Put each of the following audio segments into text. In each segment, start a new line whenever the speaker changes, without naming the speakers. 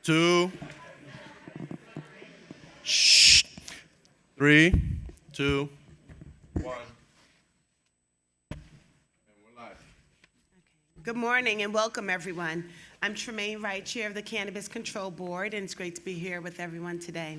2. Shh. 3, 2, 1. And we're live.
Good morning and welcome, everyone. I'm Tremaine Wright, Chair of the Cannabis Control Board, and it's great to be here with everyone today.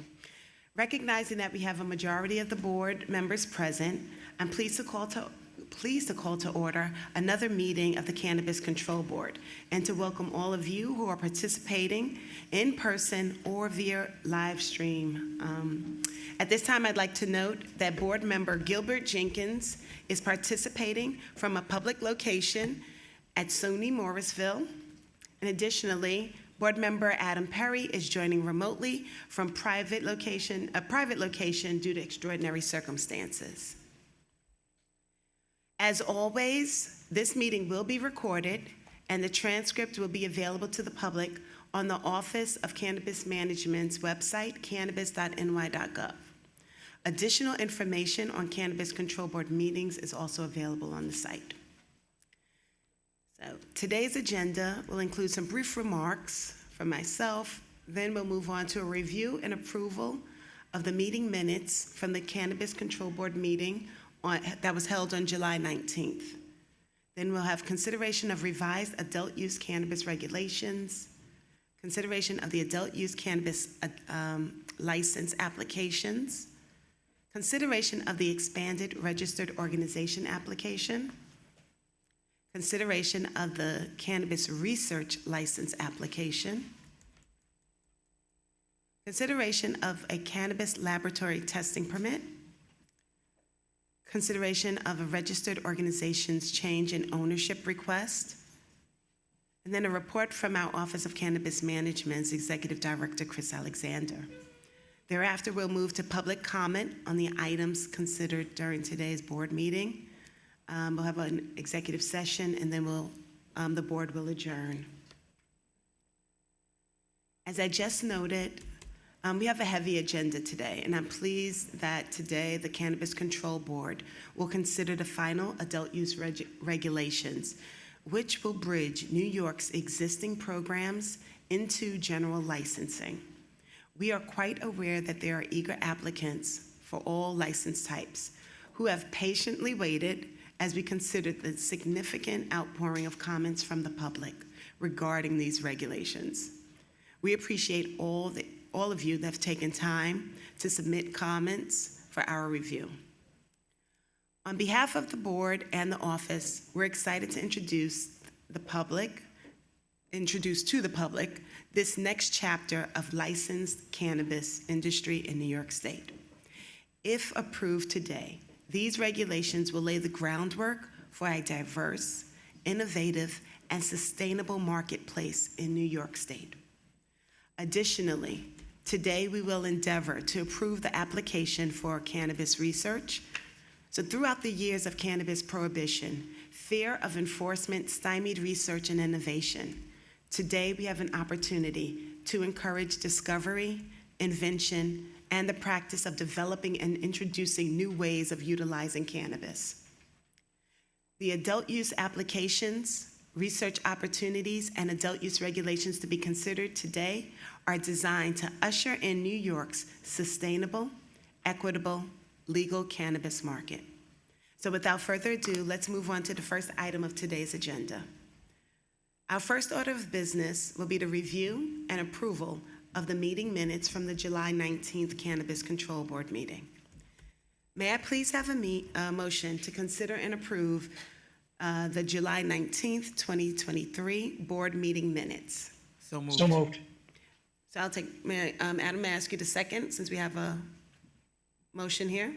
Recognizing that we have a majority of the board members present, I'm pleased to call to order another meeting of the Cannabis Control Board and to welcome all of you who are participating in person or via live stream. At this time, I'd like to note that board member Gilbert Jenkins is participating from a public location at SUNY Morrisville. And additionally, board member Adam Perry is joining remotely from a private location due to extraordinary circumstances. As always, this meeting will be recorded and the transcript will be available to the public on the Office of Cannabis Management's website, cannabis.ny.gov. Additional information on Cannabis Control Board meetings is also available on the site. So today's agenda will include some brief remarks from myself, then we'll move on to a review and approval of the meeting minutes from the Cannabis Control Board meeting that was held on July 19th. Then we'll have consideration of revised adult use cannabis regulations, consideration of the adult use cannabis license applications, consideration of the expanded registered organization application, consideration of the cannabis research license application, consideration of a cannabis laboratory testing permit, consideration of a registered organization's change in ownership request, and then a report from our Office of Cannabis Management's Executive Director, Chris Alexander. Thereafter, we'll move to public comment on the items considered during today's board meeting. We'll have an executive session, and then the board will adjourn. As I just noted, we have a heavy agenda today, and I'm pleased that today the Cannabis Control Board will consider the final adult use regulations, which will bridge New York's existing programs into general licensing. We are quite aware that there are eager applicants for all license types who have patiently waited as we consider the significant outpouring of comments from the public regarding these regulations. We appreciate all of you that have taken time to submit comments for our review. On behalf of the board and the office, we're excited to introduce to the public this next chapter of licensed cannabis industry in New York State. If approved today, these regulations will lay the groundwork for a diverse, innovative, and sustainable marketplace in New York State. Additionally, today we will endeavor to approve the application for cannabis research. So throughout the years of cannabis prohibition, fear of enforcement stymied research and innovation. Today we have an opportunity to encourage discovery, invention, and the practice of developing and introducing new ways of utilizing cannabis. The adult use applications, research opportunities, and adult use regulations to be considered today are designed to usher in New York's sustainable, equitable, legal cannabis market. So without further ado, let's move on to the first item of today's agenda. Our first order of business will be the review and approval of the meeting minutes from the July 19th Cannabis Control Board meeting. May I please have a motion to consider and approve the July 19th, 2023 board meeting minutes?
So moved.
So moved.
So I'll take, Adam, may I ask you to second, since we have a motion here?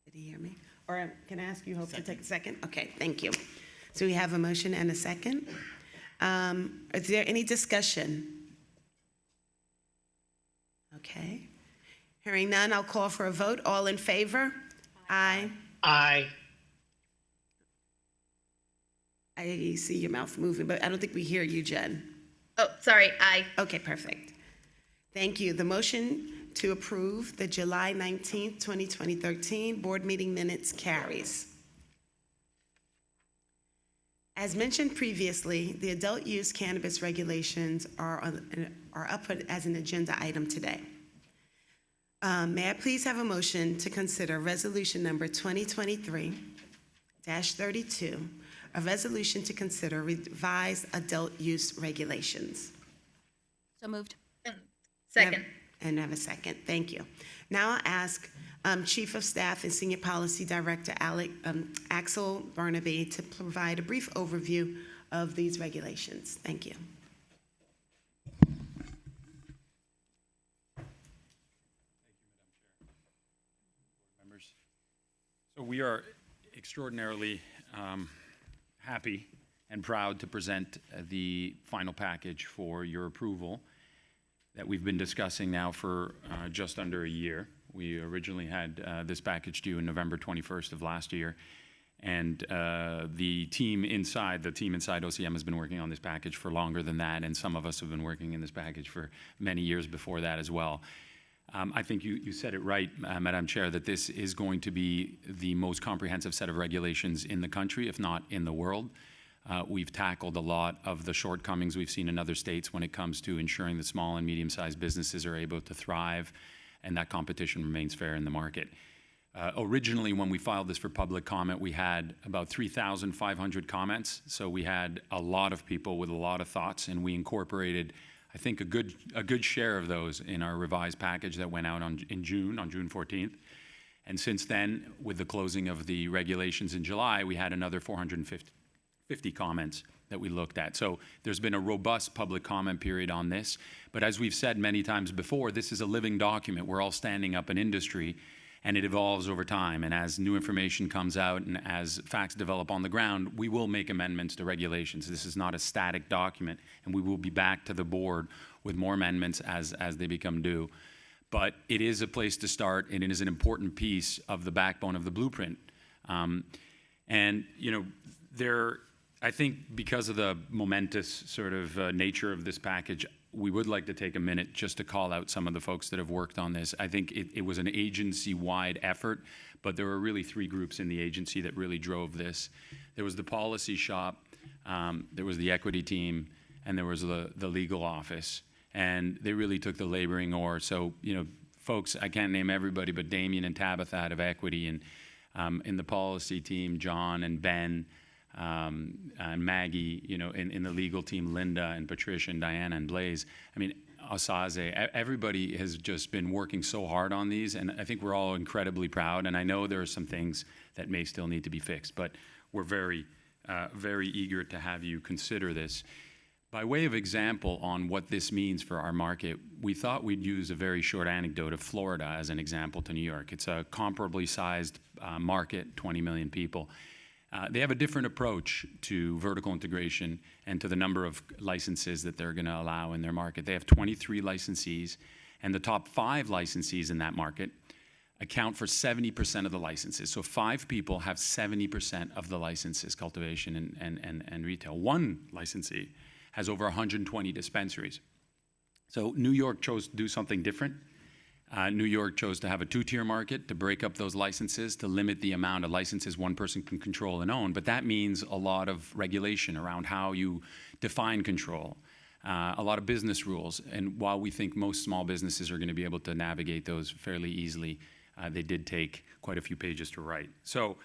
Did he hear me? Or can I ask you, Hope, to take a second? Okay, thank you. So we have a motion and a second. Is there any discussion? Okay. Hearing none, I'll call for a vote. All in favor? Aye.
Aye.
I see your mouth moving, but I don't think we hear you, Jen.
Oh, sorry, aye.
Okay, perfect. Thank you. The motion to approve the July 19th, 2013 board meeting minutes carries. As mentioned previously, the adult use cannabis regulations are up as an agenda item today. May I please have a motion to consider resolution number 2023-32, a resolution to consider revised adult use regulations?
So moved.
Second.
And have a second. Thank you. Now I'll ask Chief of Staff and Senior Policy Director Axel Barnaby to provide a brief overview of these regulations. Thank you.
Members. So we are extraordinarily happy and proud to present the final package for your approval that we've been discussing now for just under a year. We originally had this package due in November 21st of last year, and the team inside OCM has been working on this package for longer than that, and some of us have been working in this package for many years before that as well. I think you said it right, Madam Chair, that this is going to be the most comprehensive set of regulations in the country, if not in the world. We've tackled a lot of the shortcomings we've seen in other states when it comes to ensuring that small and medium-sized businesses are able to thrive and that competition remains fair in the market. Originally, when we filed this for public comment, we had about 3,500 comments. So we had a lot of people with a lot of thoughts, and we incorporated, I think, a good share of those in our revised package that went out on June 14th. And since then, with the closing of the regulations in July, we had another 450 comments that we looked at. So there's been a robust public comment period on this. But as we've said many times before, this is a living document. We're all standing up an industry, and it evolves over time. And as new information comes out and as facts develop on the ground, we will make amendments to regulations. This is not a static document, and we will be back to the board with more amendments as they become due. But it is a place to start, and it is an important piece of the backbone of the blueprint. And, you know, I think because of the momentous sort of nature of this package, we would like to take a minute just to call out some of the folks that have worked on this. I think it was an agency-wide effort, but there were really three groups in the agency that really drove this. There was the policy shop, there was the equity team, and there was the legal office. And they really took the laboring oar. So, you know, folks, I can't name everybody, but Damien and Tabitha out of equity, and in the policy team, John and Ben, and Maggie, you know, in the legal team, Linda and Patricia and Diana and Blaze. I mean, Osaze, everybody has just been working so hard on these, and I think we're all incredibly proud. And I know there are some things that may still need to be fixed, but we're very, very eager to have you consider this. By way of example on what this means for our market, we thought we'd use a very short anecdote of Florida as an example to New York. It's a comparably sized market, 20 million people. They have a different approach to vertical integration and to the number of licenses that they're going to allow in their market. They have 23 licensees, and the top 5 licensees in that market account for 70% of the licenses. So 5 people have 70% of the licenses, cultivation and retail. One licensee has over 120 dispensaries. So New York chose to do something different. New York chose to have a 2-tier market to break up those licenses, to limit the amount of licenses one person can control and own. But that means a lot of regulation around how you define control, a lot of business rules. And while we think most small businesses are going to be able to navigate those fairly easily, they did take quite a few pages to write. So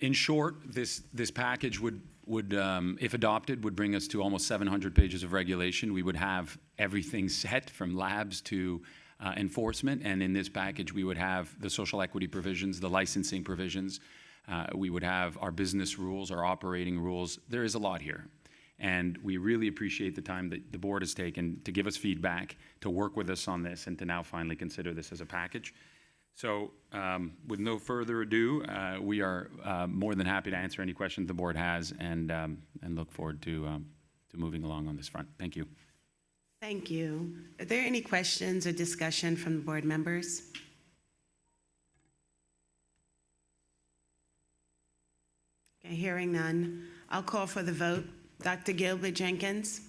in short, this package would, if adopted, would bring us to almost 700 pages of regulation. We would have everything set from labs to enforcement, and in this package we would have the social equity provisions, the licensing provisions, we would have our business rules, our operating rules. There is a lot here, and we really appreciate the time that the board has taken to give us feedback, to work with us on this, and to now finally consider this as a package. So with no further ado, we are more than happy to answer any questions the board has, and look forward to moving along on this front. Thank you.
Thank you. Are there any questions or discussion from the board members? Okay, hearing none, I'll call for the vote. Dr. Gilbert Jenkins?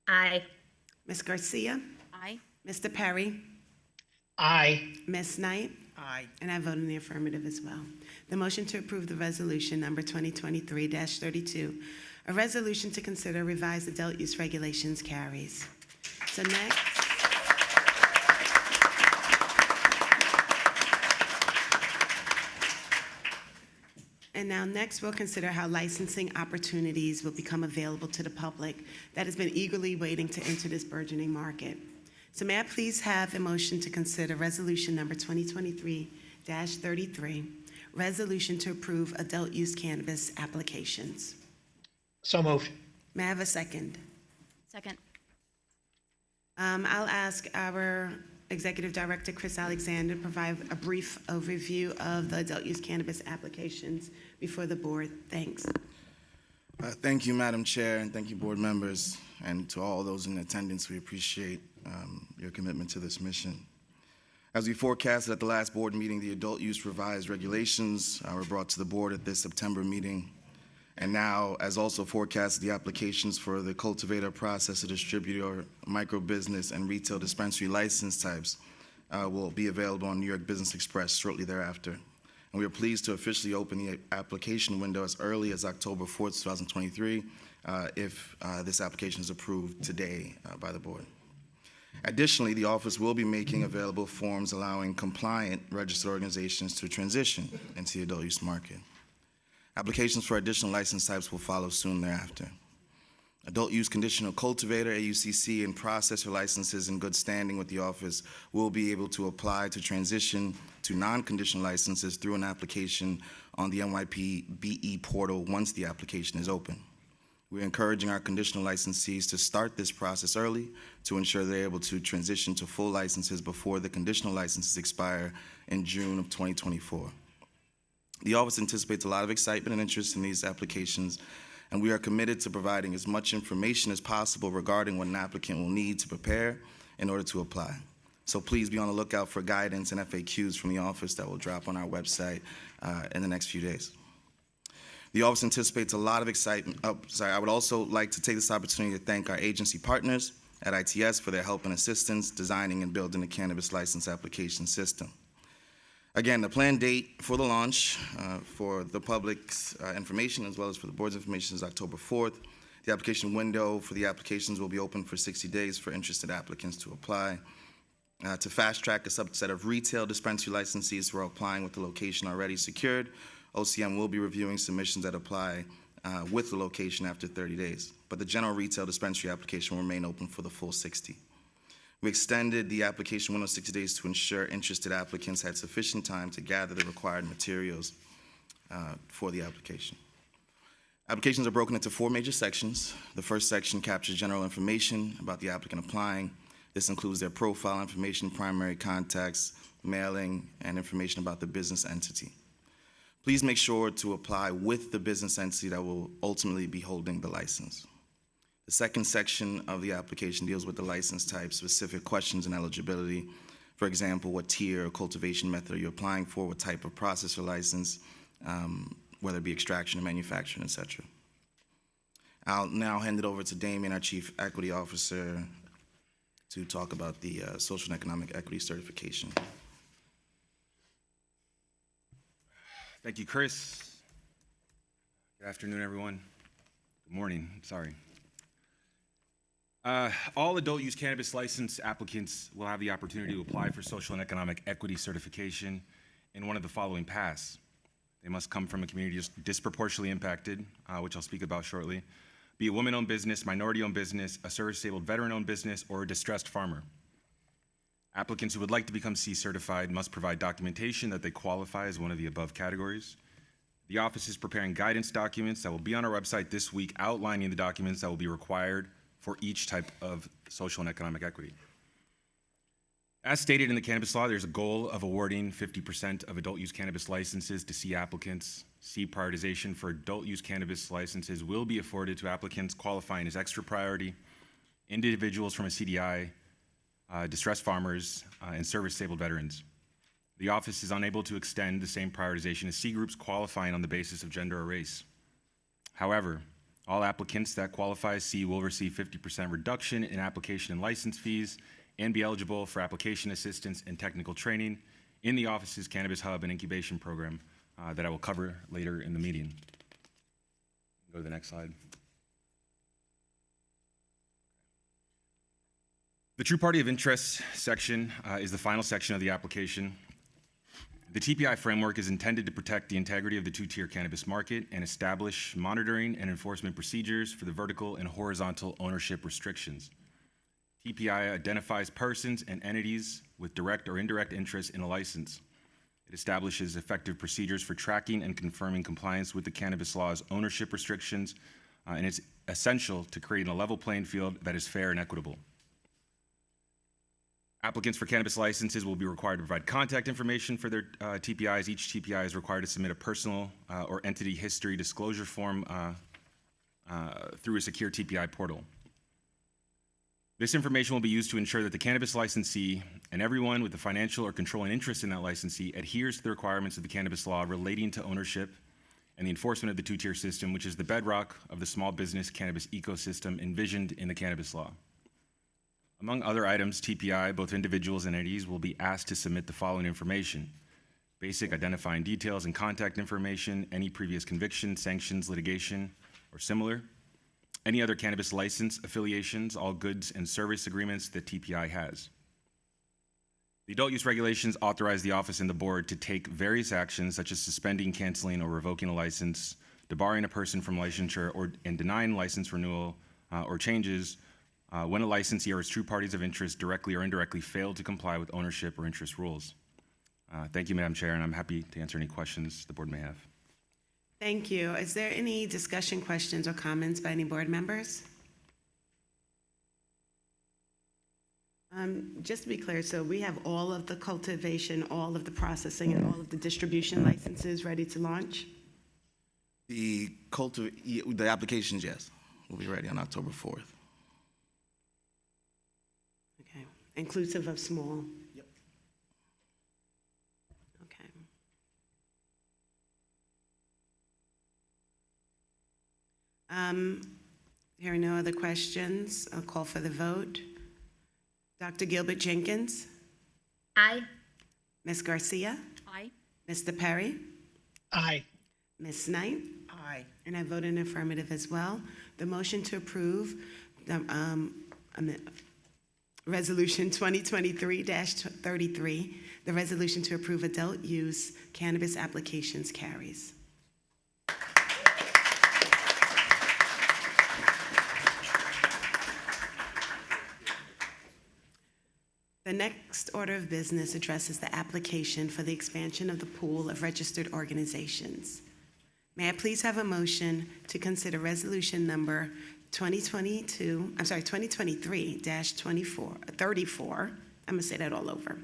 Aye.
Ms. Garcia?
Aye.
Mr. Perry?
Aye.
Ms. Knight?
Aye.
And I vote in the affirmative as well. The motion to approve the resolution number 2023-32, a resolution to consider revised adult use regulations carries. So next. And now next, we'll consider how licensing opportunities will become available to the public that has been eagerly waiting to enter this burgeoning market. So may I please have a motion to consider resolution number 2023-33, resolution to approve adult use cannabis applications.
So moved.
May I have a second?
Second.
I'll ask our Executive Director, Chris Alexander, to provide a brief overview of the adult use cannabis applications before the board. Thanks.
Thank you, Madam Chair, and thank you, board members, and to all those in attendance. We appreciate your commitment to this mission. As we forecasted at the last board meeting, the adult use revised regulations were brought to the board at this September meeting. And now, as also forecasted, the applications for the cultivator, processor, distributor, micro business, and retail dispensary license types will be available on New York Business Express shortly thereafter. And we are pleased to officially open the application window as early as October 4th, 2023, if this application is approved today by the board. Additionally, the office will be making available forms allowing compliant registered organizations to transition into the adult use market. Applications for additional license types will follow soon thereafter. Adult use conditional cultivator, AUCC, and processor licenses in good standing with the office will be able to apply to transition to non-conditional licenses through an application on the NYPBE portal once the application is open. We're encouraging our conditional licensees to start this process early to ensure they're able to transition to full licenses before the conditional licenses expire in June of 2024. The office anticipates a lot of excitement and interest in these applications, and we are committed to providing as much information as possible regarding what an applicant will need to prepare in order to apply. So please be on the lookout for guidance and FAQs from the office that will drop on our website in the next few days. The office anticipates a lot of excitement. I would also like to take this opportunity to thank our agency partners at ITS for their help and assistance designing and building the cannabis license application system. Again, the planned date for the launch for the public's information as well as for the board's information is October 4th. The application window for the applications will be open for 60 days for interested applicants to apply. To fast track a subset of retail dispensary licensees who are applying with the location already secured, OCM will be reviewing submissions that apply with the location after 30 days. But the general retail dispensary application will remain open for the full 60. We extended the application window 60 days to ensure interested applicants had sufficient time to gather the required materials for the application. Applications are broken into 4 major sections. The first section captures general information about the applicant applying. This includes their profile information, primary contacts, mailing, and information about the business entity. Please make sure to apply with the business entity that will ultimately be holding the license. The second section of the application deals with the license type, specific questions and eligibility. For example, what tier or cultivation method are you applying for, what type of processor license, whether it be extraction or manufacturing, et cetera. I'll now hand it over to Damien, our Chief Equity Officer, to talk about the Social and Economic Equity Certification.
Thank you, Chris. Good afternoon, everyone. Good morning, sorry. All adult use cannabis license applicants will have the opportunity to apply for social and economic equity certification in one of the following paths. They must come from a community disproportionately impacted, which I'll speak about shortly, be a woman-owned business, minority-owned business, a service-disabled veteran-owned business, or a distressed farmer. Applicants who would like to become C certified must provide documentation that they qualify as one of the above categories. The office is preparing guidance documents that will be on our website this week outlining the documents that will be required for each type of social and economic equity. As stated in the cannabis law, there's a goal of awarding 50% of adult use cannabis licenses to C applicants. C prioritization for adult use cannabis licenses will be afforded to applicants qualifying as extra priority, individuals from a CDI, distressed farmers, and service-disabled veterans. The office is unable to extend the same prioritization as C groups qualifying on the basis of gender or race. However, all applicants that qualify as C will receive 50% reduction in application and license fees and be eligible for application assistance and technical training in the office's Cannabis Hub and Incubation Program that I will cover later in the meeting. Go to the next slide. The True Party of Interest section is the final section of the application. The TPI framework is intended to protect the integrity of the two-tier cannabis market and establish monitoring and enforcement procedures for the vertical and horizontal ownership restrictions. TPI identifies persons and entities with direct or indirect interest in a license. It establishes effective procedures for tracking and confirming compliance with the cannabis law's ownership restrictions, and it's essential to create a level playing field that is fair and equitable. Applicants for cannabis licenses will be required to provide contact information for their TPIs. Each TPI is required to submit a personal or entity history disclosure form through a secure TPI portal. This information will be used to ensure that the cannabis licensee and everyone with a financial or controlling interest in that licensee adheres to the requirements of the cannabis law relating to ownership and the enforcement of the two-tier system, which is the bedrock of the small business cannabis ecosystem envisioned in the cannabis law. Among other items, TPI, both individuals and entities, will be asked to submit the following information: basic identifying details and contact information, any previous conviction, sanctions, litigation, or similar, any other cannabis license affiliations, all goods and service agreements that TPI has. The adult use regulations authorize the office and the board to take various actions such as suspending, canceling, or revoking a license, debarring a person from licensure, and denying license renewal or changes when a licensee or its true parties of interest directly or indirectly fail to comply with ownership or interest rules. Thank you, Madam Chair, and I'm happy to answer any questions the board may have.
Thank you. Is there any discussion, questions, or comments by any board members? Just to be clear, so we have all of the cultivation, all of the processing, and all of the distribution licenses ready to launch?
The applications, yes, will be ready on October 4th.
Okay, inclusive of small?
Yep.
Okay. Hearing no other questions, I'll call for the vote. Dr. Gilbert Jenkins?
Aye.
Ms. Garcia?
Aye.
Mr. Perry?
Aye.
Ms. Knight?
Aye.
And I vote in affirmative as well. The motion to approve Resolution 2023-33, the resolution to approve adult use cannabis applications carries. The next order of business addresses the application for the expansion of the pool of registered organizations. May I please have a motion to consider resolution number 2023-34. I'm gonna say that all over.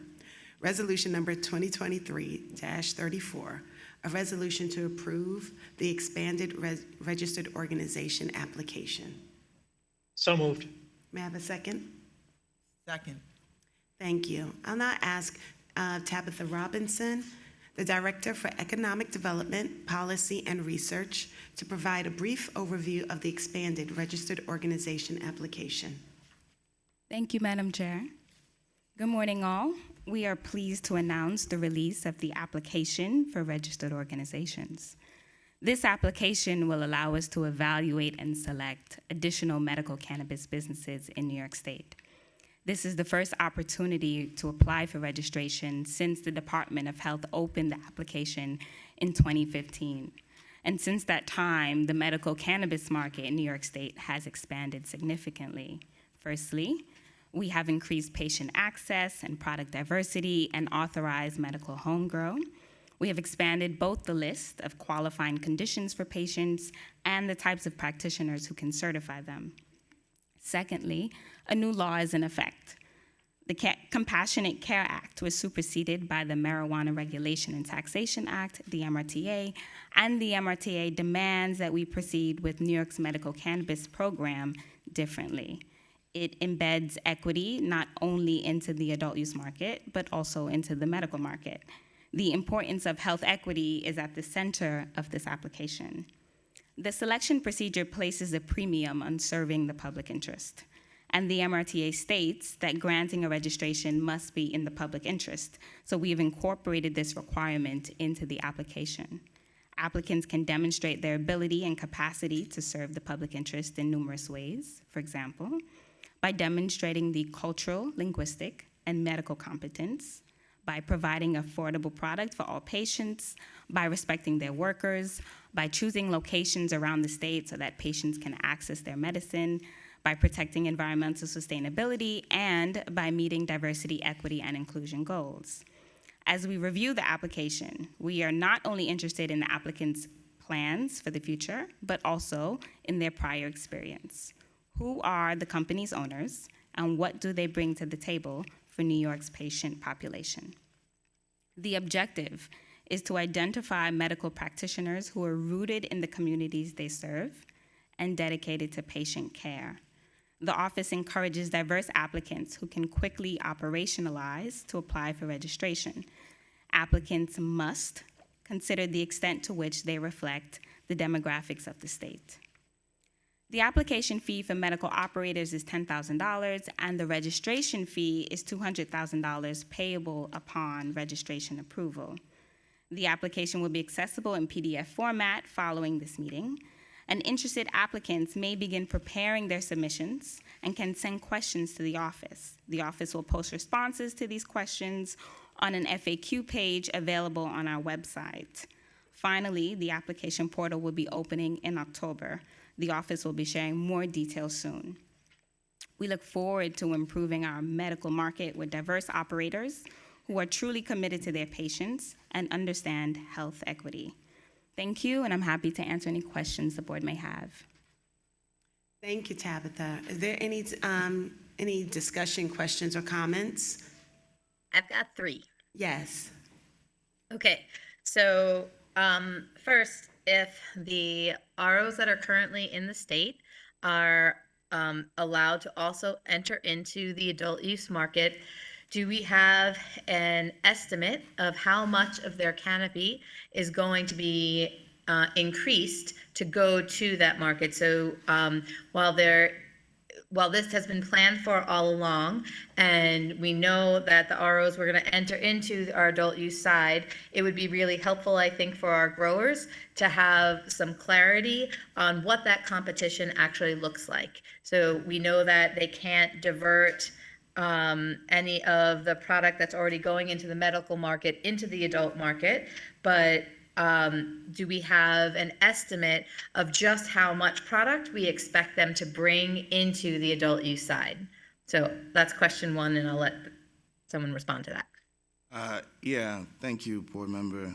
Resolution number 2023-34, a resolution to approve the expanded registered organization application.
So moved.
May I have a second?
Second.
Thank you. I'll now ask Tabitha Robinson, the Director for Economic Development, Policy, and Research, to provide a brief overview of the expanded registered organization application.
Thank you, Madam Chair. Good morning, all. We are pleased to announce the release of the application for registered organizations. This application will allow us to evaluate and select additional medical cannabis businesses in New York State. This is the first opportunity to apply for registration since the Department of Health opened the application in 2015. And since that time, the medical cannabis market in New York State has expanded significantly. Firstly, we have increased patient access and product diversity and authorized medical home grow. We have expanded both the list of qualifying conditions for patients and the types of practitioners who can certify them. Secondly, a new law is in effect. The Compassionate Care Act was superseded by the Marijuana Regulation and Taxation Act, the MRTA, and the MRTA demands that we proceed with New York's medical cannabis program differently. It embeds equity not only into the adult use market, but also into the medical market. The importance of health equity is at the center of this application. The selection procedure places a premium on serving the public interest. And the MRTA states that granting a registration must be in the public interest. So we've incorporated this requirement into the application. Applicants can demonstrate their ability and capacity to serve the public interest in numerous ways. For example, by demonstrating the cultural, linguistic, and medical competence, by providing affordable product for all patients, by respecting their workers, by choosing locations around the state so that patients can access their medicine, by protecting environmental sustainability, and by meeting diversity, equity, and inclusion goals. As we review the application, we are not only interested in the applicant's plans for the future, but also in their prior experience. Who are the company's owners, and what do they bring to the table for New York's patient population? The objective is to identify medical practitioners who are rooted in the communities they serve and dedicated to patient care. The office encourages diverse applicants who can quickly operationalize to apply for registration. Applicants must consider the extent to which they reflect the demographics of the state. The application fee for medical operators is $10,000, and the registration fee is $200,000 payable upon registration approval. The application will be accessible in PDF format following this meeting, and interested applicants may begin preparing their submissions and can send questions to the office. The office will post responses to these questions on an FAQ page available on our website. Finally, the application portal will be opening in October. The office will be sharing more details soon. We look forward to improving our medical market with diverse operators who are truly committed to their patients and understand health equity. Thank you, and I'm happy to answer any questions the board may have.
Thank you, Tabitha. Is there any discussion, questions, or comments?
I've got 3.
Yes.
Okay, so first, if the ROs that are currently in the state are allowed to also enter into the adult use market, do we have an estimate of how much of their canopy is going to be increased to go to that market? So while this has been planned for all along, and we know that the ROs were going to enter into our adult use side, it would be really helpful, I think, for our growers to have some clarity on what that competition actually looks like. So we know that they can't divert any of the product that's already going into the medical market into the adult market, but do we have an estimate of just how much product we expect them to bring into the adult use side? So that's question 1, and I'll let someone respond to that.
Yeah, thank you, Board Member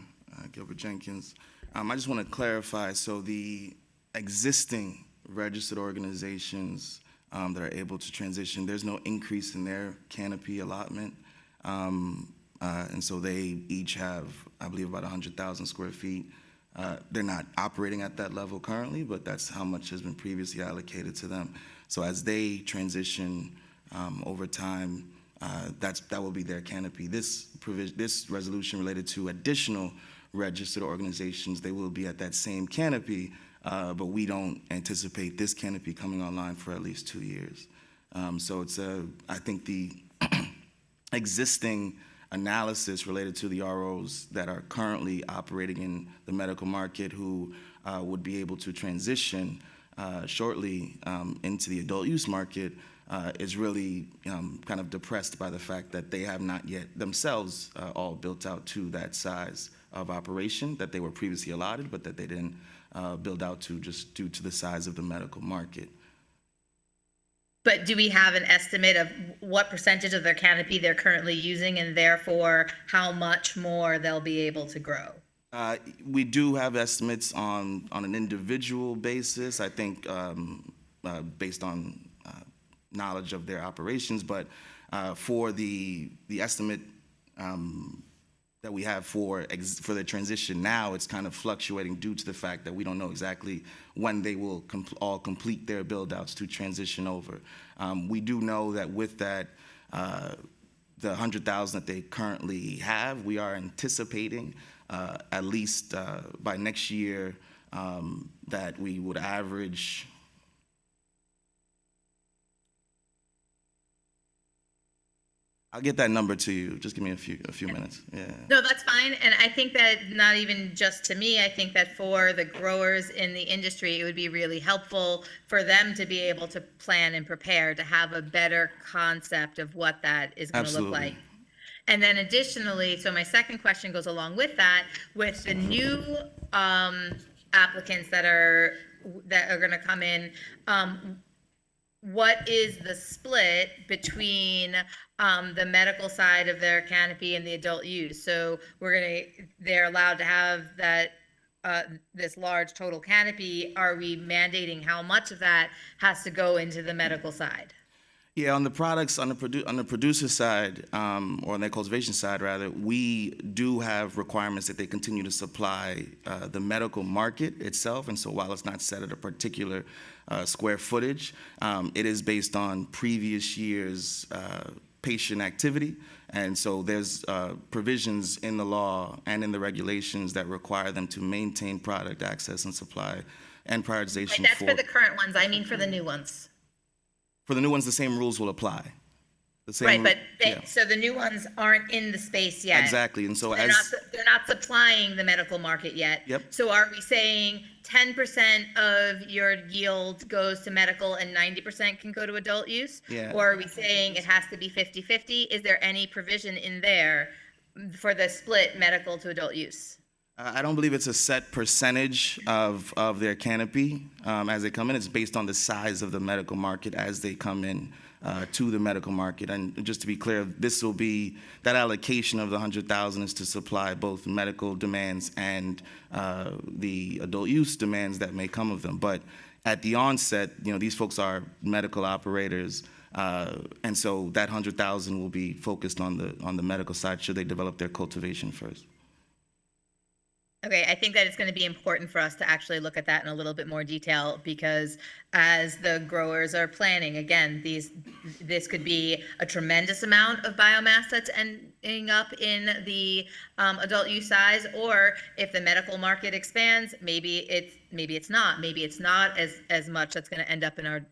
Gilbert Jenkins. I just want to clarify, so the existing registered organizations that are able to transition, there's no increase in their canopy allotment. And so they each have, I believe, about 100,000 square feet. They're not operating at that level currently, but that's how much has been previously allocated to them. So as they transition over time, that will be their canopy. This resolution related to additional registered organizations, they will be at that same canopy, but we don't anticipate this canopy coming online for at least 2 years. So it's I think the existing analysis related to the ROs that are currently operating in the medical market who would be able to transition shortly into the adult use market is really kind of depressed by the fact that they have not yet themselves all built out to that size of operation that they were previously allotted, but that they didn't build out to just due to the size of the medical market.
But do we have an estimate of what percentage of their canopy they're currently using, and therefore how much more they'll be able to grow?
We do have estimates on an individual basis, I think based on knowledge of their operations, but for the estimate that we have for the transition now, it's kind of fluctuating due to the fact that we don't know exactly when they will all complete their build-outs to transition over. We do know that with that, the 100,000 that they currently have, we are anticipating at least by next year that we would average I'll get that number to you. Just give me a few minutes. Yeah.
No, that's fine. And I think that not even just to me, I think that for the growers in the industry, it would be really helpful for them to be able to plan and prepare, to have a better concept of what that is going to look
Absolutely.
like. And then additionally, so my second question goes along with that, with the new applicants that are going to come in, what is the split between the medical side of their canopy and the adult use? So they're allowed to have that this large total canopy. Are we mandating how much of that has to go into the medical side?
Yeah, on the products, on the producer side, or on the cultivation side rather, we do have requirements that they continue to supply the medical market itself. And so while it's not set at a particular square footage, it is based on previous year's patient activity. And so there's provisions in the law and in the regulations that require them to maintain product access and supply and prioritization.
Right, that's for the current ones. I mean for the new ones.
For the new ones, the same rules will apply. The same
Right, but
yeah.
so the new ones aren't in the space yet.
Exactly, and so
they're not supplying the medical market yet.
Yep.
So are we saying 10% of your yield goes to medical and 90% can go to adult use?
Yeah.
Or are we saying it has to be 50-50? Is there any provision in there for the split medical to adult use?
I don't believe it's a set percentage of their canopy as they come in. It's based on the size of the medical market as they come in to the medical market. And just to be clear, this will be, that allocation of the 100,000 is to supply both medical demands and the adult use demands that may come of them. But at the onset, these folks are medical operators. And so that 100,000 will be focused on the medical side should they develop their cultivation first.
Okay, I think that it's going to be important for us to actually look at that in a little bit more detail, because as the growers are planning, again, this could be a tremendous amount of biomass that's ending up in the adult use size, or if the medical market expands, maybe it's not as much that's going to end up in our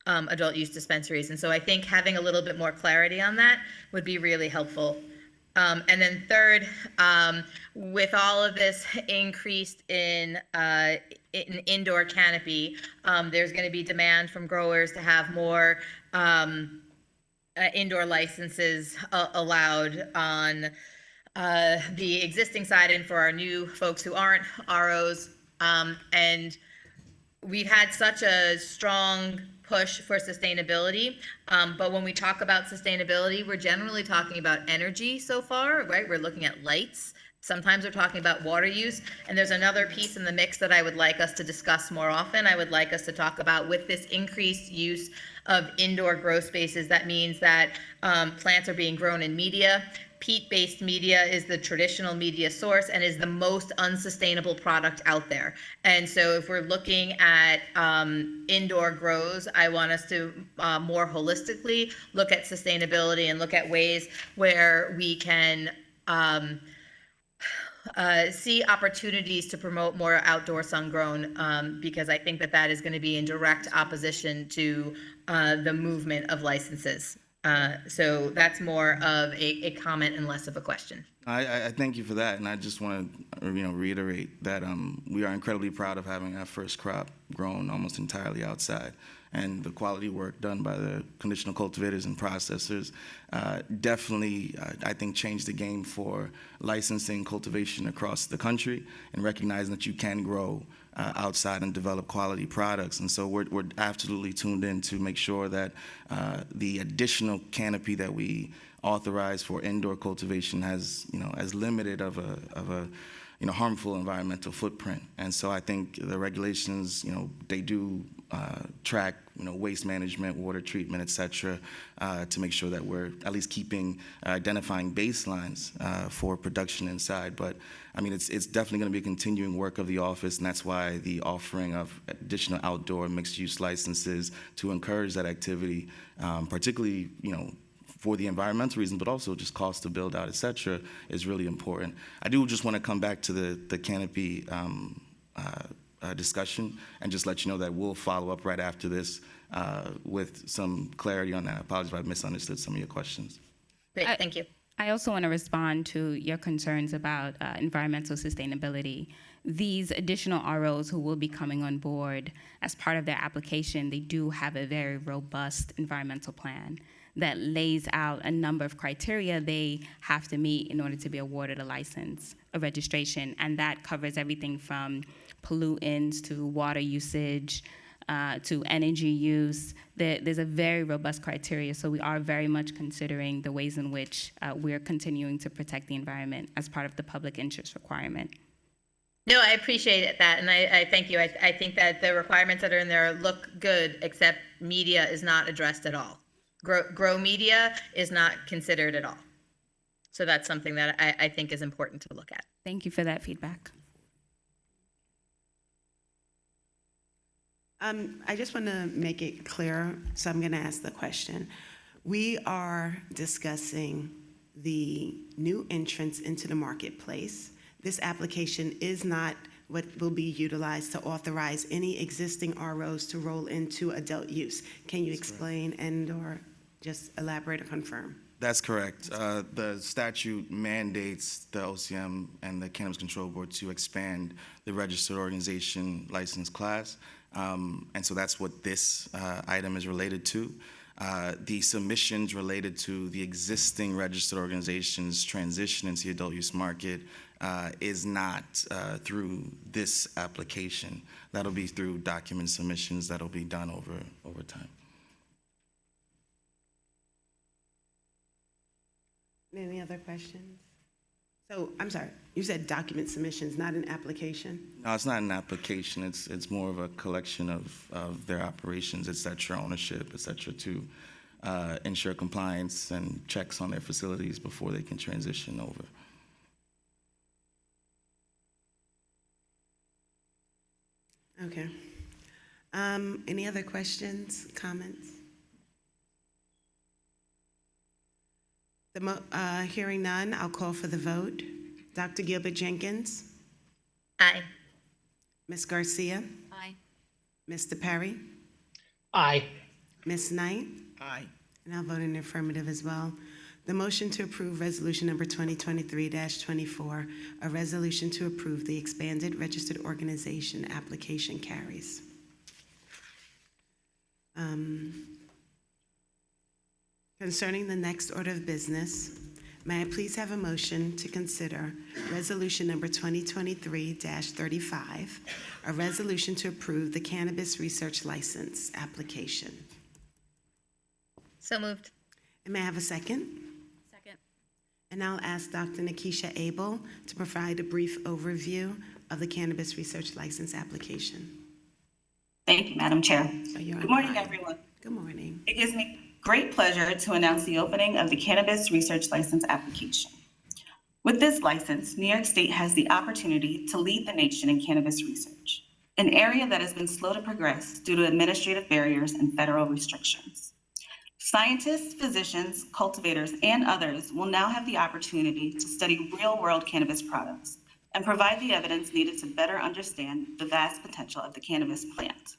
adult use dispensaries. And so I think having a little bit more clarity on that would be really helpful. And then third, with all of this increased in indoor canopy, there's going to be demand from growers to have more indoor licenses allowed on the existing side and for our new folks who aren't ROs. And we've had such a strong push for sustainability, but when we talk about sustainability, we're generally talking about energy so far, right? We're looking at lights. Sometimes we're talking about water use, and there's another piece in the mix that I would like us to discuss more often. I would like us to talk about, with this increased use of indoor grow spaces, that means that plants are being grown in media. Peat-based media is the traditional media source and is the most unsustainable product out there. And so if we're looking at indoor grows, I want us to more holistically look at sustainability and look at ways where we can see opportunities to promote more outdoor sun-grown, because I think that is going to be in direct opposition to the movement of licenses. So that's more of a comment and less of a question.
I thank you for that, and I just want to reiterate that we are incredibly proud of having our first crop grown almost entirely outside, and the quality work done by the conditional cultivators and processors definitely, I think, changed the game for licensing cultivation across the country and recognizing that you can grow outside and develop quality products. And so we're absolutely tuned in to make sure that the additional canopy that we authorize for indoor cultivation has, as limited of a harmful environmental footprint. And so I think the regulations, they do track, waste management, water treatment, et cetera, to make sure that we're at least identifying baselines for production inside. But I mean, it's definitely going to be a continuing work of the office, and that's why the offering of additional outdoor mixed-use licenses to encourage that activity, particularly, for the environmental reasons, but also just cost to build out, et cetera, is really important. I do just want to come back to the canopy discussion and just let you know that we'll follow up right after this with some clarity on that. I apologize if I misunderstood some of your questions.
Great, thank you.
I also want to respond to your concerns about environmental sustainability. These additional ROs who will be coming on board, as part of their application, they do have a very robust environmental plan that lays out a number of criteria they have to meet in order to be awarded a license, a registration, and that covers everything from pollutants to water usage, to energy use. There's a very robust criteria, so we are very much considering the ways in which we're continuing to protect the environment as part of the public interest requirement.
No, I appreciate that, and I thank you. I think that the requirements that are in there look good, except media is not addressed at all. Grow media is not considered at all. So that's something that I think is important to look at.
Thank you for that feedback.
I just want to make it clear, so I'm going to ask the question. We are discussing the new entrance into the marketplace. This application is not what will be utilized to authorize any existing ROs to roll into adult use. Can you explain and/or just elaborate or confirm?
That's correct. The statute mandates the OCM and the Cannabis Control Board to expand the registered organization license class. And so that's what this item is related to. The submissions related to the existing registered organizations transition into the adult use market is not through this application. That'll be through document submissions that'll be done over time.
Any other questions? So, I'm sorry, you said document submissions, not an application?
No, it's not an application. It's more of a collection of their operations, et cetera, ownership, et cetera, to ensure compliance and checks on their facilities before they can transition over.
Okay. Any other questions, comments? Hearing none, I'll call for the vote. Dr. Gilbert Jenkins,
Aye.
Ms. Garcia,
Aye.
Mr. Perry,
Aye.
Ms. Knight,
Aye.
and I'll vote in the affirmative as well. The motion to approve resolution number 2023-24, a resolution to approve the expanded registered organization application carries. Concerning the next order of business, may I please have a motion to consider resolution number 2023-35, a resolution to approve the cannabis research license application.
So moved.
And may I have a second?
Second.
And I'll ask Dr. Nikisha Abel to provide a brief overview of the cannabis research license application.
Thank you, Madam Chair.
So you're
Good morning,
online.
everyone.
Good morning.
It gives me great pleasure to announce the opening of the Cannabis Research License application. With this license, New York State has the opportunity to lead the nation in cannabis research, an area that has been slow to progress due to administrative barriers and federal restrictions. Scientists, physicians, cultivators, and others will now have the opportunity to study real-world cannabis products and provide the evidence needed to better understand the vast potential of the cannabis plant.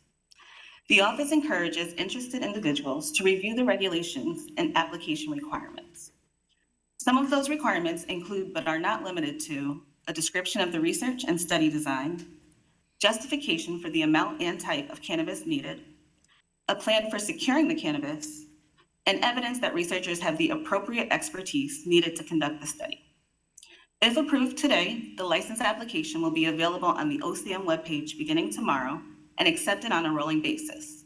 The office encourages interested individuals to review the regulations and application requirements. Some of those requirements include, but are not limited to, a description of the research and study design, justification for the amount and type of cannabis needed, a plan for securing the cannabis, and evidence that researchers have the appropriate expertise needed to conduct the study. If approved today, the license application will be available on the OCM webpage beginning tomorrow and accepted on a rolling basis.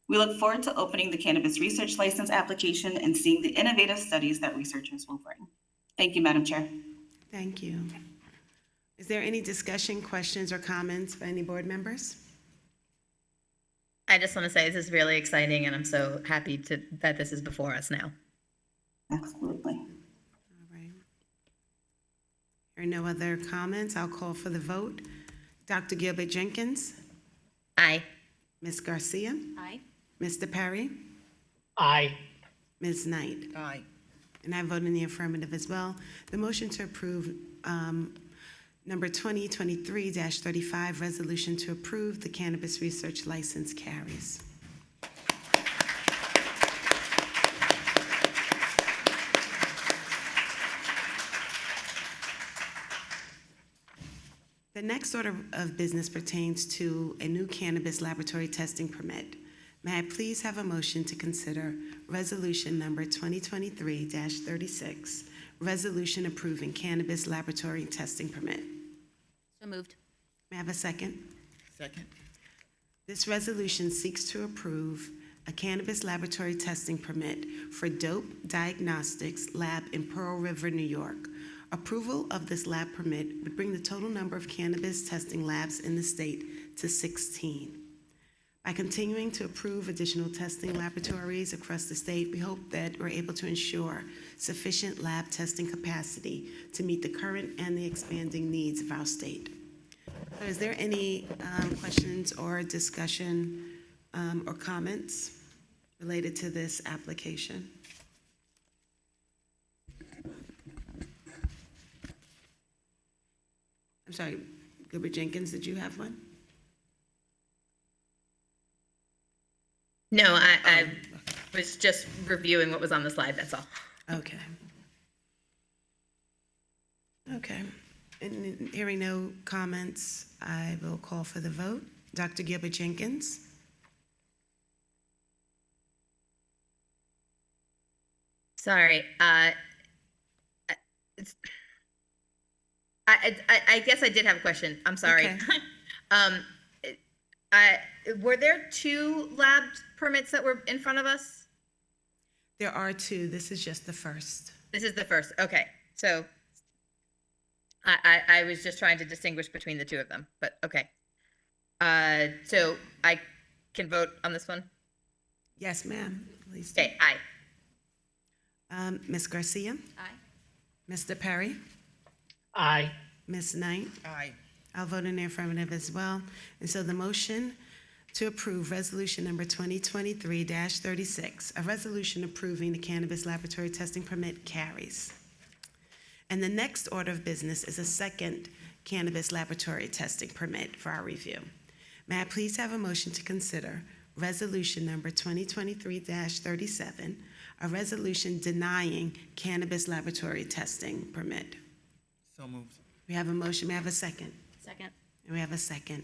We look forward to opening the cannabis research license application and seeing the innovative studies that researchers will bring. Thank you, Madam Chair.
Thank you. Is there any discussion, questions, or comments by any board members?
I just want to say this is really exciting, and I'm so happy that this is before us now.
Absolutely.
All right. There are no other comments. I'll call for the vote. Dr. Gilbert Jenkins,
Aye.
Ms. Garcia,
Aye.
Mr. Perry,
Aye.
Ms. Knight.
Aye.
And I vote in the affirmative as well. The motion to approve number 2023-35, resolution to approve the cannabis research license carries. The next order of business pertains to a new cannabis laboratory testing permit. May I please have a motion to consider resolution number 2023-36, resolution approving cannabis laboratory testing permit?
So moved.
May I have a second?
Second.
This resolution seeks to approve a cannabis laboratory testing permit for Dope Diagnostics Lab in Pearl River, New York. Approval of this lab permit would bring the total number of cannabis testing labs in the state to 16. By continuing to approve additional testing laboratories across the state, we hope that we're able to ensure sufficient lab testing capacity to meet the current and the expanding needs of our state. So is there any questions or discussion or comments related to this application? I'm sorry, Gilbert Jenkins, did you have one?
No, I was just reviewing what was on the slide, that's all.
Okay. Okay. And hearing no comments, I will call for the vote. Dr. Gilbert Jenkins?
Sorry, I guess I did have a question, I'm sorry.
Okay.
Were there 2 lab permits that were in front of us?
There are 2. This is just the first.
This is the first, okay, so I was just trying to distinguish between the 2 of them, but okay. So I can vote on this one?
Yes, ma'am. Please do.
Okay, aye.
Ms. Garcia?
Aye.
Mr. Perry?
Aye.
Ms. Knight?
Aye.
I'll vote in the affirmative as well. And so the motion to approve resolution number 2023-36, a resolution approving the cannabis laboratory testing permit carries. And the next order of business is a second cannabis laboratory testing permit for our review. May I please have a motion to consider resolution number 2023-37, a resolution denying cannabis laboratory testing permit?
So moved.
We have a motion. May I have a second?
Second.
And we have a second.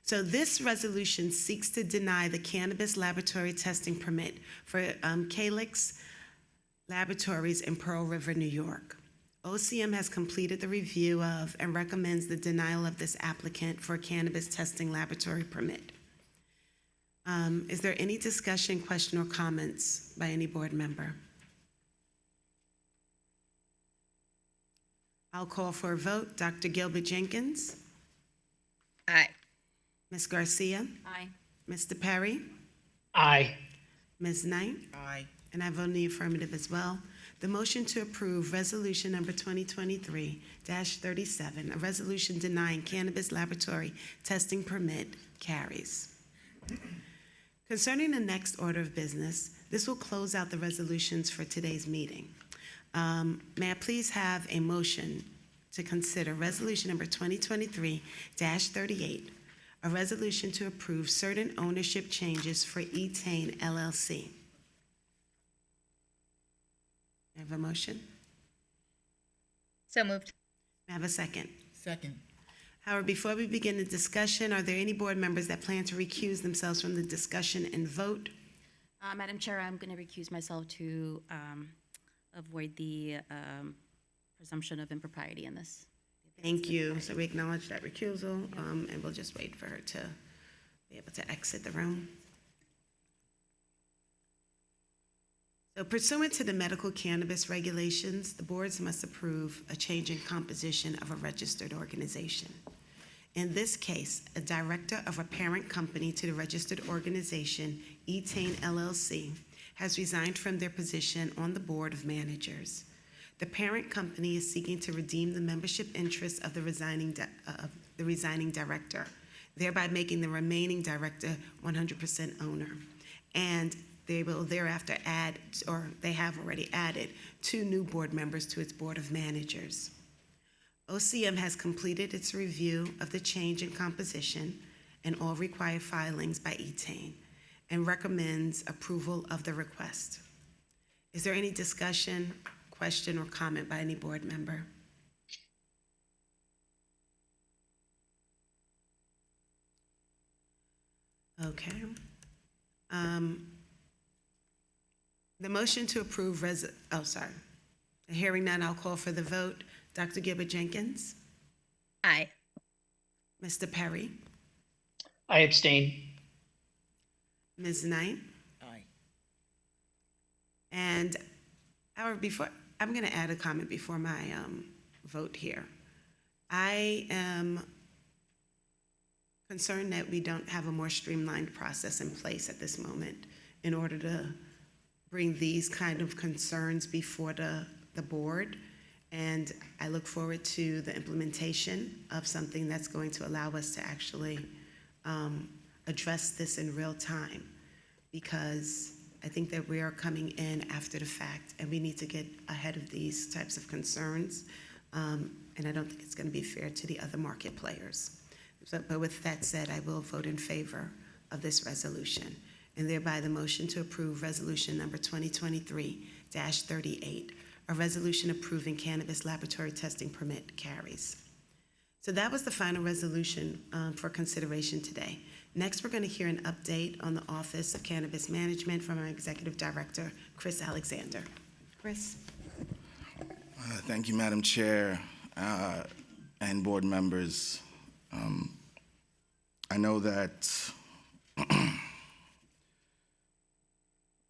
So this resolution seeks to deny the cannabis laboratory testing permit for Calyx Laboratories in Pearl River, New York. OCM has completed the review of and recommends the denial of this applicant for a cannabis testing laboratory permit. Is there any discussion, question, or comments by any board member? I'll call for a vote. Dr. Gilbert Jenkins?
Aye.
Ms. Garcia?
Aye.
Mr. Perry?
Aye.
Ms. Knight?
Aye.
And I vote in the affirmative as well. The motion to approve resolution number 2023-37, a resolution denying cannabis laboratory testing permit, carries. Concerning the next order of business, this will close out the resolutions for today's meeting. May I please have a motion to consider resolution number 2023-38, a resolution to approve certain ownership changes for Etain LLC. I have a motion.
So moved.
May I have a second?
Second.
However, before we begin the discussion, are there any board members that plan to recuse themselves from the discussion and vote?
Madam Chair, I'm going to recuse myself to avoid the presumption of impropriety in this.
Thank you. So we acknowledge that recusal, and we'll just wait for her to be able to exit the room. So pursuant to the medical cannabis regulations, the boards must approve a change in composition of a registered organization. In this case, a director of a parent company to the registered organization, Etain LLC, has resigned from their position on the board of managers. The parent company is seeking to redeem the membership interests of the resigning director, thereby making the remaining director 100% owner. And they will thereafter add, or they have already added, 2 new board members to its board of managers. OCM has completed its review of the change in composition and all required filings by Etain and recommends approval of the request. Is there any discussion, question, or comment by any board member? Okay. The motion to approve Hearing none, I'll call for the vote. Dr. Gilbert Jenkins,
Aye.
Mr. Perry,
I abstain.
Ms. Knight,
Aye.
and I'm going to add a comment before my vote here. I am concerned that we don't have a more streamlined process in place at this moment in order to bring these kind of concerns before the board. And I look forward to the implementation of something that's going to allow us to actually address this in real time, because I think that we are coming in after the fact and we need to get ahead of these types of concerns. And I don't think it's going to be fair to the other market players. But with that said, I will vote in favor of this resolution, and thereby the motion to approve resolution number 2023-38, a resolution approving cannabis laboratory testing permit carries. So that was the final resolution for consideration today. Next, we're going to hear an update on the Office of Cannabis Management from our Executive Director, Chris Alexander. Chris?
Thank you, Madam Chair and board members. I know that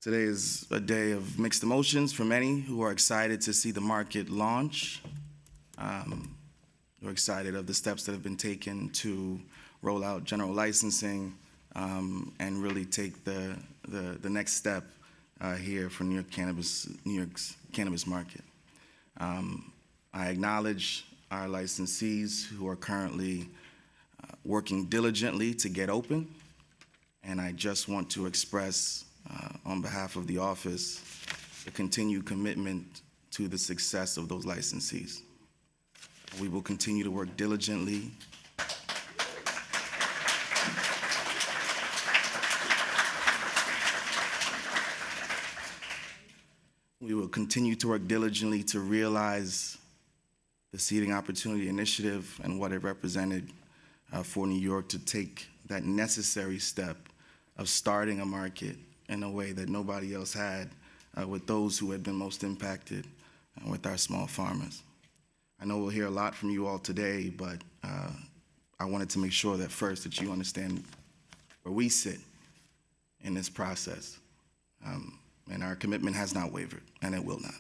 today is a day of mixed emotions for many who are excited to see the market launch. We're excited of the steps that have been taken to roll out general licensing and really take the next step here for New York's cannabis market. I acknowledge our licensees who are currently working diligently to get open, and I just want to express on behalf of the office the continued commitment to the success of those licensees. We will continue to work diligently to realize the Seeding Opportunity Initiative and what it represented for New York to take that necessary step of starting a market in a way that nobody else had with those who had been most impacted with our small farmers. I know we'll hear a lot from you all today, but I wanted to make sure that first that you understand where we sit in this process. And our commitment has not wavered, and it will not.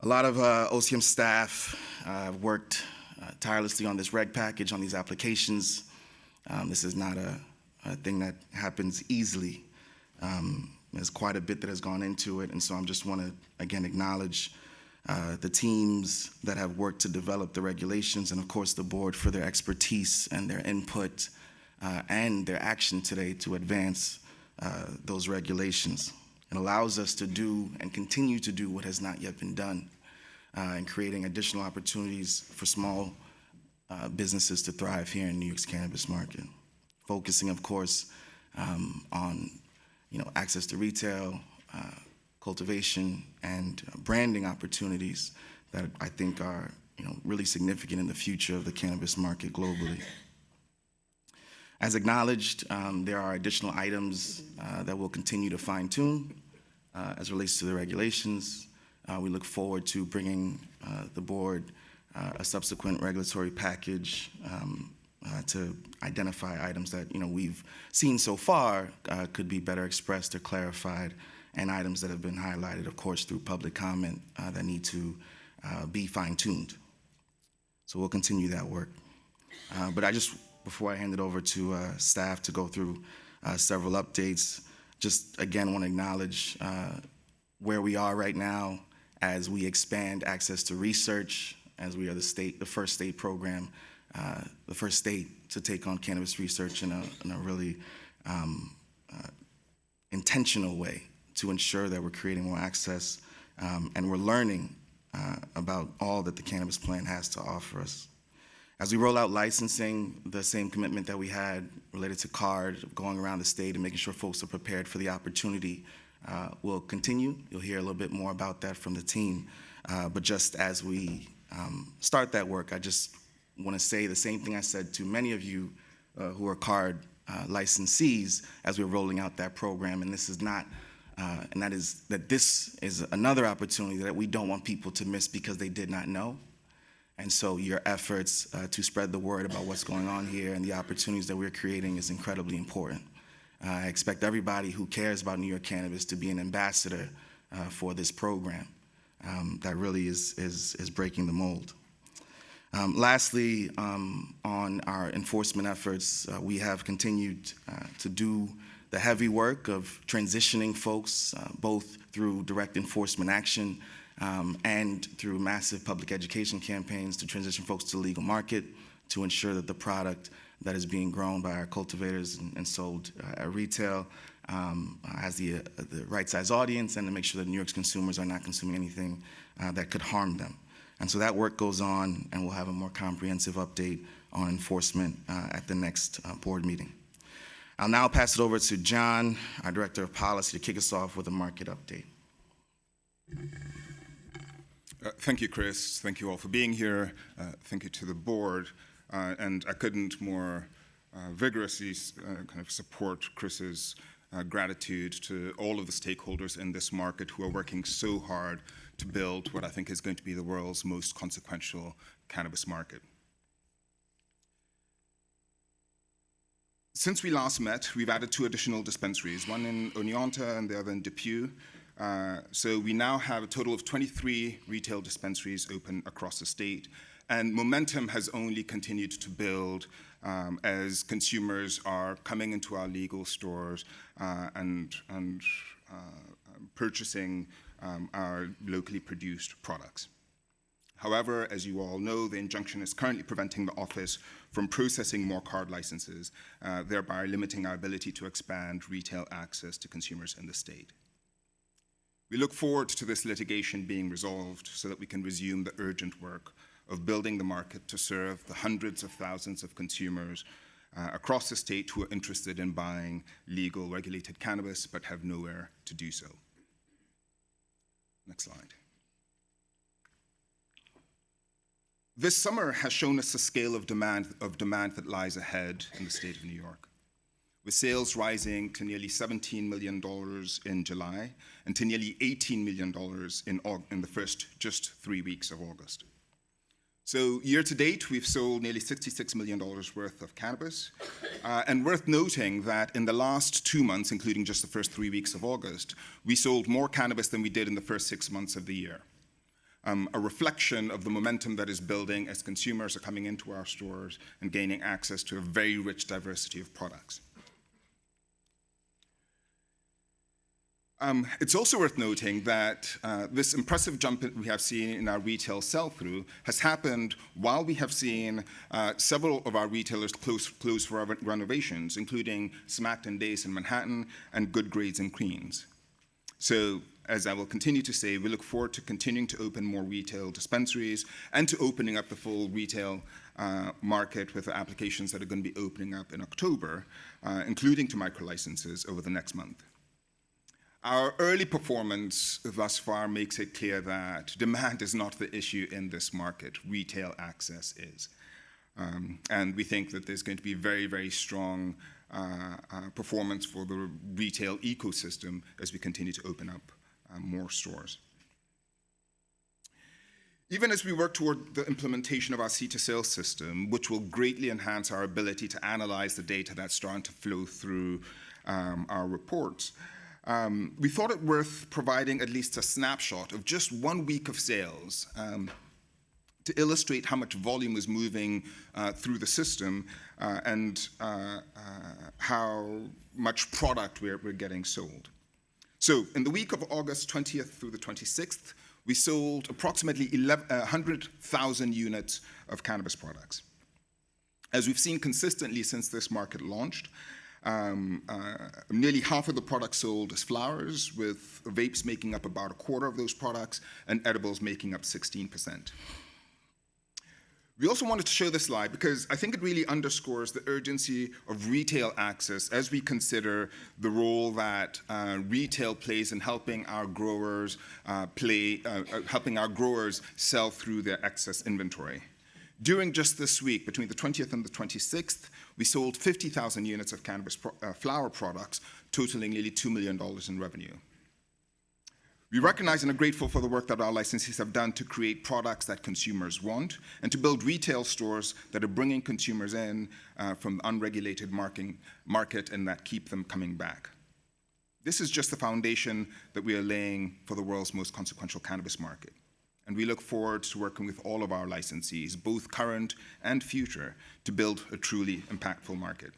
A lot of OCM staff have worked tirelessly on this reg package, on these applications. This is not a thing that happens easily. There's quite a bit that has gone into it, and so I just want to, again, acknowledge the teams that have worked to develop the regulations, and of course the board for their expertise and their input and their action today to advance those regulations. It allows us to do and continue to do what has not yet been done in creating additional opportunities for small businesses to thrive here in New York's cannabis market. Focusing, of course, on access to retail, cultivation, and branding opportunities that I think are really significant in the future of the cannabis market globally. As acknowledged, there are additional items that we'll continue to fine-tune as relates to the regulations. We look forward to bringing the board a subsequent regulatory package to identify items that we've seen so far could be better expressed or clarified, and items that have been highlighted, of course, through public comment that need to be fine-tuned. So we'll continue that work. But before I hand it over to staff to go through several updates, just again want to acknowledge where we are right now as we expand access to research, as we are the first state program, the first state to take on cannabis research in a really intentional way to ensure that we're creating more access and we're learning about all that the cannabis plan has to offer us. As we roll out licensing, the same commitment that we had related to CARD, going around the state and making sure folks are prepared for the opportunity, will continue. You'll hear a little bit more about that from the team. But just as we start that work, I just want to say the same thing I said to many of you who are card licensees as we're rolling out that program. And this is not, this is another opportunity that we don't want people to miss because they did not know. And so your efforts to spread the word about what's going on here and the opportunities that we're creating is incredibly important. I expect everybody who cares about New York cannabis to be an ambassador for this program that really is breaking the mold. Lastly, on our enforcement efforts, we have continued to do the heavy work of transitioning folks, both through direct enforcement action and through massive public education campaigns to transition folks to the legal market, to ensure that the product that is being grown by our cultivators and sold at retail has the right size audience, and to make sure that New York's consumers are not consuming anything that could harm them. And so that work goes on, and we'll have a more comprehensive update on enforcement at the next board meeting. I'll now pass it over to John, our Director of Policy, to kick us off with a market update.
Thank you, Chris. Thank you all for being here. Thank you to the board. And I couldn't more vigorously kind of support Chris's gratitude to all of the stakeholders in this market who are working so hard to build what I think is going to be the world's most consequential cannabis market. Since we last met, we've added 2 additional dispensaries, one in Oneonta and the other in Depew. So we now have a total of 23 retail dispensaries open across the state, and momentum has only continued to build as consumers are coming into our legal stores and purchasing our locally produced products. However, as you all know, the injunction is currently preventing the office from processing more card licenses, thereby limiting our ability to expand retail access to consumers in the state. We look forward to this litigation being resolved so that we can resume the urgent work of building the market to serve the hundreds of thousands of consumers across the state who are interested in buying legal, regulated cannabis but have nowhere to do so. Next slide. This summer has shown us the scale of demand that lies ahead in the state of New York, with sales rising to nearly $17 million in July and to nearly $18 million in the first just 3 weeks of August. So year to date, we've sold nearly $66 million worth of cannabis. And worth noting that in the last 2 months, including just the first 3 weeks of August, we sold more cannabis than we did in the first 6 months of the year. A reflection of the momentum that is building as consumers are coming into our stores and gaining access to a very rich diversity of products. It's also worth noting that this impressive jump that we have seen in our retail sell-through has happened while we have seen several of our retailers close for renovations, including Smacked & Dace in Manhattan and Good Grades in Queens. So, as I will continue to say, we look forward to continuing to open more retail dispensaries and to opening up the full retail market with the applications that are going to be opening up in October, including to micro-licenses over the next month. Our early performance thus far makes it clear that demand is not the issue in this market. Retail access is. And we think that there's going to be very, very strong performance for the retail ecosystem as we continue to open up more stores. Even as we work toward the implementation of our seed-to-sale system, which will greatly enhance our ability to analyze the data that's starting to flow through our reports, we thought it worth providing at least a snapshot of just 1 week of sales to illustrate how much volume is moving through the system and how much product we're getting sold. So in the week of August 20th through the 26th, we sold approximately 100,000 units of cannabis products. As we've seen consistently since this market launched, nearly half of the products sold as flowers, with vapes making up about a quarter of those products and edibles making up 16%. We also wanted to show this slide because I think it really underscores the urgency of retail access as we consider the role that retail plays in helping our growers sell through their excess inventory. During just this week, between the 20th and the 26th, we sold 50,000 units of cannabis flower products, totaling nearly $2 million in revenue. We recognize and are grateful for the work that our licensees have done to create products that consumers want and to build retail stores that are bringing consumers in from the unregulated market and that keep them coming back. This is just the foundation that we are laying for the world's most consequential cannabis market. And we look forward to working with all of our licensees, both current and future, to build a truly impactful market.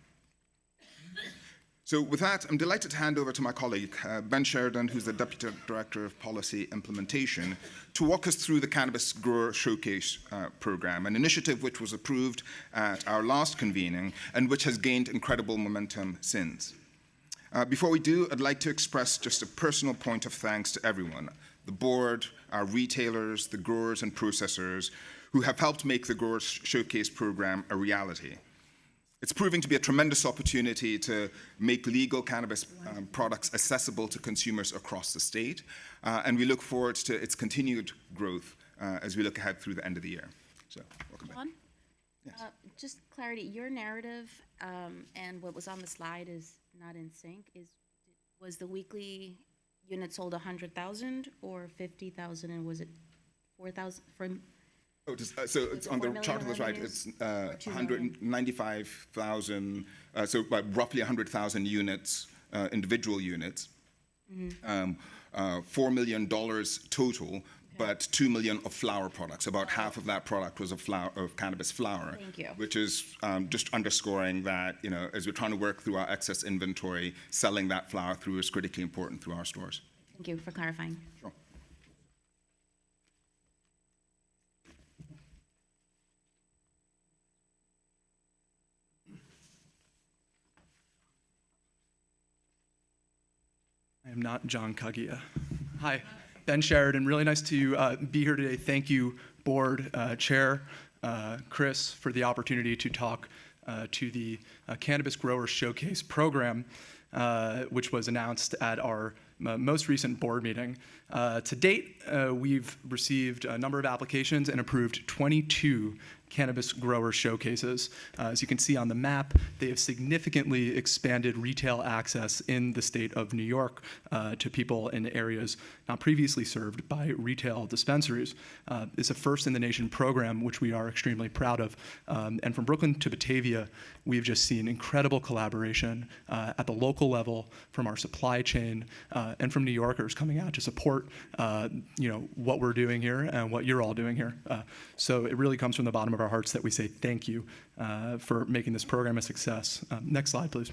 So with that, I'm delighted to hand over to my colleague, Ben Sheridan, who's the Deputy Director of Policy Implementation, to walk us through the Cannabis Grower Showcase program, an initiative which was approved at our last convening and which has gained incredible momentum since. Before we do, I'd like to express just a personal point of thanks to everyone, the board, our retailers, the growers and processors, who have helped make the Growers Showcase program a reality. It's proving to be a tremendous opportunity to make legal cannabis products accessible to consumers across the state, and we look forward to its continued growth as we look ahead through the end of the year. So, welcome back. Yes.
Just clarity, your narrative and what was on the slide is not in sync. Was the weekly unit sold 100,000 or 50,000, and was it 4,000 from?
So it's on the chart on the right. It's 195,000. So roughly 100,000 units, individual units. $4 million total. But $2 million of flower products. About half of that product was of cannabis flower.
Thank you.
Which is just underscoring that, as we're trying to work through our excess inventory, selling that flower through is critically important through our stores.
Thank you for clarifying.
Sure.
I am not John Kaguya. Hi. Ben Sheridan, really nice to be here today. Thank you, board chair, Chris, for the opportunity to talk to the Cannabis Grower Showcase program, which was announced at our most recent board meeting. To date, we've received a number of applications and approved 22 cannabis grower showcases. As you can see on the map, they have significantly expanded retail access in the state of New York to people in areas not previously served by retail dispensaries. It's a first in the nation program, which we are extremely proud of. And from Brooklyn to Batavia, we've just seen incredible collaboration at the local level from our supply chain and from New Yorkers coming out to support what we're doing here and what you're all doing here. So it really comes from the bottom of our hearts that we say thank you for making this program a success. Next slide, please.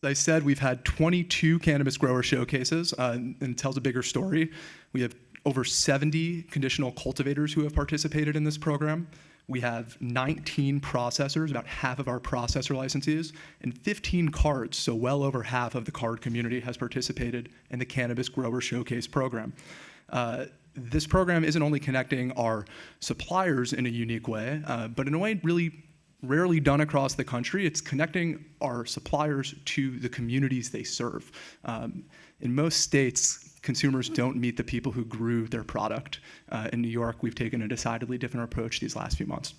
As I said, we've had 22 cannabis grower showcases, and it tells a bigger story. We have over 70 conditional cultivators who have participated in this program. We have 19 processors, about half of our processor licensees, and 15 cards, so well over half of the card community has participated in the Cannabis Grower Showcase program. This program isn't only connecting our suppliers in a unique way, but in a way really rarely done across the country. It's connecting our suppliers to the communities they serve. In most states, consumers don't meet the people who grew their product. In New York, we've taken a decidedly different approach these last few months.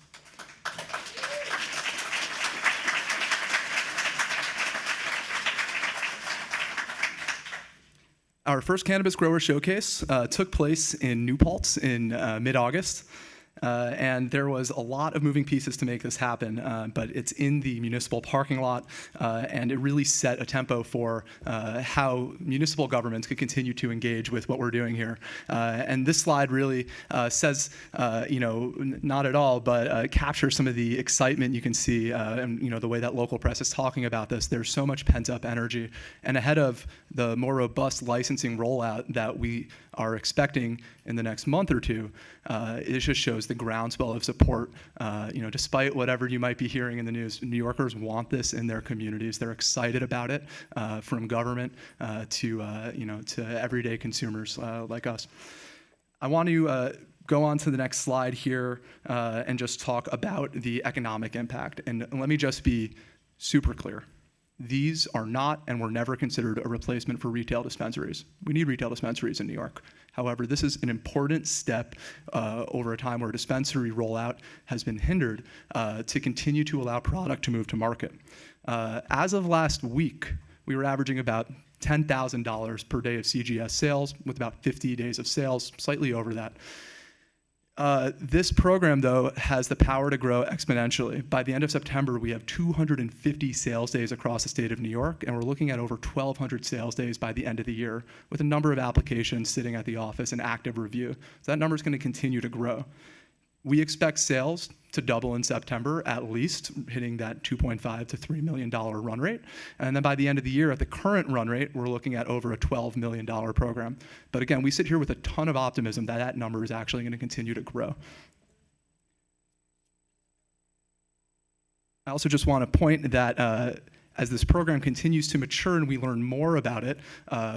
Our first Cannabis Grower Showcase took place in New Paltz in mid-August. And there was a lot of moving pieces to make this happen, but it's in the municipal parking lot, and it really set a tempo for how municipal governments could continue to engage with what we're doing here. And this slide really says, not at all, but captures some of the excitement you can see, and the way that local press is talking about this. There's so much pent-up energy, and ahead of the more robust licensing rollout that we are expecting in the next month or two, it just shows the groundswell of support. Despite whatever you might be hearing in the news, New Yorkers want this in their communities. They're excited about it, from government to everyday consumers like us. I want to go on to the next slide here and just talk about the economic impact. And let me just be super clear. These are not and were never considered a replacement for retail dispensaries. We need retail dispensaries in New York. However, this is an important step over a time where dispensary rollout has been hindered to continue to allow product to move to market. As of last week, we were averaging about $10,000 per day of CGS sales with about 50 days of sales, slightly over that. This program, though, has the power to grow exponentially. By the end of September, we have 250 sales days across the state of New York, and we're looking at over 1,200 sales days by the end of the year, with a number of applications sitting at the office in active review. So that number is going to continue to grow. We expect sales to double in September, at least, hitting that $2.5 to $3 million run rate. And then by the end of the year, at the current run rate, we're looking at over a $12 million program. But again, we sit here with a ton of optimism that that number is actually going to continue to grow. I also just want to point that as this program continues to mature and we learn more about it,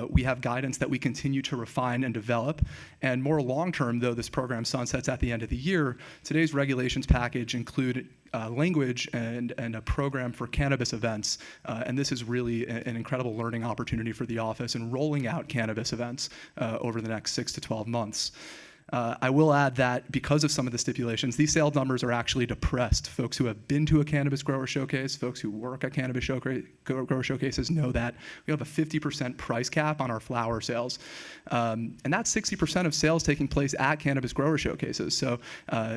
we have guidance that we continue to refine and develop. And more long-term, though this program sunsets at the end of the year, today's regulations package include language and a program for cannabis events. And this is really an incredible learning opportunity for the office in rolling out cannabis events over the next 6 to 12 months. I will add that because of some of the stipulations, these sales numbers are actually depressed. Folks who have been to a cannabis grower showcase, folks who work at cannabis grower showcases know that we have a 50% price cap on our flower sales. And that's 60% of sales taking place at cannabis grower showcases. So,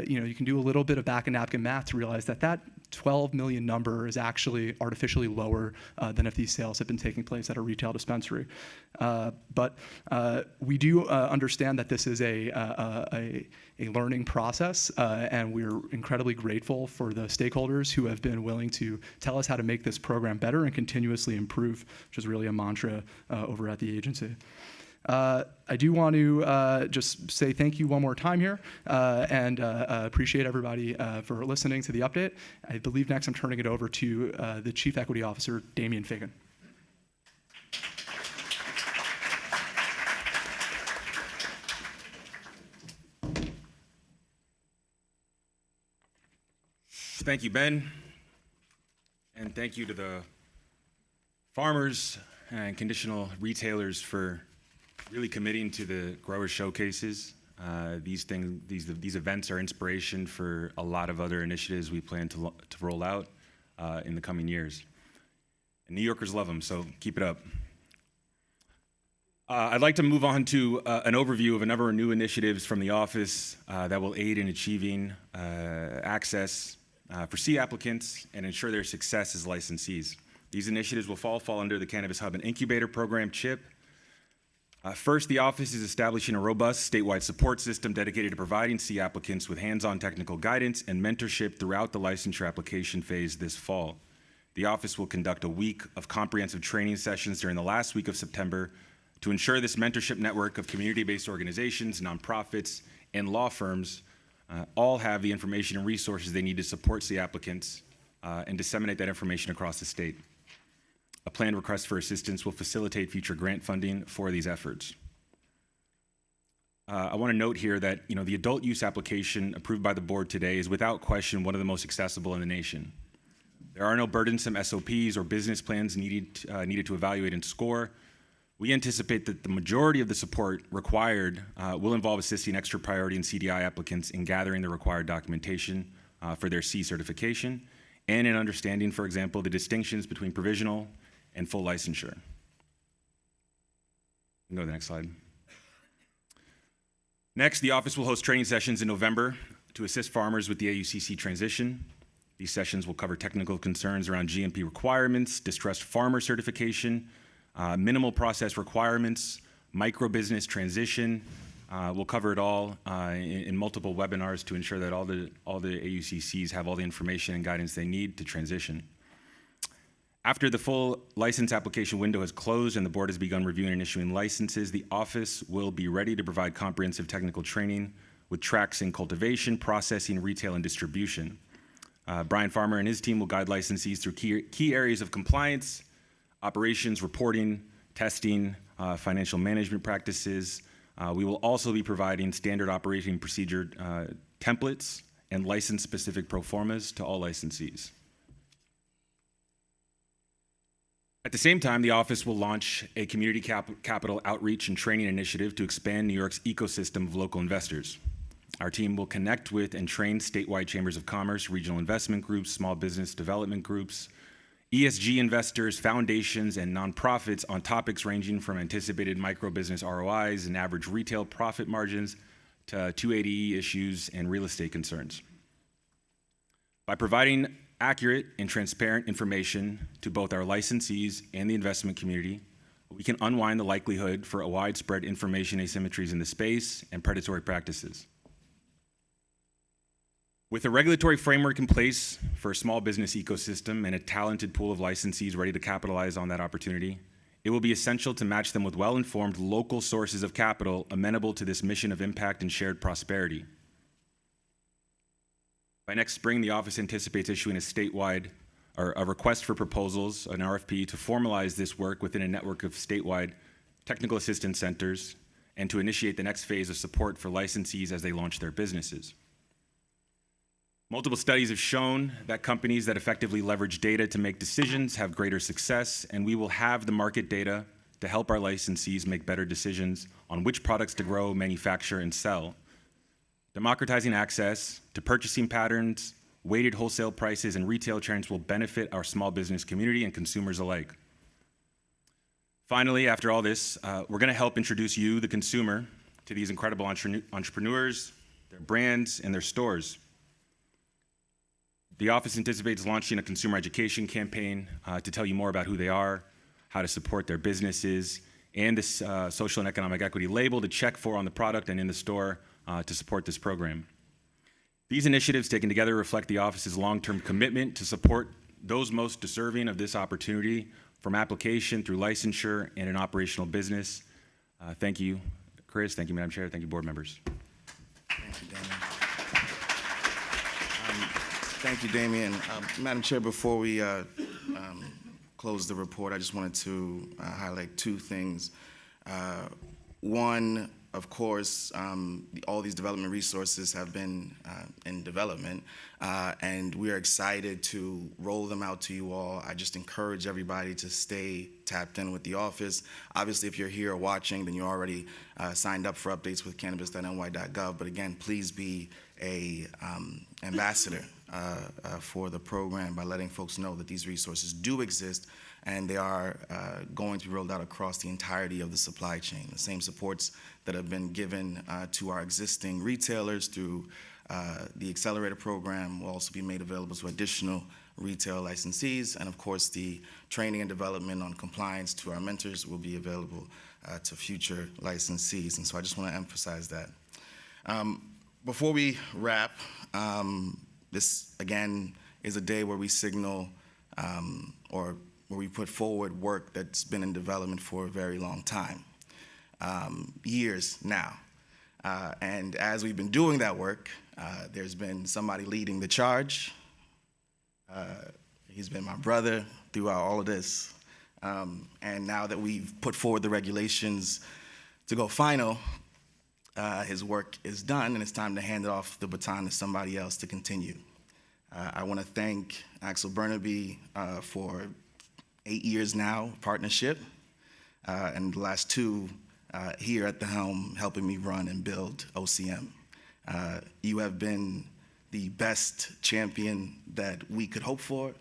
you can do a little bit of back of napkin math to realize that that 12 million number is actually artificially lower than if these sales had been taking place at a retail dispensary. But we do understand that this is a learning process, and we're incredibly grateful for the stakeholders who have been willing to tell us how to make this program better and continuously improve, which is really a mantra over at the agency. I do want to just say thank you one more time here and appreciate everybody for listening to the update. I believe next I'm turning it over to the Chief Equity Officer, Damian Fagan.
Thank you, Ben. And thank you to the farmers and conditional retailers for really committing to the grower showcases. These events are inspiration for a lot of other initiatives we plan to roll out in the coming years. And New Yorkers love them, so keep it up. I'd like to move on to an overview of a number of new initiatives from the office that will aid in achieving access for C applicants and ensure their success as licensees. These initiatives will fall under the Cannabis Hub and Incubator Program, CHIP. First, the office is establishing a robust statewide support system dedicated to providing C applicants with hands-on technical guidance and mentorship throughout the licensure application phase this fall. The office will conduct a week of comprehensive training sessions during the last week of September to ensure this mentorship network of community-based organizations, nonprofits, and law firms all have the information and resources they need to support C applicants and disseminate that information across the state. A planned request for assistance will facilitate future grant funding for these efforts. I want to note here that the adult use application approved by the board today is without question one of the most accessible in the nation. There are no burdensome SOPs or business plans needed to evaluate and score. We anticipate that the majority of the support required will involve assisting extra priority and CDI applicants in gathering the required documentation for their C certification and in understanding, for example, the distinctions between provisional and full licensure. Go to the next slide. Next, the office will host training sessions in November to assist farmers with the AUCC transition. These sessions will cover technical concerns around GMP requirements, distressed farmer certification, minimal process requirements, micro-business transition. We'll cover it all in multiple webinars to ensure that all the AUCCs have all the information and guidance they need to transition. After the full license application window has closed and the board has begun reviewing and issuing licenses, the office will be ready to provide comprehensive technical training with tracks in cultivation, processing, retail, and distribution. Brian Farmer and his team will guide licensees through key areas of compliance, operations, reporting, testing, financial management practices. We will also be providing standard operating procedure templates and license-specific pro formas to all licensees. At the same time, the office will launch a community capital outreach and training initiative to expand New York's ecosystem of local investors. Our team will connect with and train statewide chambers of commerce, regional investment groups, small business development groups, ESG investors, foundations, and nonprofits on topics ranging from anticipated micro-business ROIs and average retail profit margins to 280E issues and real estate concerns. By providing accurate and transparent information to both our licensees and the investment community, we can unwind the likelihood for a widespread information asymmetries in the space and predatory practices. With a regulatory framework in place for a small business ecosystem and a talented pool of licensees ready to capitalize on that opportunity, it will be essential to match them with well-informed local sources of capital amenable to this mission of impact and shared prosperity. By next spring, the office anticipates issuing a statewide or a request for proposals, an RFP, to formalize this work within a network of statewide technical assistance centers and to initiate the next phase of support for licensees as they launch their businesses. Multiple studies have shown that companies that effectively leverage data to make decisions have greater success, and we will have the market data to help our licensees make better decisions on which products to grow, manufacture, and sell. Democratizing access to purchasing patterns, weighted wholesale prices, and retail trends will benefit our small business community and consumers alike. Finally, after all this, we're going to help introduce you, the consumer, to these incredible entrepreneurs, their brands, and their stores. The office anticipates launching a consumer education campaign to tell you more about who they are, how to support their businesses, and this social and economic equity label to check for on the product and in the store to support this program. These initiatives taken together reflect the office's long-term commitment to support those most deserving of this opportunity from application through licensure and an operational business. Thank you, Chris. Thank you, Madam Chair. Thank you, board members.
Thank you, Damien. Thank you, Damien. Madam Chair, before we close the report, I just wanted to highlight two things. One, of course, all these development resources have been in development, and we are excited to roll them out to you all. I just encourage everybody to stay tapped in with the office. Obviously, if you're here or watching, then you're already signed up for updates with cannabis.ny.gov, but again, please be a ambassador for the program by letting folks know that these resources do exist and they are going to be rolled out across the entirety of the supply chain. The same supports that have been given to our existing retailers through the Accelerator program will also be made available to additional retail licensees, and of course the training and development on compliance to our mentors will be available to future licensees, and so I just want to emphasize that. Before we wrap, this, again, is a day where we signal or where we put forward work that's been in development for a very long time, years now. And as we've been doing that work, there's been somebody leading the charge. He's been my brother throughout all of this. And now that we've put forward the regulations to go final, his work is done, and it's time to hand off the baton to somebody else to continue. I want to thank Axel Burnaby for 8 years now of partnership, and the last 2 here at the helm helping me run and build OCM. You have been the best champion that we could hope for.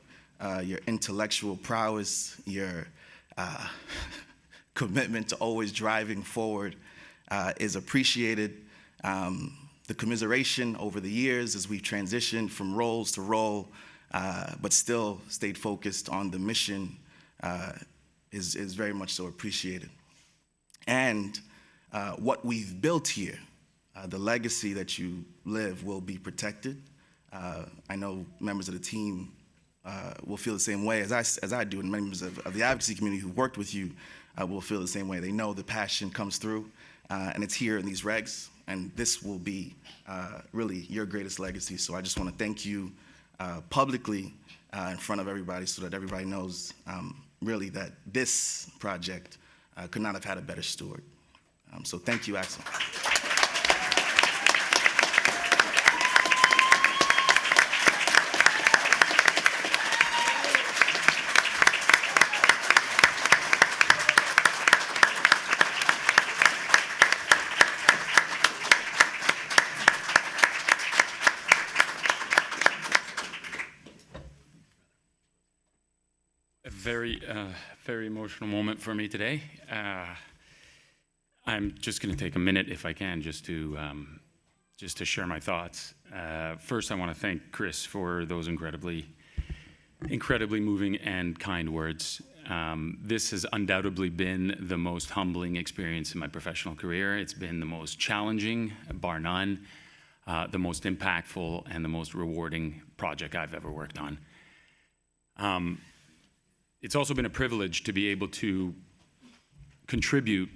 Your intellectual prowess, your commitment to always driving forward is appreciated. The commiseration over the years as we've transitioned from roles to role, but still stayed focused on the mission is very much so appreciated. And what we've built here, the legacy that you live will be protected. I know members of the team will feel the same way as I do, and members of the advocacy community who worked with you will feel the same way. They know the passion comes through, and it's here in these regs, and this will be really your greatest legacy. So I just want to thank you publicly in front of everybody so that everybody knows really that this project could not have had a better steward. So thank you, Axel.
very, very emotional moment for me today. I'm just going to take a minute, if I can, just to share my thoughts. First, I want to thank Chris for those incredibly moving and kind words. This has undoubtedly been the most humbling experience in my professional career. It's been the most challenging, bar none, the most impactful, and the most rewarding project I've ever worked on. It's also been a privilege to be able to contribute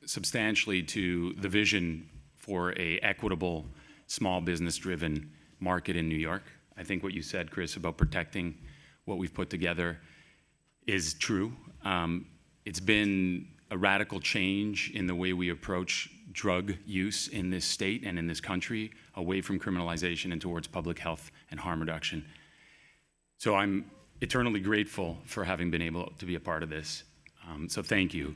substantially to the vision for a equitable, small business-driven market in New York. I think what you said, Chris, about protecting what we've put together is true. It's been a radical change in the way we approach drug use in this state and in this country, away from criminalization and towards public health and harm reduction. So I'm eternally grateful for having been able to be a part of this. So thank you.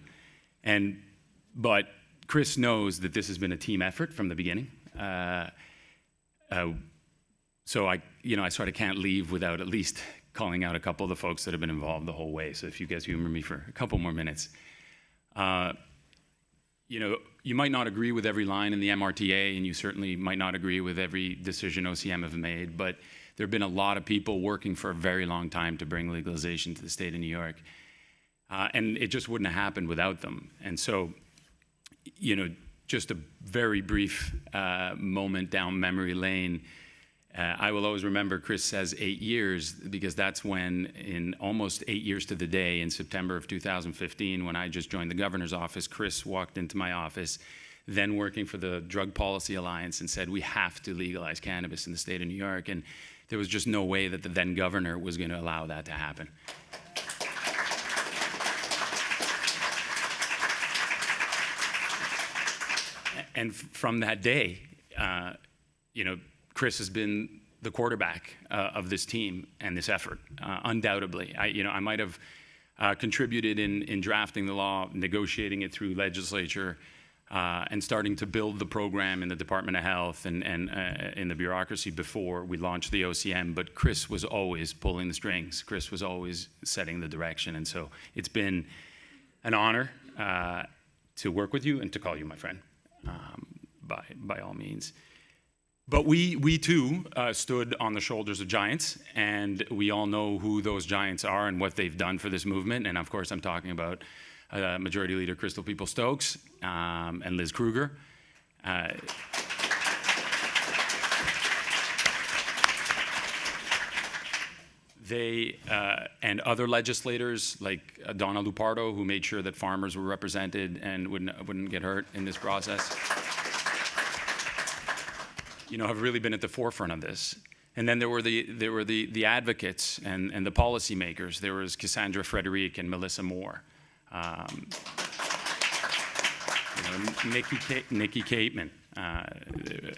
But Chris knows that this has been a team effort from the beginning. So I sort of can't leave without at least calling out a couple of the folks that have been involved the whole way. So if you guys humor me for a couple more minutes. You might not agree with every line in the MRTA, and you certainly might not agree with every decision OCM have made, but there have been a lot of people working for a very long time to bring legalization to the state of New York. And it just wouldn't have happened without them. And so, just a very brief moment down memory lane. I will always remember Chris says 8 years, because that's when, in almost 8 years to the day, in September of 2015, when I just joined the governor's office, Chris walked into my office, then working for the Drug Policy Alliance, and said, we have to legalize cannabis in the state of New York. And there was just no way that the then governor was going to allow that to happen. And from that day, Chris has been the quarterback of this team and this effort, undoubtedly. I might have contributed in drafting the law, negotiating it through legislature, and starting to build the program in the Department of Health and in the bureaucracy before we launched the OCM. But Chris was always pulling the strings. Chris was always setting the direction. And so it's been an honor to work with you and to call you my friend, by all means. But we too stood on the shoulders of giants, and we all know who those giants are and what they've done for this movement. And of course, I'm talking about Majority Leader Crystal People-Stokes and Liz Kruger. They and other legislators like Donna Lupardo, who made sure that farmers were represented and wouldn't get hurt in this process, have really been at the forefront of this. And then there were the advocates and the policymakers. There was Cassandra Frederick and Melissa Moore, Nikki Cateman,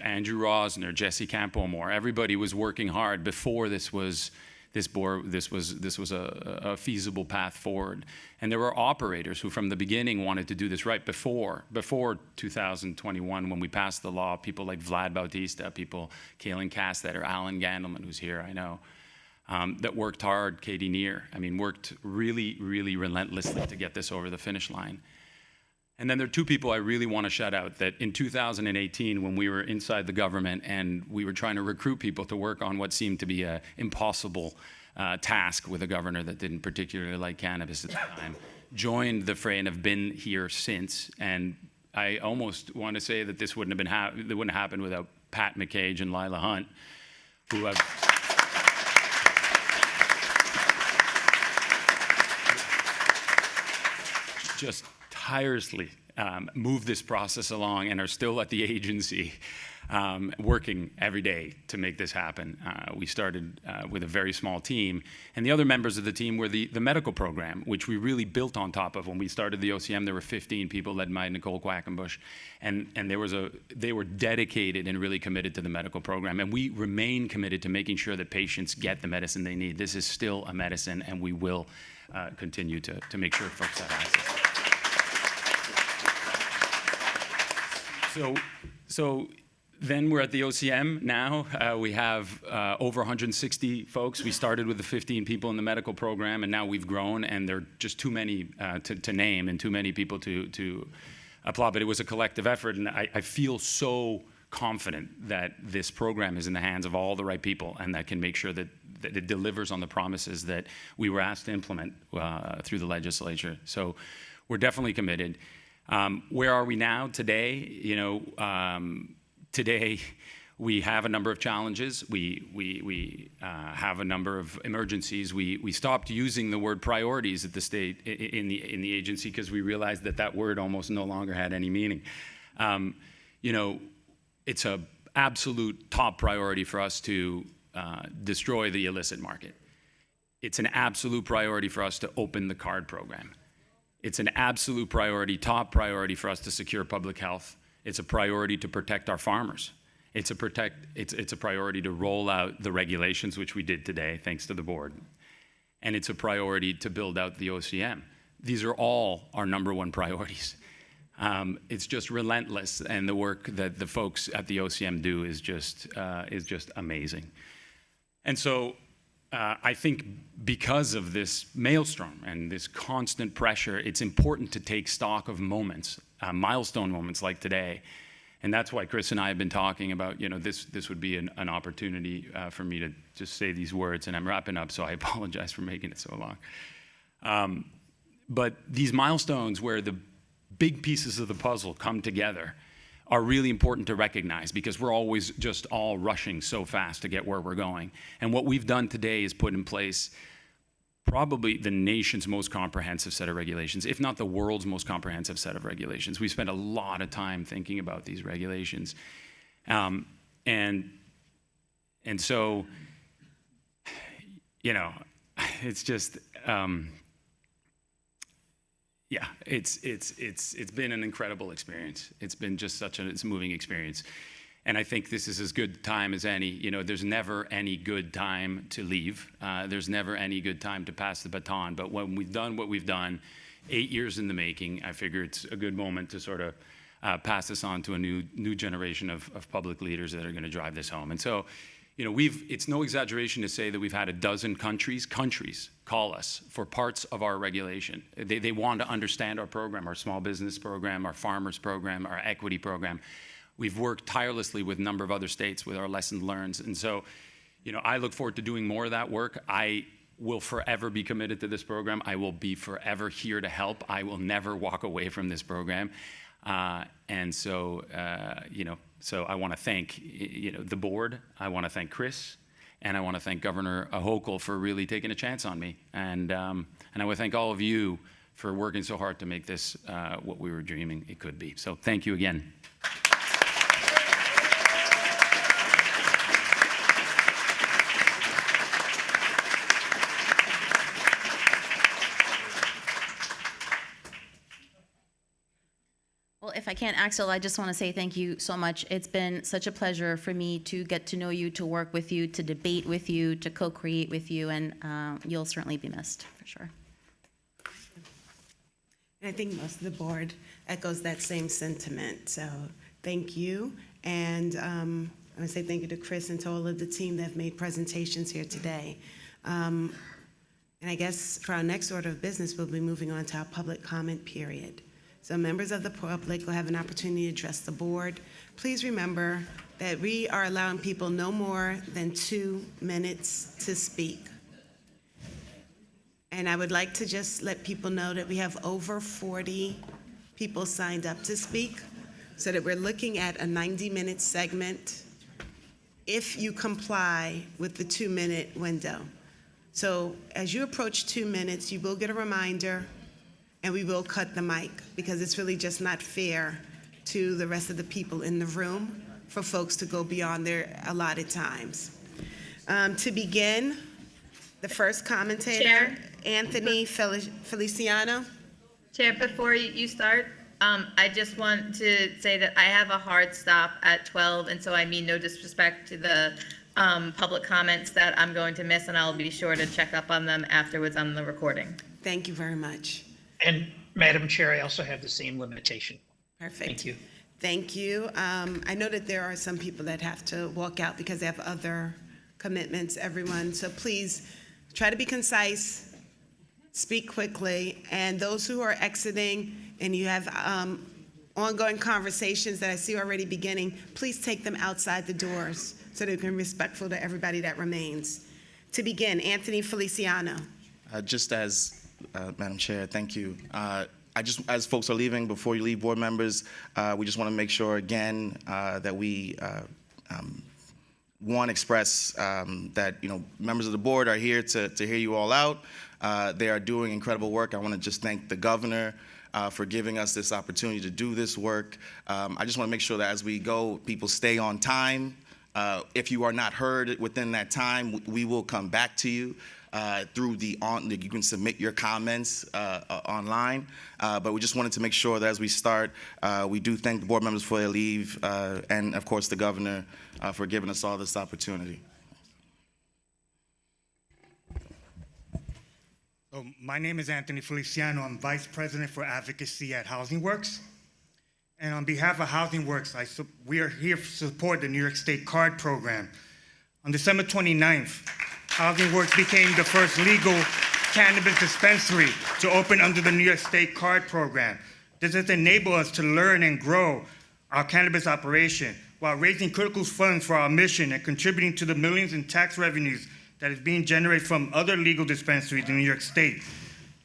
Andrew Rosner, Jesse Campo-Moore. Everybody was working hard before this was a feasible path forward. And there were operators who from the beginning wanted to do this right before 2021, when we passed the law. People like Vlad Bautista, people, Kaylin Castetter, Alan Gandelman, who's here, I know, that worked hard, Katie Neer. Worked really, really relentlessly to get this over the finish line. And then there are two people I really want to shout out that in 2018, when we were inside the government and we were trying to recruit people to work on what seemed to be an impossible task with a governor that didn't particularly like cannabis at the time, joined the fray and have been here since. And I almost want to say that this wouldn't have happened without Pat McCage and Lila Hunt, who have just tirelessly move this process along and are still at the agency working every day to make this happen. We started with a very small team, and the other members of the team were the medical program, which we really built on top of. When we started the OCM, there were 15 people led by Nicole Quackenbush, and they were dedicated and really committed to the medical program, and we remain committed to making sure that patients get the medicine they need. This is still a medicine, and we will continue to make sure folks have access. So then we're at the OCM now. We have over 160 folks. We started with the 15 people in the medical program, and now we've grown, and there are just too many to name and too many people to applaud. But it was a collective effort, and I feel so confident that this program is in the hands of all the right people and that can make sure that it delivers on the promises that we were asked to implement through the legislature. So we're definitely committed. Where are we now today? Today we have a number of challenges. We have a number of emergencies. We stopped using the word priorities at the state in the agency because we realized that word almost no longer had any meaning. It's a absolute top priority for us to destroy the illicit market. It's an absolute priority for us to open the card program. It's an absolute priority, top priority for us to secure public health. It's a priority to protect our farmers. It's a priority to roll out the regulations, which we did today, thanks to the board. And it's a priority to build out the OCM. These are all our number one priorities. It's just relentless, and the work that the folks at the OCM do is just amazing. And so I think because of this maelstrom and this constant pressure, it's important to take stock of moments, milestone moments like today. And that's why Chris and I have been talking about, this would be an opportunity for me to just say these words, and I'm wrapping up, so I apologize for making it so long. But these milestones where the big pieces of the puzzle come together are really important to recognize because we're always just all rushing so fast to get where we're going. And what we've done today is put in place probably the nation's most comprehensive set of regulations, if not the world's most comprehensive set of regulations. We spent a lot of time thinking about these regulations. And so, it's just, yeah, it's been an incredible experience. It's been just such a moving experience. And I think this is as good time as any. There's never any good time to leave. There's never any good time to pass the baton. But when we've done what we've done, 8 years in the making, I figure it's a good moment to sort of pass this on to a new generation of public leaders that are going to drive this home. And so, it's no exaggeration to say that we've had a dozen countries call us for parts of our regulation. They want to understand our program, our small business program, our farmers program, our equity program. We've worked tirelessly with a number of other states with our lessons learned. And so, I look forward to doing more of that work. I will forever be committed to this program. I will be forever here to help. I will never walk away from this program. And so, so I want to thank, the board. I want to thank Chris, and I want to thank Governor Hochul for really taking a chance on me. And I want to thank all of you for working so hard to make this what we were dreaming it could be. So thank you again.
Well, if I can't, Axel, I just want to say thank you so much. It's been such a pleasure for me to get to know you, to work with you, to debate with you, to co-create with you, and you'll certainly be missed, for sure.
And I think most of the board echoes that same sentiment. So thank you. And I want to say thank you to Chris and to all of the team that have made presentations here today. And I guess for our next order of business, we'll be moving on to our public comment period. So members of the public will have an opportunity to address the board. Please remember that we are allowing people no more than 2 minutes to speak. And I would like to just let people know that we have over 40 people signed up to speak, so that we're looking at a 90-minute segment if you comply with the 2-minute window. So as you approach 2 minutes, you will get a reminder, and we will cut the mic, because it's really just not fair to the rest of the people in the room for folks to go beyond their allotted times. To begin, the first commentator,
Chair.
Anthony Feliciano.
Chair, before you start, I just want to say that I have a hard stop at 12, and so I mean no disrespect to the public comments that I'm going to miss, and I'll be sure to check up on them afterwards on the recording.
Thank you very much.
And Madam Chair, I also have the same limitation.
Perfect.
Thank you.
Thank you. I know that there are some people that have to walk out because they have other commitments, everyone. So please try to be concise, speak quickly, and those who are exiting and you have ongoing conversations that I see already beginning, please take them outside the doors so they can be respectful to everybody that remains. To begin, Anthony Feliciano.
Just as, Madam Chair, thank you. As folks are leaving, before you leave, board members, we just want to make sure again that we express that members of the board are here to hear you all out. They are doing incredible work. I want to just thank the governor for giving us this opportunity to do this work. I just want to make sure that as we go, people stay on time. If you are not heard within that time, we will come back to you. You can submit your comments online, but we just wanted to make sure that as we start, we do thank the board members for their leave, and of course the governor for giving us all this opportunity.
So my name is Anthony Feliciano. I'm Vice President for Advocacy at Housing Works. And on behalf of Housing Works, we are here to support the New York State Card Program. On December 29th, Housing Works became the first legal cannabis dispensary to open under the New York State Card Program. This has enabled us to learn and grow our cannabis operation while raising critical funds for our mission and contributing to the millions in tax revenues that is being generated from other legal dispensaries in New York State.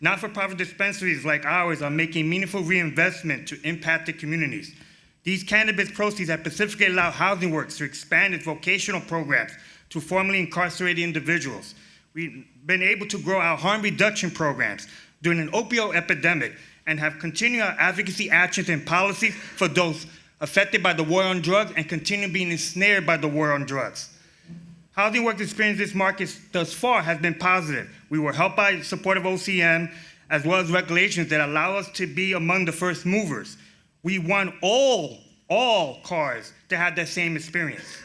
Not-for-profit dispensaries like ours are making meaningful reinvestment to impacted communities. These cannabis proceeds have specifically allowed Housing Works to expand its vocational programs to formerly incarcerated individuals. We've been able to grow our harm reduction programs during an opioid epidemic and have continued our advocacy actions and policies for those affected by the war on drugs and continue being ensnared by the war on drugs. Housing Works' experience in this market thus far has been positive. We were helped by support of OCM as well as regulations that allow us to be among the first movers. We want all cars to have that same experience.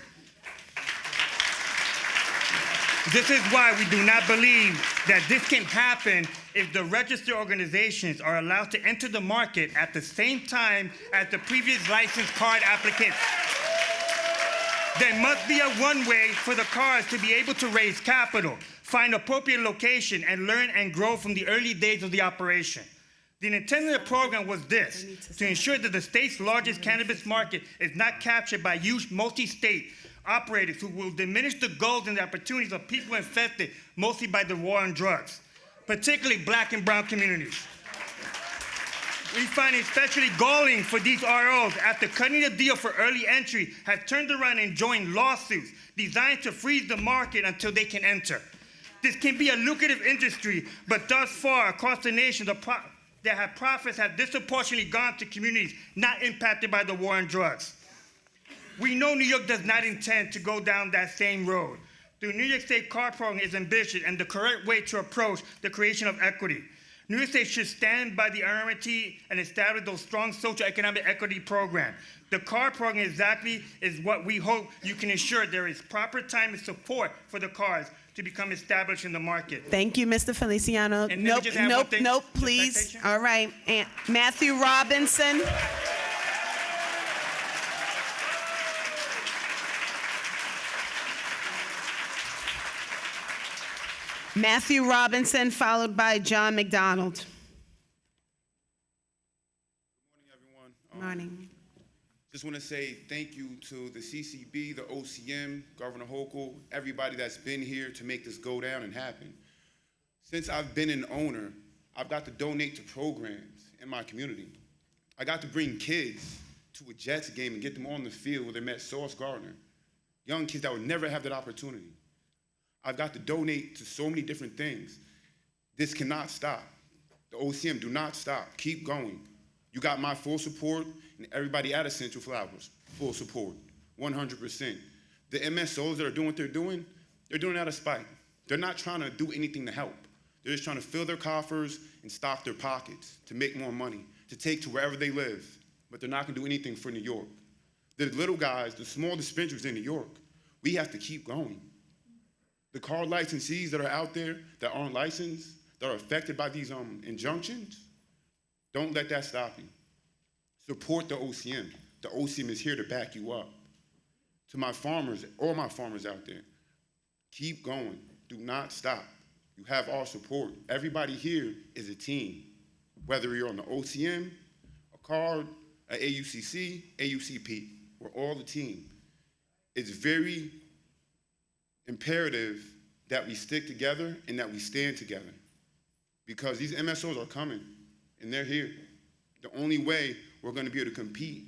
This is why we do not believe that this can happen if the registered organizations are allowed to enter the market at the same time as the previous licensed card applicants. There must be a one-way for the cars to be able to raise capital, find appropriate location, and learn and grow from the early days of the operation. The intent of the program was this: to ensure that the state's largest cannabis market is not captured by huge multi-state operators who will diminish the goals and the opportunities of people infected mostly by the war on drugs, particularly Black and brown communities. We find it especially galling for these ROs after cutting the deal for early entry have turned around and joined lawsuits designed to freeze the market until they can enter. This can be a lucrative industry, but thus far across the nation, profits have disproportionately gone to communities not impacted by the war on drugs. We know New York does not intend to go down that same road. The New York State Card Program is ambitious and the correct way to approach the creation of equity. New York State should stand by the RMT and establish those strong social economic equity programs. The card program exactly is what we hope you can ensure there is proper time and support for the cards to become established in the market.
Thank you, Mr. Feliciano. Nope, please. All right. And Matthew Robinson. Matthew Robinson, followed by John McDonald.
Good morning, everyone.
Morning.
Just want to say thank you to the CCB, the OCM, Governor Hochul, everybody that's been here to make this go down and happen. Since I've been an owner, I've got to donate to programs in my community. I got to bring kids to a Jets game and get them on the field where they met Sauce Gardner, young kids that would never have that opportunity. I've got to donate to so many different things. This cannot stop. The OCM, do not stop. Keep going. You got my full support, and everybody at Essential Flowers, full support, 100%. The MSOs that are doing what they're doing it out of spite. They're not trying to do anything to help. They're just trying to fill their coffers and stock their pockets to make more money, to take to wherever they live. But they're not going to do anything for New York. The little guys, the small dispensaries in New York, we have to keep going. The card licensees that are out there that aren't licensed, that are affected by these injunctions, don't let that stop you. Support the OCM. The OCM is here to back you up. To my farmers, all my farmers out there, keep going. Do not stop. You have our support. Everybody here is a team. Whether you're on the OCM, a CARD, a AUCC, AUCP, we're all a team. It's very imperative that we stick together and that we stand together, because these MSOs are coming and they're here. The only way we're going to be able to compete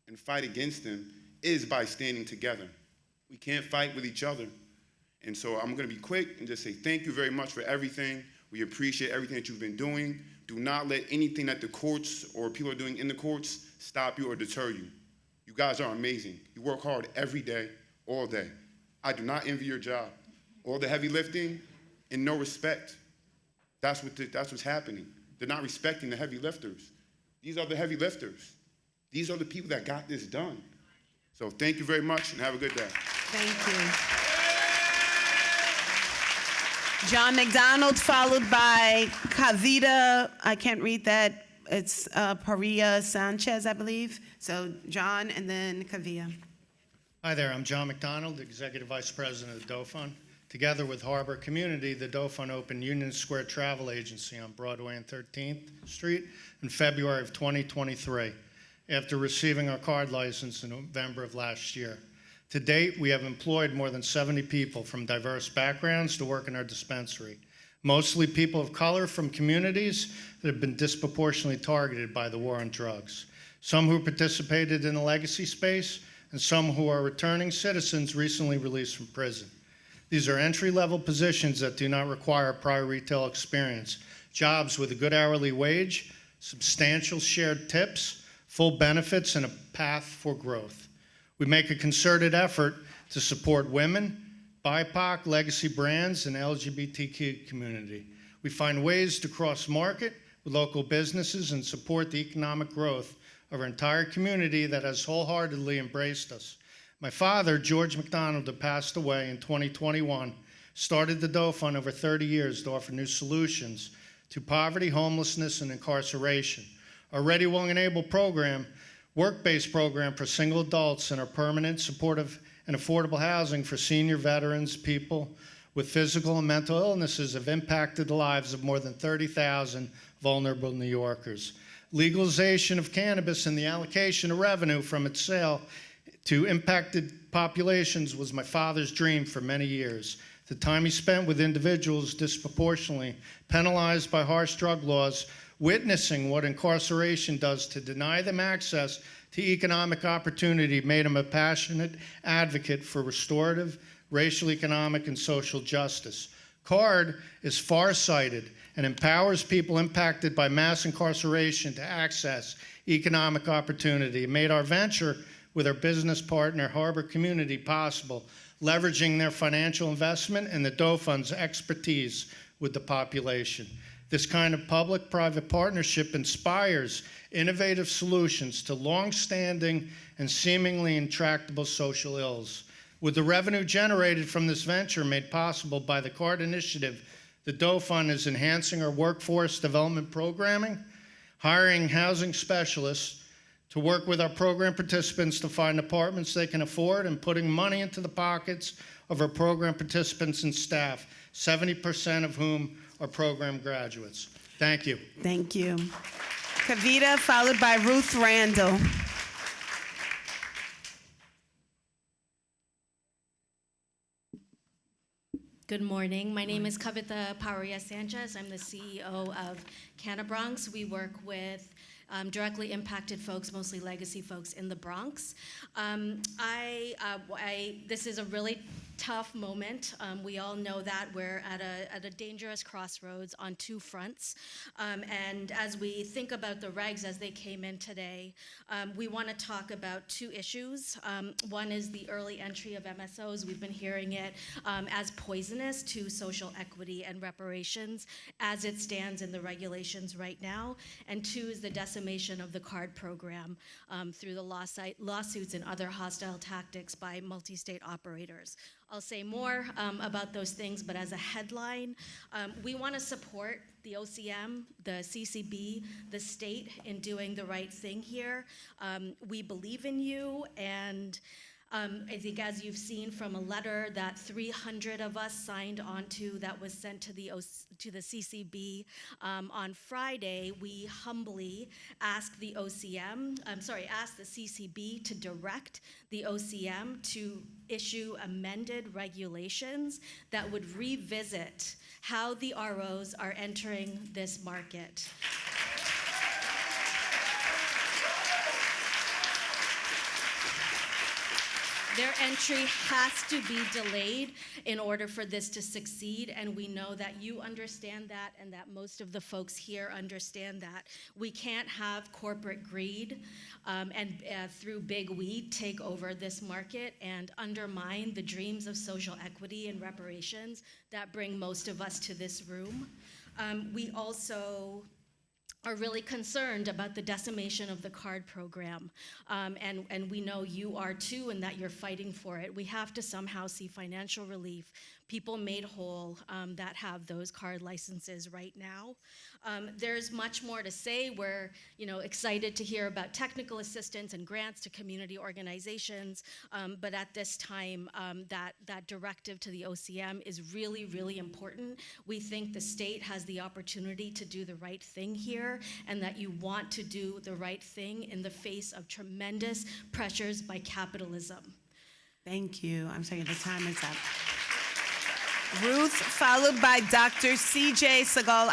and fight against them is by standing together. We can't fight with each other. And so I'm going to be quick and just say thank you very much for everything. We appreciate everything that you've been doing. Do not let anything that the courts or people are doing in the courts stop you or deter you. You guys are amazing. You work hard every day, all day. I do not envy your job. All the heavy lifting and no respect. That's what's happening. They're not respecting the heavy lifters. These are the heavy lifters. These are the people that got this done. So thank you very much and have a good day.
Thank you. John McDonald, followed by Kavita, I can't read that. It's Paria Sanchez, I believe. So John and then Kavita.
Hi there, I'm John McDonald, Executive Vice President of the Doe Fund. Together with Harbor Community, the Doe Fund opened Union Square Travel Agency on Broadway and 13th Street in February of 2023, after receiving our card license in November of last year. To date, we have employed more than 70 people from diverse backgrounds to work in our dispensary, mostly people of color from communities that have been disproportionately targeted by the war on drugs. Some who participated in the legacy space, and some who are returning citizens recently released from prison. These are entry-level positions that do not require prior retail experience, jobs with a good hourly wage, substantial shared tips, full benefits, and a path for growth. We make a concerted effort to support women, BIPOC, legacy brands, and LGBTQ community. We find ways to cross-market with local businesses and support the economic growth of our entire community that has wholeheartedly embraced us. My father, George McDonald, who passed away in 2021, started the Doe Fund over 30 years to offer new solutions to poverty, homelessness, and incarceration. Our Ready, Willing, and Able program, work-based program for single adults, and our permanent, supportive, and affordable housing for senior veterans, people with physical and mental illnesses have impacted the lives of more than 30,000 vulnerable New Yorkers. Legalization of cannabis and the allocation of revenue from its sale to impacted populations was my father's dream for many years. The time he spent with individuals disproportionately penalized by harsh drug laws, witnessing what incarceration does to deny them access to economic opportunity, made him a passionate advocate for restorative, racial, economic, and social justice. CARD is farsighted and empowers people impacted by mass incarceration to access economic opportunity. It made our venture with our business partner, Harbor Community, possible, leveraging their financial investment and the Doe Fund's expertise with the population. This kind of public-private partnership inspires innovative solutions to long-standing and seemingly intractable social ills. With the revenue generated from this venture made possible by the CARD initiative, the Doe Fund is enhancing our workforce development programming, hiring housing specialists to work with our program participants to find apartments they can afford, and putting money into the pockets of our program participants and staff, 70% of whom are program graduates. Thank you.
Thank you. Kavita, followed by Ruth Randall.
Good morning. My name is Kavita Paria Sanchez. I'm the CEO of Cannabis. We work with directly impacted folks, mostly legacy folks in the Bronx. This is a really tough moment. We all know that we're at a dangerous crossroads on two fronts. And as we think about the regs as they came in today, we want to talk about two issues. One is the early entry of MSOs. We've been hearing it as poisonous to social equity and reparations as it stands in the regulations right now. And two is the decimation of the CARD program through the lawsuits and other hostile tactics by multi-state operators. I'll say more about those things, but as a headline, we want to support the OCM, the CCB, the state in doing the right thing here. We believe in you, and I think as you've seen from a letter that 300 of us signed onto that was sent to the CCB on Friday, we humbly asked the asked the CCB to direct the OCM to issue amended regulations that would revisit how the ROs are entering this market. Their entry has to be delayed in order for this to succeed, and we know that you understand that and that most of the folks here understand that. We can't have corporate greed and through big weed take over this market and undermine the dreams of social equity and reparations that bring most of us to this room. We also are really concerned about the decimation of the card program. And we know you are too, and that you're fighting for it. We have to somehow see financial relief, people made whole that have those card licenses right now. There's much more to say. We're excited to hear about technical assistance and grants to community organizations, but at this time, that directive to the OCM is really, really important. We think the state has the opportunity to do the right thing here, and that you want to do the right thing in the face of tremendous pressures by capitalism.
Thank you. I'm sorry, the time is up. Ruth, followed by Dr. C.J. Segal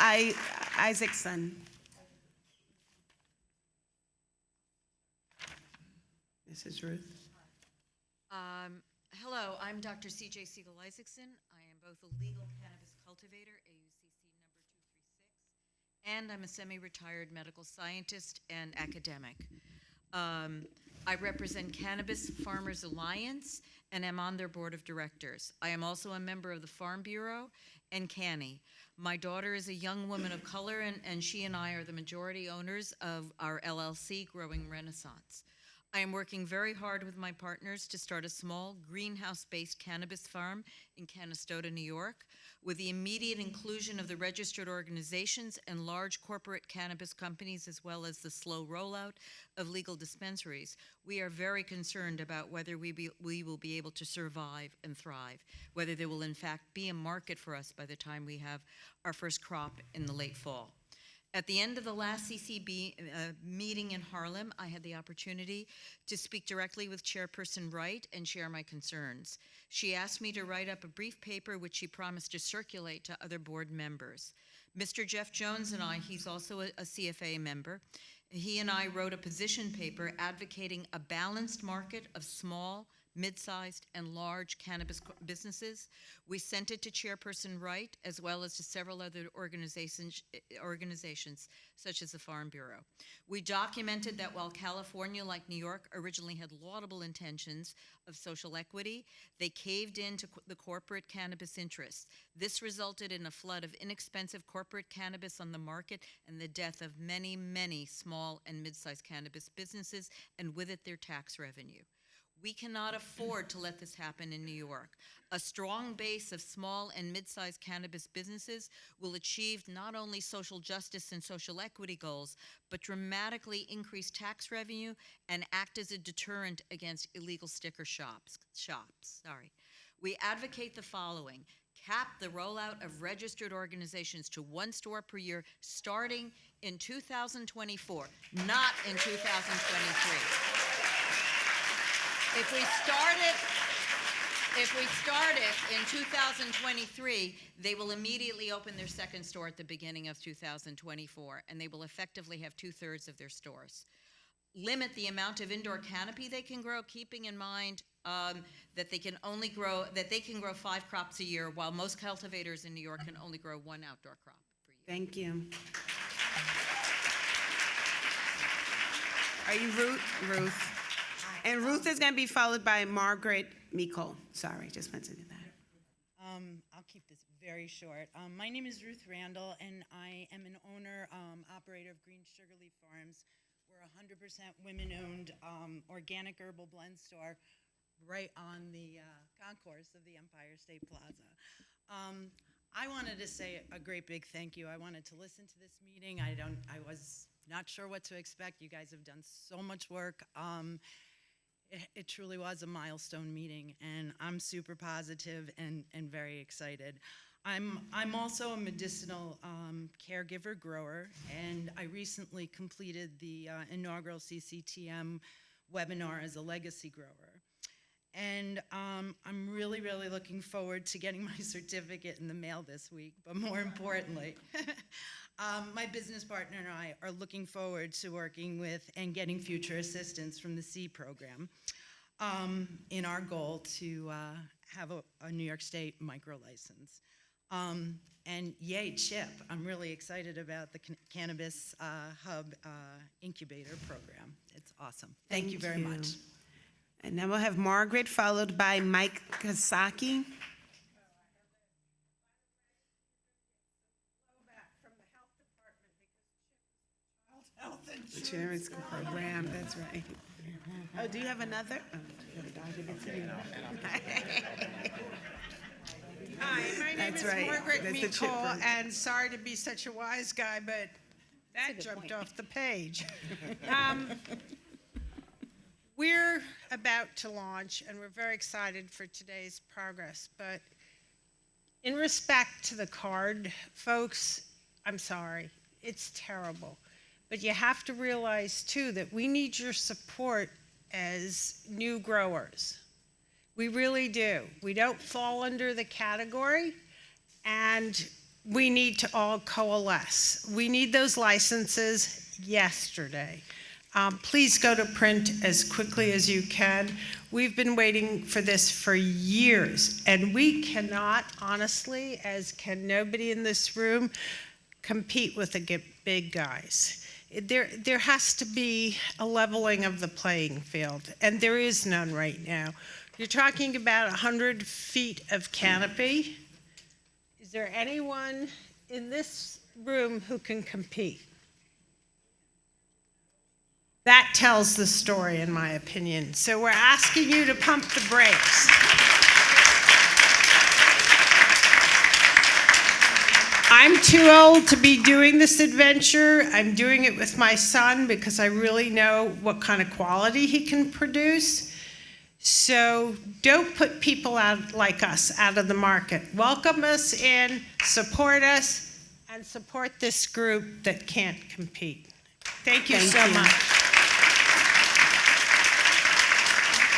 Isaacson. This is Ruth.
Hello, I'm Dr. C.J. Siegel Isaacson. I am both a legal cannabis cultivator, AUCC number 236, and I'm a semi-retired medical scientist and academic. I represent Cannabis Farmers Alliance and am on their board of directors. I am also a member of the Farm Bureau and Canny. My daughter is a young woman of color, and she and I are the majority owners of our LLC, Growing Renaissance. I am working very hard with my partners to start a small greenhouse-based cannabis farm in Canastota, New York, with the immediate inclusion of the registered organizations and large corporate cannabis companies, as well as the slow rollout of legal dispensaries. We are very concerned about whether we will be able to survive and thrive, whether there will in fact be a market for us by the time we have our first crop in the late fall. At the end of the last CCB meeting in Harlem, I had the opportunity to speak directly with Chairperson Wright and share my concerns. She asked me to write up a brief paper which she promised to circulate to other board members. Mr. Jeff Jones and I, he's also a CFA member, he and I wrote a position paper advocating a balanced market of small, mid-sized, and large cannabis businesses. We sent it to Chairperson Wright, as well as to several other organizations such as the Farm Bureau. We documented that while California, like New York, originally had laudable intentions of social equity, they caved into the corporate cannabis interests. This resulted in a flood of inexpensive corporate cannabis on the market and the death of many, many small and mid-sized cannabis businesses, and with it their tax revenue. We cannot afford to let this happen in New York. A strong base of small and mid-sized cannabis businesses will achieve not only social justice and social equity goals, but dramatically increase tax revenue and act as a deterrent against illegal sticker shops. We advocate the following: cap the rollout of registered organizations to 1 store per year starting in 2024, not in 2023. If we start it in 2023, they will immediately open their second store at the beginning of 2024, and they will effectively have 2/3 of their stores. Limit the amount of indoor canopy they can grow, keeping in mind that they can grow 5 crops a year, while most cultivators in New York can only grow 1 outdoor crop per year.
Thank you. Are you Ruth? And Ruth is going to be followed by Margaret Miko. Sorry, just meant to do that.
I'll keep this very short. My name is Ruth Randall, and I am an owner, operator of Green Sugarleaf Farms. We're a 100% women-owned organic herbal blend store right on the concourse of the Empire State Plaza. I wanted to say a great big thank you. I wanted to listen to this meeting. I was not sure what to expect. You guys have done so much work. It truly was a milestone meeting, and I'm super positive and very excited. I'm also a medicinal caregiver grower, and I recently completed the inaugural CCTM webinar as a legacy grower. And I'm really, really looking forward to getting my certificate in the mail this week, but more importantly, my business partner and I are looking forward to working with and getting future assistance from the C program in our goal to have a New York State micro license. And yay, Chip, I'm really excited about the Cannabis Hub Incubator Program. It's awesome. Thank you very much.
And now we'll have Margaret, followed by Mike Kasaki. The chairman's program, that's right. Oh, do you have another? Oh, you have a document too.
Hi, my name
That's
is
right.
Margaret
That's the chip
Mikol,
program.
and sorry to be such a wise guy, but that jumped off the page. We're about to launch, and we're very excited for today's progress, but in respect to the card, folks, I'm sorry, it's terrible. But you have to realize, too, that we need your support as new growers. We really do. We don't fall under the category, and we need to all coalesce. We need those licenses yesterday. Please go to print as quickly as you can. We've been waiting for this for years, and we cannot, honestly, as can nobody in this room, compete with the big guys. There has to be a leveling of the playing field, and there is none right now. You're talking about 100 feet of canopy. Is there anyone in this room who can compete? That tells the story, in my opinion. So we're asking you to pump the brakes. I'm too old to be doing this adventure. I'm doing it with my son because I really know what kind of quality he can produce. So don't put people out like us out of the market. Welcome us in, support us, and support this group that can't compete. Thank you so much.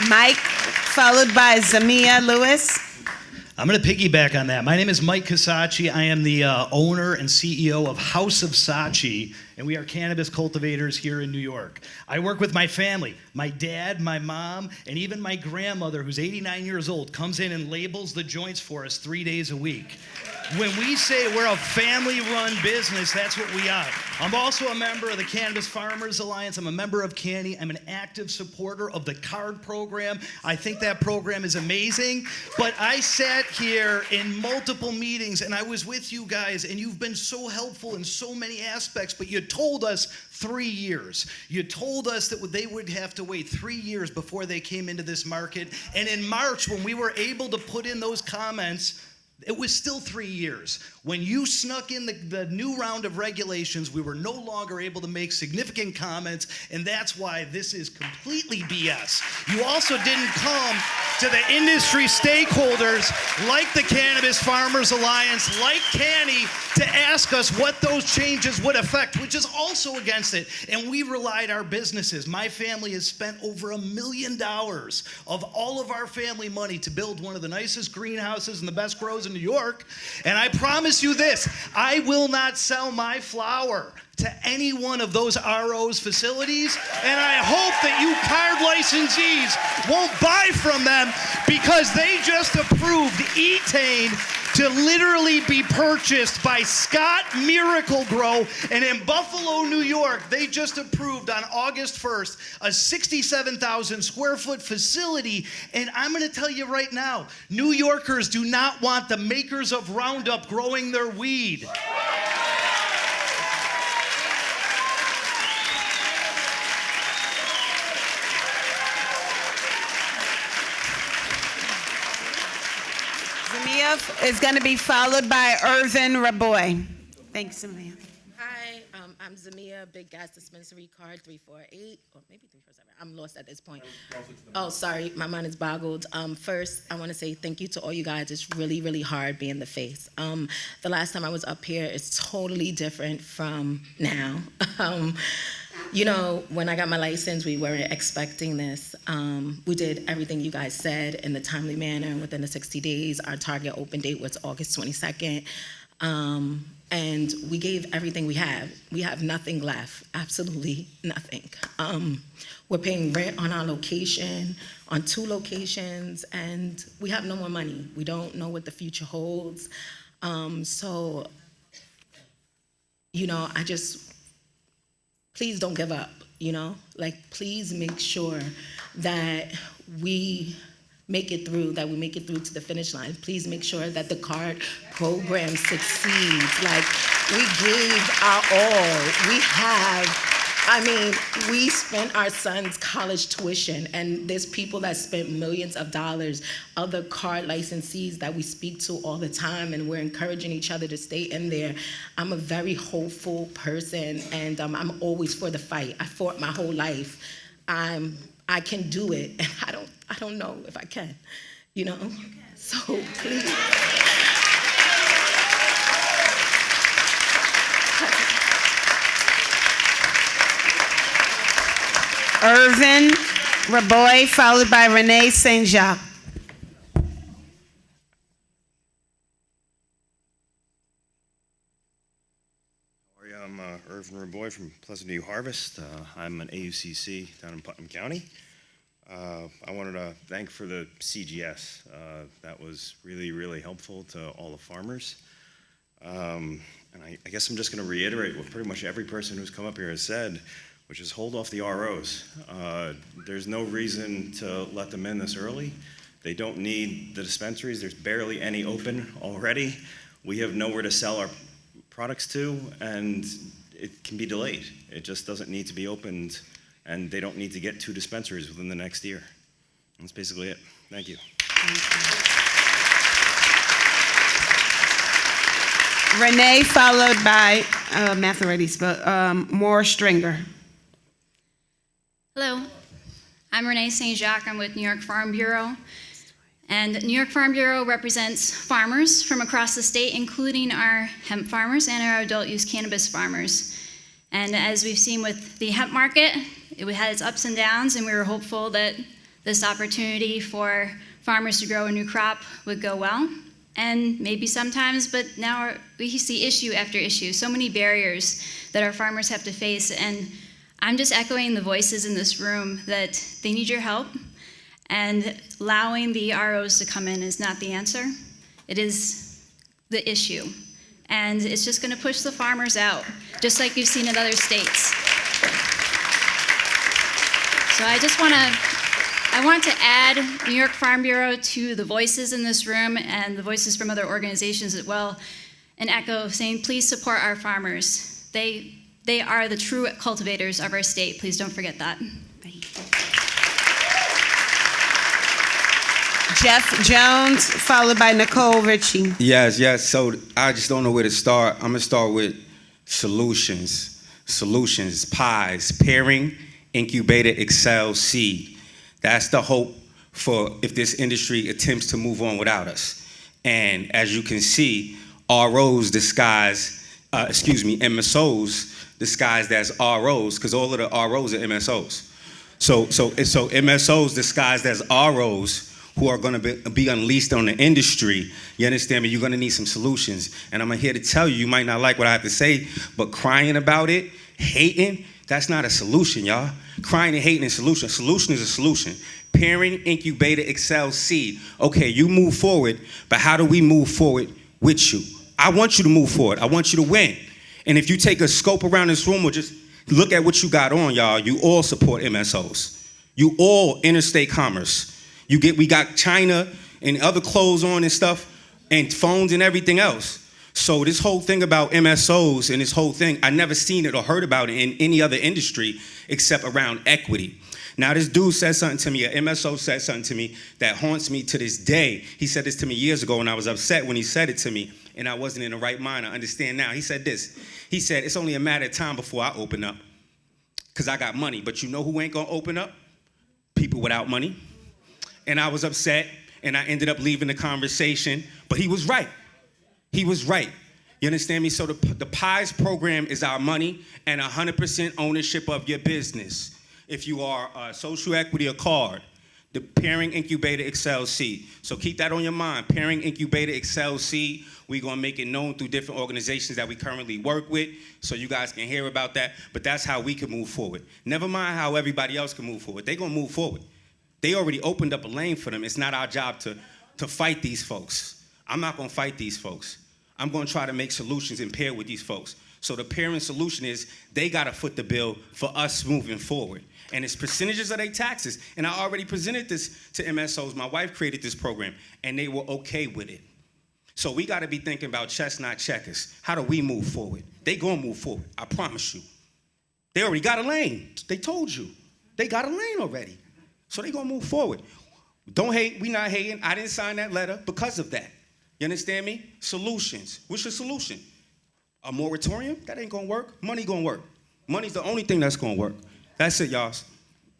Mike, followed by Zamia Lewis.
I'm going to piggyback on that. My name is Mike Casacci. I am the owner and CEO of House of Saatchi, and we are cannabis cultivators here in New York. I work with my family. My dad, my mom, and even my grandmother, who's 89 years old, comes in and labels the joints for us 3 days a week. When we say we're a family-run business, that's what we are. I'm also a member of the Cannabis Farmers Alliance. I'm a member of CANI. I'm an active supporter of the CARD program. I think that program is amazing. But I sat here in multiple meetings, and I was with you guys, and you've been so helpful in so many aspects, but you told us 3 years. You told us that they would have to wait 3 years before they came into this market. And in March, when we were able to put in those comments, it was still 3 years. When you snuck in the new round of regulations, we were no longer able to make significant comments, and that's why this is completely BS. You also didn't come to the industry stakeholders like the Cannabis Farmers Alliance, like CANI, to ask us what those changes would affect, which is also against it. And we relied our businesses. My family has spent over $1 million of all of our family money to build one of the nicest greenhouses and the best grows in New York. And I promise you this, I will not sell my flower to any one of those RO's facilities, and I hope that you card licensees won't buy from them because they just approved Etane to literally be purchased by Scott Miracle-Gro, and in Buffalo, New York, they just approved on August 1st a 67,000 square foot facility, and I'm gonna tell you right now, New Yorkers do not want the makers of Roundup growing their weed.
Jeff is going to be followed by Irvin Raboy. Thanks, Samantha.
Hi, I'm Zamia, Big Gas Dispensary Card 348, or maybe 347. I'm lost at this point. Oh, sorry, my mind is boggled. First, I want to say thank you to all you guys. It's really, really hard being the face. The last time I was up here, it's totally different from now. You know, when I got my license, we weren't expecting this. We did everything you guys said in the timely manner within the 60 days. Our target open date was August 22nd. And we gave everything we have. We have nothing left, absolutely nothing. We're paying rent on our location, on 2 locations, and we have no more money. We don't know what the future holds. So, you know, please don't give up, you know? Like, please make sure that we make it through, to the finish line. Please make sure that the card program succeeds. Like, we gave our all. We spent our son's college tuition, and there's people that spent millions of dollars, other card licensees that we speak to all the time, and we're encouraging each other to stay in there. I'm a very hopeful person, and I'm always for the fight. I fought my whole life. I can do it, and I don't know if I can, you know? So please.
Irvin Raboy, followed by Renee St. Jacques.
I'm Irvin Raboy from Pleasant View Harvest. I'm an AUCC down in Putnam County. I wanted to thank for the CGS. That was really, really helpful to all the farmers. And I guess I'm just going to reiterate what pretty much every person who's come up here has said, which is hold off the ROs. There's no reason to let them in this early. They don't need the dispensaries. There's barely any open already. We have nowhere to sell our products to, and it can be delayed. It just doesn't need to be opened, and they don't need to get 2 dispensaries within the next year. That's basically it. Thank you.
Renee, followed by Math already spoke, Moore Stringer.
Hello, I'm Renee St. Jacques. I'm with New York Farm Bureau. And New York Farm Bureau represents farmers from across the state, including our hemp farmers and our adult use cannabis farmers. And as we've seen with the hemp market, it had its ups and downs, and we were hopeful that this opportunity for farmers to grow a new crop would go well. And maybe sometimes, but now we see issue after issue, so many barriers that our farmers have to face. And I'm just echoing the voices in this room that they need your help, and allowing the ROs to come in is not the answer. It is the issue. And it's just gonna push the farmers out, just like you've seen in other states. So I want to add New York Farm Bureau to the voices in this room and the voices from other organizations as well, and echo saying, please support our farmers. They are the true cultivators of our state. Please don't forget that.
Jeff Jones, followed by Nicole Ritchie.
Yes. So I just don't know where to start. I'm gonna start with solutions, pies, pairing, incubator, excel, seed. That's the hope for if this industry attempts to move on without us. And as you can see, ROs disguise, MSOs disguised as ROs, because all of the ROs are MSOs. So MSOs disguised as ROs who are going to be unleashed on the industry. You understand me? You're going to need some solutions. And I'm here to tell you, you might not like what I have to say, but crying about it, hating, that's not a solution, y'all. Crying and hating is a solution. A solution is a solution. Pairing, incubator, excel, seed. Okay, you move forward, but how do we move forward with you? I want you to move forward. I want you to win. And if you take a scope around this room or just look at what you got on, y'all, you all support MSOs. You all interstate commerce. We got China and other clothes on and stuff, and phones and everything else. So this whole thing about MSOs and this whole thing, I never seen it or heard about it in any other industry except around equity. Now, this dude said something to me, a MSO said something to me that haunts me to this day. He said this to me years ago, and I was upset when he said it to me, and I wasn't in the right mind. I understand now. He said this. He said, it's only a matter of time before I open up, because I got money. But you know who ain't going to open up? People without money. And I was upset, and I ended up leaving the conversation. But he was right. He was right. You understand me? So the PIES program is our money and 100% ownership of your business. If you are a social equity or card, the Pairing Incubator XLC. So keep that on your mind. Pairing Incubator XLC. We're going to make it known through different organizations that we currently work with so you guys can hear about that. But that's how we can move forward. Never mind how everybody else can move forward. They're going to move forward. They already opened up a lane for them. It's not our job to fight these folks. I'm not going to fight these folks. I'm going to try to make solutions and pair with these folks. So the pairing solution is they got to foot the bill for us moving forward. And it's percentages of their taxes. And I already presented this to MSOs. My wife created this program, and they were okay with it. So we got to be thinking about chess, not checkers. How do we move forward? They going to move forward. I promise you. They already got a lane. They told you. They got a lane already. So they going to move forward. Don't hate. We not hating. I didn't sign that letter because of that. You understand me? Solutions. What's your solution? A moratorium? That ain't going to work. Money going to work. Money's the only thing that's going to work. That's it, y'all.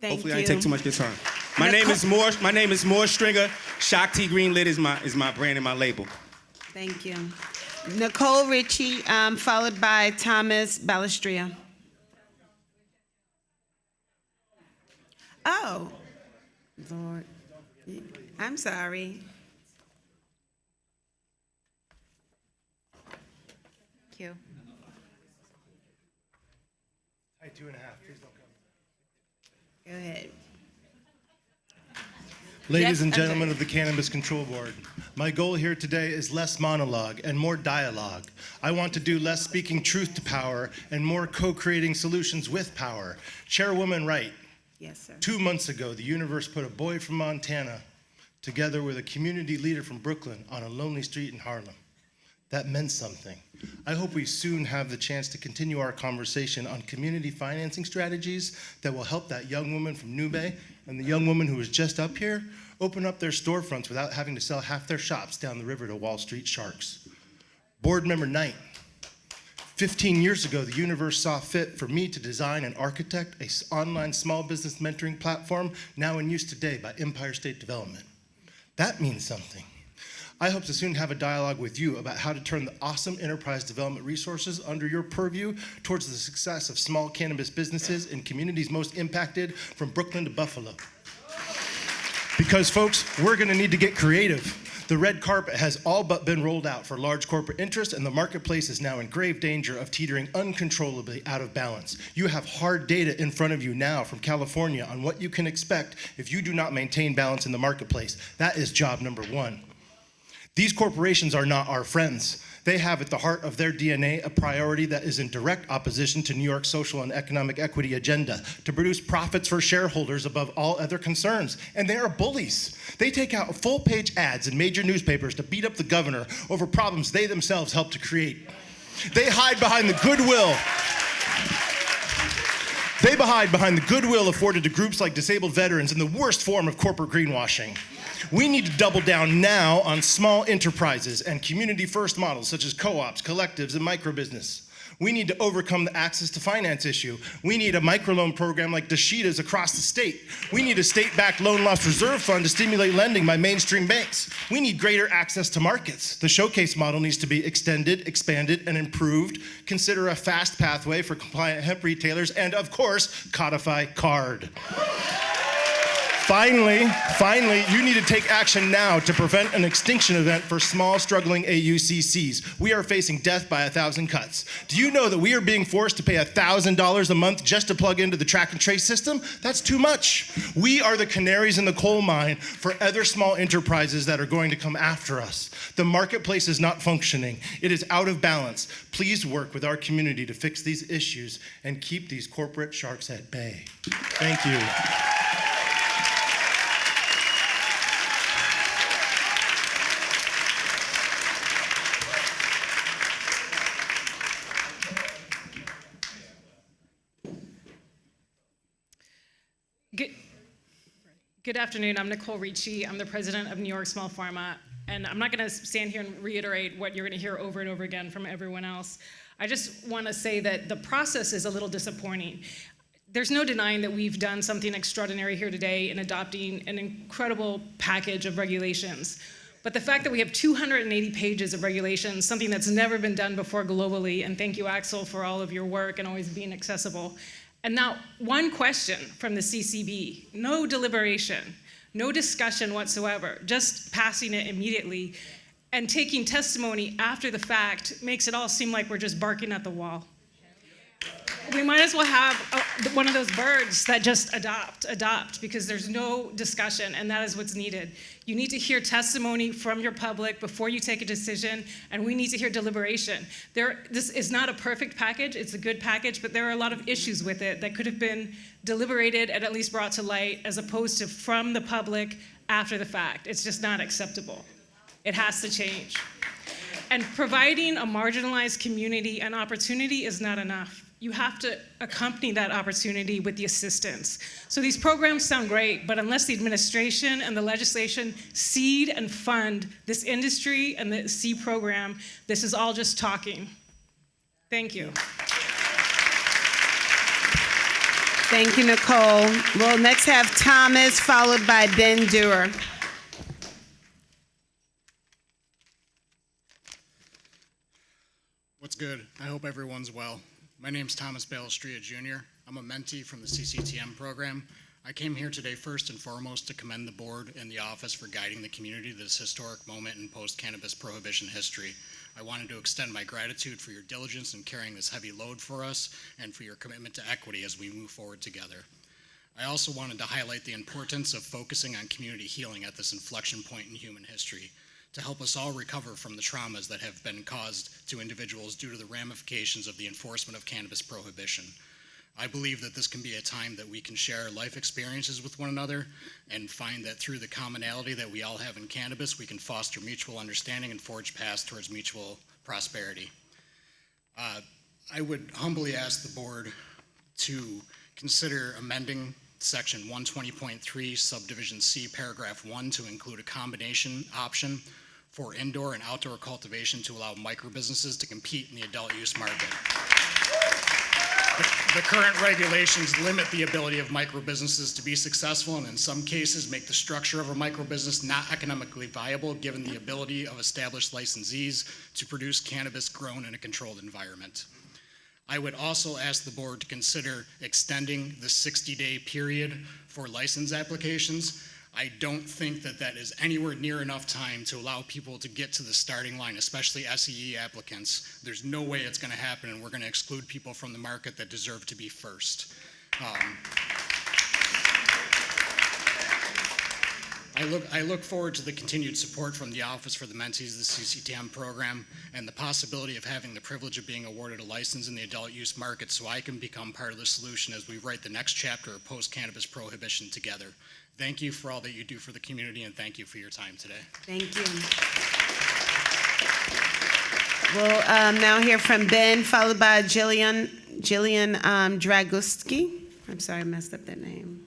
Hopefully I didn't take too much of your time. My name is Moore Stringer. Shakti Green Lit is my brand and my label.
Thank you. Nicole Ritchie, followed by Thomas Balestria. Oh, Lord. I'm sorry.
Thank you.
Hi, 2.5. Please don't come.
Go ahead.
Ladies
Yes,
and
I'm
gentlemen
ready.
of the Cannabis Control Board, my goal here today is less monologue and more dialogue. I want to do less speaking truth to power and more co-creating solutions with power. Chairwoman Wright,
Yes, sir.
2 months ago, the universe put a boy from Montana together with a community leader from Brooklyn on a lonely street in Harlem. That meant something. I hope we soon have the chance to continue our conversation on community financing strategies that will help that young woman from New Bay and the young woman who was just up here open up their storefronts without having to sell half their shops down the river to Wall Street sharks. Board Member Knight, 15 years ago, the universe saw fit for me to design and architect an online small business mentoring platform now in use today by Empire State Development. That means something. I hope to soon have a dialogue with you about how to turn the awesome enterprise development resources under your purview towards the success of small cannabis businesses in communities most impacted from Brooklyn to Buffalo. Because folks, we're gonna need to get creative. The red carpet has all but been rolled out for large corporate interests, and the marketplace is now in grave danger of teetering uncontrollably out of balance. You have hard data in front of you now from California on what you can expect if you do not maintain balance in the marketplace. That is job number one. These corporations are not our friends. They have at the heart of their DNA a priority that is in direct opposition to New York's social and economic equity agenda, to produce profits for shareholders above all other concerns. And they are bullies. They take out full-page ads in major newspapers to beat up the governor over problems they themselves helped to create. They hide behind the goodwill. They hide behind the goodwill afforded to groups like disabled veterans in the worst form of corporate greenwashing. We need to double down now on small enterprises and community-first models such as co-ops, collectives, and microbusiness. We need to overcome the access to finance issue. We need a microloan program like Dashida's across the state. We need a state-backed loan loss reserve fund to stimulate lending by mainstream banks. We need greater access to markets. The showcase model needs to be extended, expanded, and improved. Consider a fast pathway for compliant hemp retailers, and of course, codify card. Finally, you need to take action now to prevent an extinction event for small, struggling AUCCs. We are facing death by 1,000 cuts. Do you know that we are being forced to pay $1,000 a month just to plug into the track and trace system? That's too much. We are the canaries in the coal mine for other small enterprises that are going to come after us. The marketplace is not functioning. It is out of balance. Please work with our community to fix these issues and keep these corporate sharks at bay. Thank you.
Good afternoon. I'm Nicole Ricci. I'm the president of New York Small Pharma. And I'm not going to stand here and reiterate what you're going to hear over and over again from everyone else. I just want to say that the process is a little disappointing. There's no denying that we've done something extraordinary here today in adopting an incredible package of regulations. But the fact that we have 280 pages of regulations, something that's never been done before globally, and thank you, Axel, for all of your work and always being accessible. And not one question from the CCB, no deliberation, no discussion whatsoever, just passing it immediately and taking testimony after the fact makes it all seem like we're just barking at the wall. We might as well have one of those birds that just adopt, because there's no discussion, and that is what's needed. You need to hear testimony from your public before you take a decision, and we need to hear deliberation. This is not a perfect package, it's a good package, but there are a lot of issues with it that could have been deliberated and at least brought to light, as opposed to from the public after the fact. It's just not acceptable. It has to change. And providing a marginalized community an opportunity is not enough. You have to accompany that opportunity with the assistance. So these programs sound great, but unless the administration and the legislation seed and fund this industry and the C program, this is all just talking. Thank you.
Thank you, Nicole. We'll next have Thomas, followed by Ben Dewar.
What's good? I hope everyone's well. My name's Thomas Balestria Jr. I'm a mentee from the CCTM program. I came here today first and foremost to commend the board and the office for guiding the community to this historic moment in post-cannabis prohibition history. I wanted to extend my gratitude for your diligence in carrying this heavy load for us and for your commitment to equity as we move forward together. I also wanted to highlight the importance of focusing on community healing at this inflection point in human history, to help us all recover from the traumas that have been caused to individuals due to the ramifications of the enforcement of cannabis prohibition. I believe that this can be a time that we can share life experiences with one another and find that through the commonality that we all have in cannabis, we can foster mutual understanding and forge paths towards mutual prosperity. I would humbly ask the board to consider amending Section 120.3, Subdivision C, Paragraph 1, to include a combination option for indoor and outdoor cultivation to allow micro-businesses to compete in the adult use market. The current regulations limit the ability of micro-businesses to be successful, and in some cases make the structure of a micro-business not economically viable given the ability of established licensees to produce cannabis grown in a controlled environment. I would also ask the board to consider extending the 60-day period for license applications. I don't think that that is anywhere near enough time to allow people to get to the starting line, especially SEE applicants. There's no way it's going to happen, and we're going to exclude people from the market that deserve to be first. I look forward to the continued support from the Office for the Mentees of the CCTM program and the possibility of having the privilege of being awarded a license in the adult use market so I can become part of the solution as we write the next chapter of post-cannabis prohibition together. Thank you for all that you do for the community, and thank you for your time today.
Thank you. We'll now hear from Ben, followed by Jillian Draguski. I'm sorry, I messed up that name.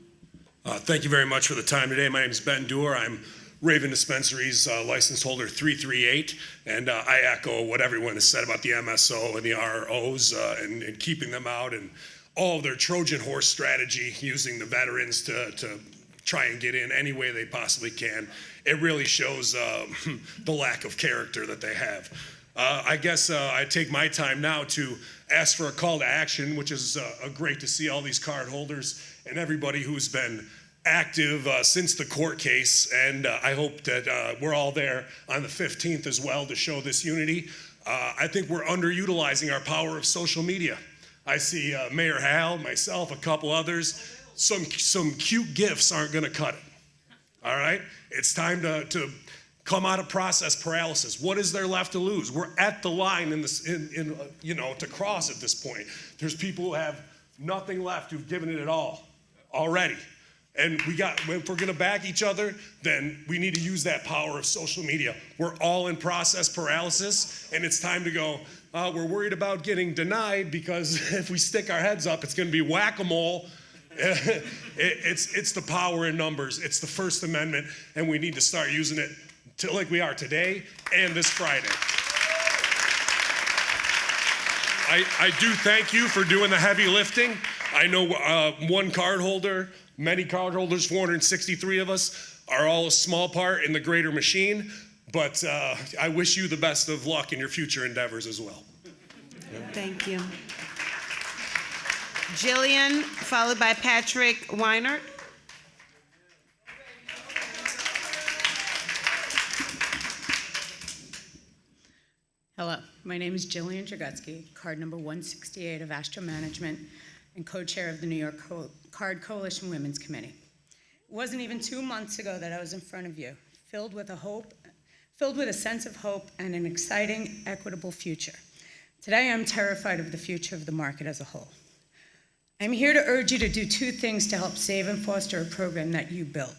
Thank you very much for the time today. My name is Ben Dewar. I'm Raven Dispensary's license holder 338, and I echo what everyone has said about the MSO and the ROs and keeping them out and all of their Trojan horse strategy, using the veterans to try and get in any way they possibly can. It really shows the lack of character that they have. I guess I take my time now to ask for a call to action, which is great to see all these card holders and everybody who's been active since the court case. And I hope that we're all there on the 15th as well to show this unity. I think we're underutilizing our power of social media. I see Mayor Hal, myself, a couple others. Some cute gifts aren't going to cut it. All right? It's time to come out of process paralysis. What is there left to lose? We're at the line to cross at this point. There's people who have nothing left, who've given it all already. And if we're going to back each other, then we need to use that power of social media. We're all in process paralysis, and it's time to go, we're worried about getting denied, because if we stick our heads up, it's going to be whack-a-mole. It's the power in numbers. It's the First Amendment, and we need to start using it like we are today and this Friday. I do thank you for doing the heavy lifting. I know one card holder, many card holders, 463 of us, are all a small part in the greater machine, but I wish you the best of luck in your future endeavors as well.
Thank you. Jillian, followed by Patrick Weinert.
Hello, my name is Jillian Jagutsky, card number 168 of Astro Management and co-chair of the New York Card Coalition Women's Committee. It wasn't even 2 months ago that I was in front of you, filled with a sense of hope and an exciting, equitable future. Today, I'm terrified of the future of the market as a whole. I'm here to urge you to do 2 things to help save and foster a program that you built.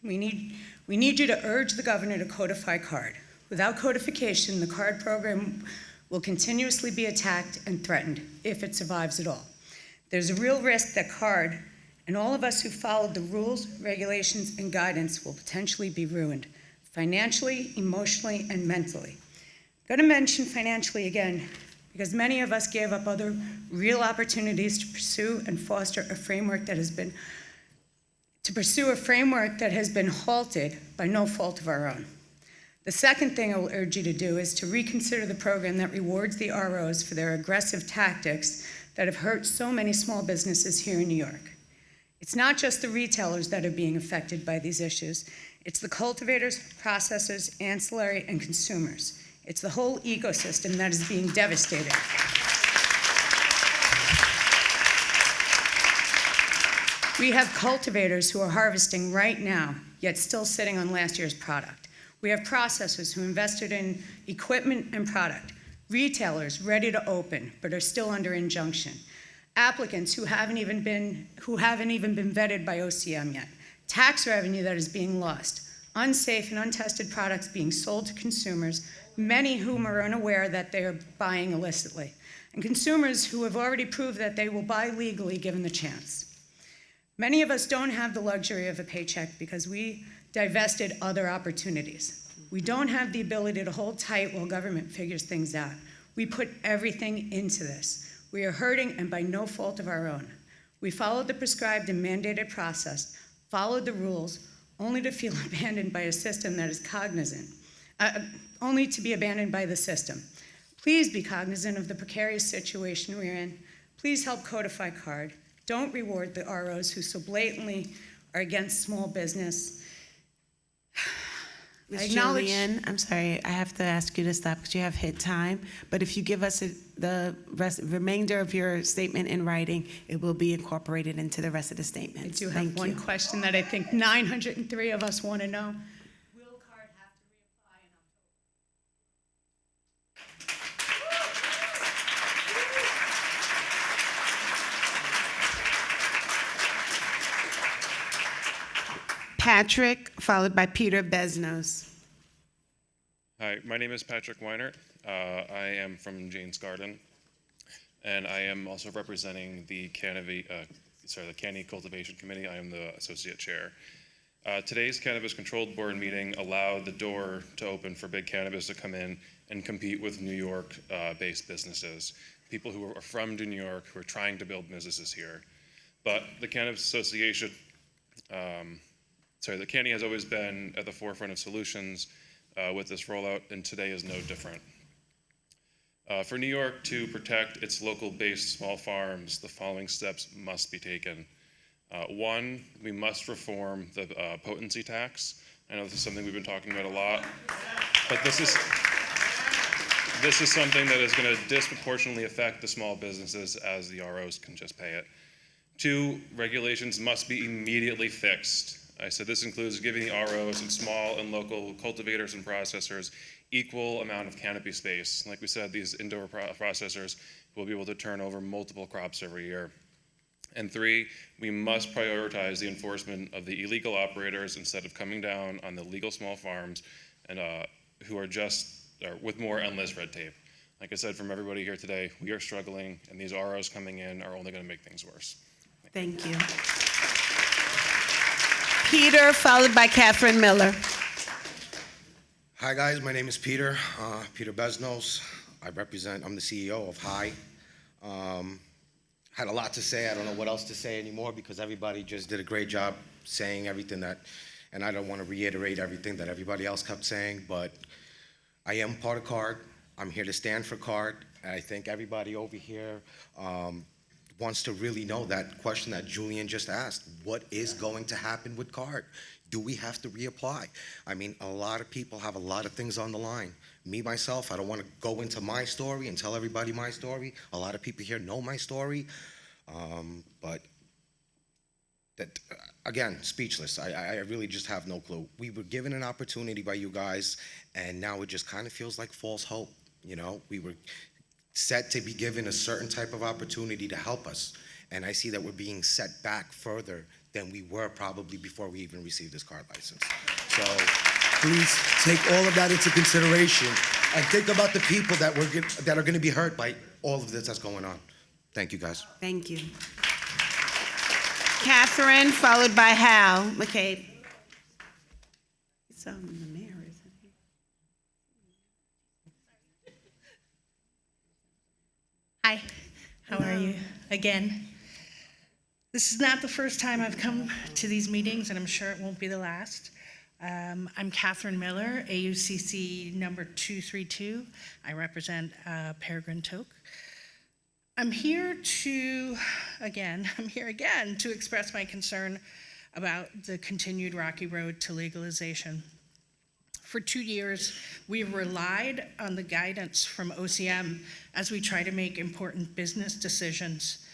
We need you to urge the governor to codify card. Without codification, the card program will continuously be attacked and threatened if it survives at all. There's a real risk that card and all of us who followed the rules, regulations, and guidance will potentially be ruined, financially, emotionally, and mentally. I'm going to mention financially again, because many of us gave up other real opportunities to pursue and foster a framework that has been halted by no fault of our own. The second thing I will urge you to do is to reconsider the program that rewards the ROs for their aggressive tactics that have hurt so many small businesses here in New York. It's not just the retailers that are being affected by these issues. It's the cultivators, processors, ancillary, and consumers. It's the whole ecosystem that is being devastated. We have cultivators who are harvesting right now, yet still sitting on last year's product. We have processors who invested in equipment and product, retailers ready to open but are still under injunction, applicants who haven't even been vetted by OCM yet, tax revenue that is being lost, unsafe and untested products being sold to consumers, many whom are unaware that they are buying illicitly, and consumers who have already proved that they will buy legally given the chance. Many of us don't have the luxury of a paycheck because we divested other opportunities. We don't have the ability to hold tight while government figures things out. We put everything into this. We are hurting and by no fault of our own. We followed the prescribed and mandated process, followed the rules, only to feel abandoned by a system that is cognizant, only to be abandoned by the system. Please be cognizant of the precarious situation we're in. Please help codify card. Don't reward the ROs who so blatantly are against small business.
Ms. Julian, I'm sorry, I have to ask you to stop because you have hit time. But if you give us the remainder of your statement in writing, it will be incorporated into the rest of the statement.
I do have one question that I think 903 of us want to know. Will card have to reapply in
Patrick, followed by Peter Besnos.
Hi, my name is Patrick Weinert. I am from Jane's Garden, and I am also representing the Canny Cultivation Committee. I am the associate chair. Today's Cannabis Controlled Board meeting allowed the door to open for big cannabis to come in and compete with New York-based businesses, people who are from New York who are trying to build businesses here. But the Cannabis Association, the Canny has always been at the forefront of solutions with this rollout, and today is no different. For New York to protect its local-based small farms, the following steps must be taken. One, we must reform the potency tax. I know this is something we've been talking about a lot, but this is something that is going to disproportionately affect the small businesses as the ROs can just pay it. Two, regulations must be immediately fixed. I said this includes giving the ROs and small and local cultivators and processors equal amount of canopy space. Like we said, these indoor processors will be able to turn over multiple crops every year. And three, we must prioritize the enforcement of the illegal operators instead of coming down on the legal small farms and who are with more endless red tape. Like I said, from everybody here today, we are struggling, and these ROs coming in are only going to make things worse.
Thank you. Peter, followed by Catherine Miller.
Hi guys, my name is Peter, Peter Besnos. I'm the CEO of High. Had a lot to say. I don't know what else to say anymore because everybody just did a great job saying everything and I don't want to reiterate everything that everybody else kept saying, but I am part of CARD. I'm here to stand for CARD. And I think everybody over here wants to really know that question that Julian just asked. What is going to happen with CARD? Do we have to reapply? I mean, a lot of people have a lot of things on the line. Me, myself, I don't want to go into my story and tell everybody my story. A lot of people here know my story. But that, again, speechless. I really just have no clue. We were given an opportunity by you guys, and now it just kind of feels like false hope. You know, we were set to be given a certain type of opportunity to help us. And I see that we're being set back further than we were probably before we even received this card license. So please take all of that into consideration and think about the people that are going to be hurt by all of this that's going on. Thank you, guys.
Thank you. Catherine, followed by Hal McCabe. So the mayor isn't here.
Hi, how are you? Again, this is not the first time I've come to these meetings, and I'm sure it won't be the last. I'm Catherine Miller, AUCC number 232. I represent Peregrine Toke. I'm here again to express my concern about the continued rocky road to legalization. For 2 years, we've relied on the guidance from OCM as we try to make important business decisions.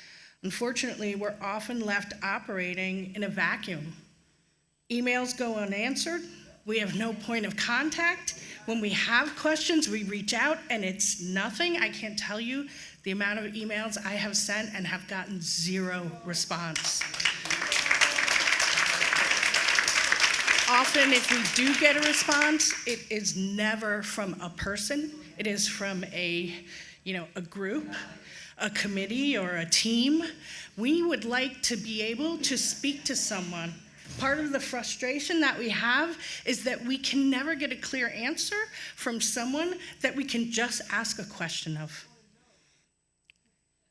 Unfortunately, we're often left operating in a vacuum. Emails go unanswered. We have no point of contact. When we have questions, we reach out and it's nothing. I can't tell you the amount of emails I have sent and have gotten zero response. Often, if we do get a response, it is never from a person. It is from a group, a committee, or a team. We would like to be able to speak to someone. Part of the frustration that we have is that we can never get a clear answer from someone that we can just ask a question of.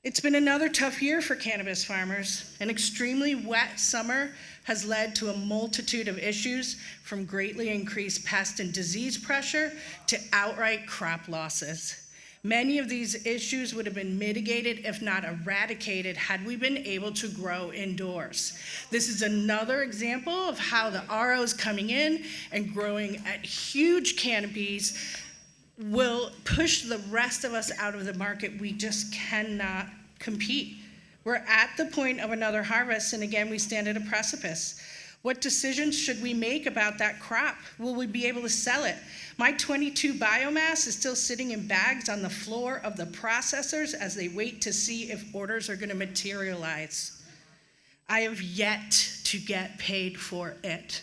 It's been another tough year for cannabis farmers. An extremely wet summer has led to a multitude of issues, from greatly increased pest and disease pressure to outright crop losses. Many of these issues would have been mitigated, if not eradicated, had we been able to grow indoors. This is another example of how the ROs coming in and growing at huge canopies will push the rest of us out of the market. We just cannot compete. We're at the point of another harvest, and again, we stand at a precipice. What decisions should we make about that crop? Will we be able to sell it? My 22 biomass is still sitting in bags on the floor of the processors as they wait to see if orders are going to materialize. I have yet to get paid for it.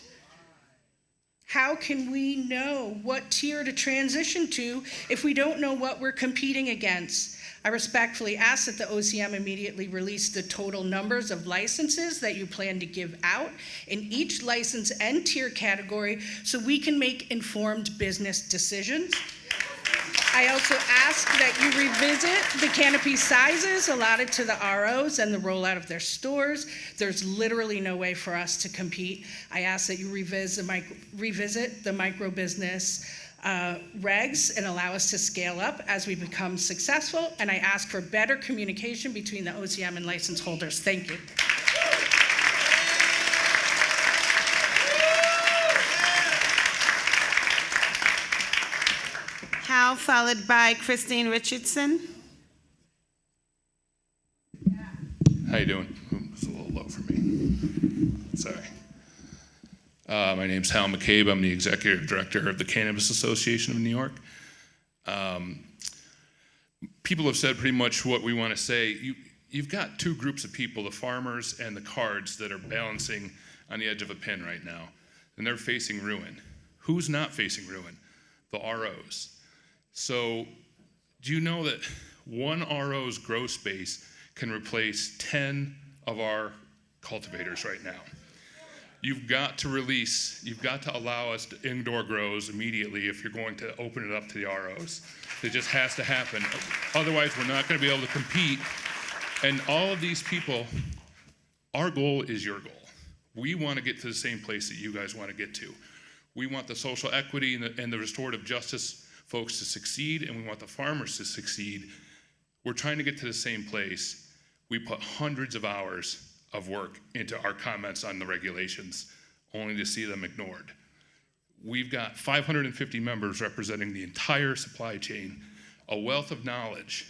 How can we know what tier to transition to if we don't know what we're competing against? I respectfully ask that the OCM immediately release the total numbers of licenses that you plan to give out in each license and tier category so we can make informed business decisions. I also ask that you revisit the canopy sizes allotted to the ROs and the rollout of their stores. There's literally no way for us to compete. I ask that you revisit the micro business regs and allow us to scale up as we become successful. And I ask for better communication between the OCM and license holders. Thank you.
Hal, followed by Christine Richardson.
How you doing? It's a little low for me. Sorry. My name's Hal McCabe. I'm the executive director of the Cannabis Association of New York. People have said pretty much what we want to say. You've got two groups of people, the farmers and the cards, that are balancing on the edge of a pin right now, and they're facing ruin. Who's not facing ruin? The ROs. So do you know that one RO's grow space can replace 10 of our cultivators right now. You've got to allow us to indoor grows immediately if you're going to open it up to the ROs. It just has to happen. Otherwise, we're not going to be able to compete. And all of these people, our goal is your goal. We want to get to the same place that you guys want to get to. We want the social equity and the restorative justice folks to succeed, and we want the farmers to succeed. We're trying to get to the same place. We put hundreds of hours of work into our comments on the regulations, only to see them ignored. We've got 550 members representing the entire supply chain, a wealth of knowledge.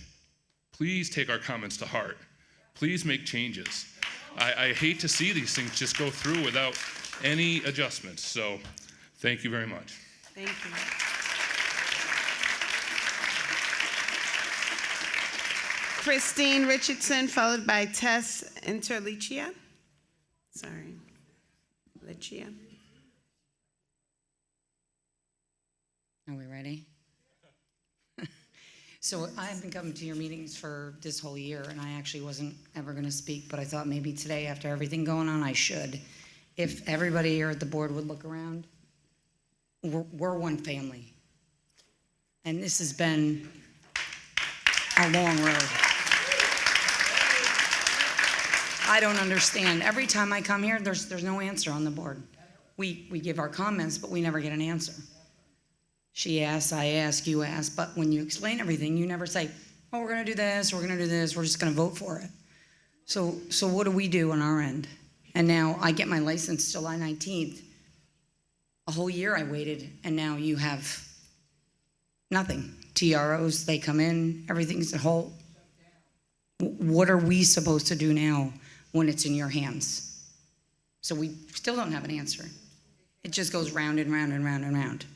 Please take our comments to heart. Please make changes. I hate to see these things just go through without any adjustments. So thank you very much.
Thank you. Christine Richardson, followed by Tess Interlicia. Sorry, Licia.
Are we ready? So I've been coming to your meetings for this whole year, and I actually wasn't ever going to speak, but I thought maybe today, after everything going on, I should. If everybody here at the board would look around, we're one family. And this has been a long road. I don't understand. Every time I come here, there's no answer on the board. We give our comments, but we never get an answer. She asks, I ask, you ask, but when you explain everything, you never say, oh, we're gonna do this, we're gonna do this, we're just gonna vote for it. So what do we do on our end? And now I get my license July 19th. A whole year I waited, and now you have nothing. TROs, they come in, everything's a halt. What are we supposed to do now when it's in your hands? So we still don't have an answer. It just goes round and round and round and round.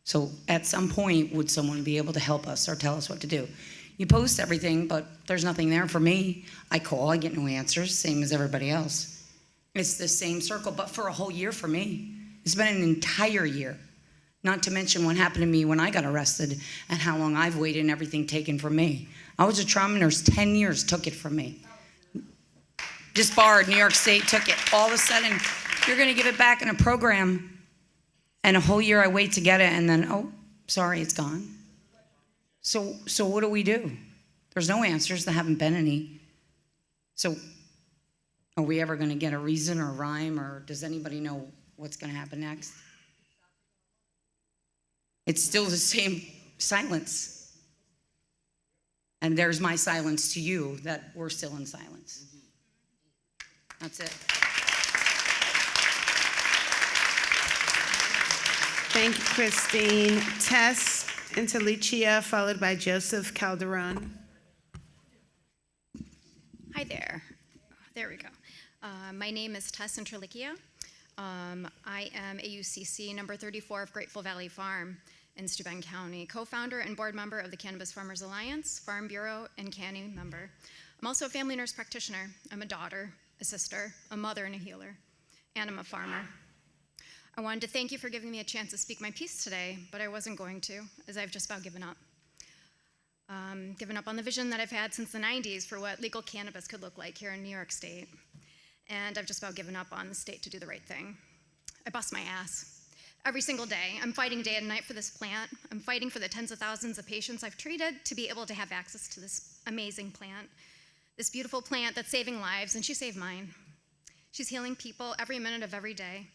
So at some point, would someone be able to help us or tell us what to do? You post everything, but there's nothing there for me. I call, I get no answers, same as everybody else. It's the same circle, but for a whole year for me. It's been an entire year. Not to mention what happened to me when I got arrested and how long I've waited and everything taken from me. I was a trauma nurse, 10 years took it from me. Disbarred, New York State took it. All of a sudden, you're gonna give it back in a program, and a whole year I wait to get it, and then, oh, sorry, it's gone. So what do we do? There's no answers, there haven't been any. So are we ever gonna get a reason or a rhyme, or does anybody know what's gonna happen next? It's still the same silence. And there's my silence to you, that we're still in silence. That's it.
Thank you, Christine. Tess Interlicia, followed by Joseph Calderon.
Hi there. There we go. My name is Tess Interlicia. I am AUCC number 34 of Grateful Valley Farm in Steuben County, co-founder and board member of the Cannabis Farmers Alliance, Farm Bureau, and Canny member. I'm also a family nurse practitioner. I'm a daughter, a sister, a mother, and a healer, and I'm a farmer. I wanted to thank you for giving me a chance to speak my piece today, but I wasn't going to, as I've just about given up. Given up on the vision that I've had since the 90s for what legal cannabis could look like here in New York State. And I've just about given up on the state to do the right thing. I bust my ass every single day. I'm fighting day and night for this plant. I'm fighting for the tens of thousands of patients I've treated to be able to have access to this amazing plant, this beautiful plant that's saving lives, and she saved mine. She's healing people every minute of every day.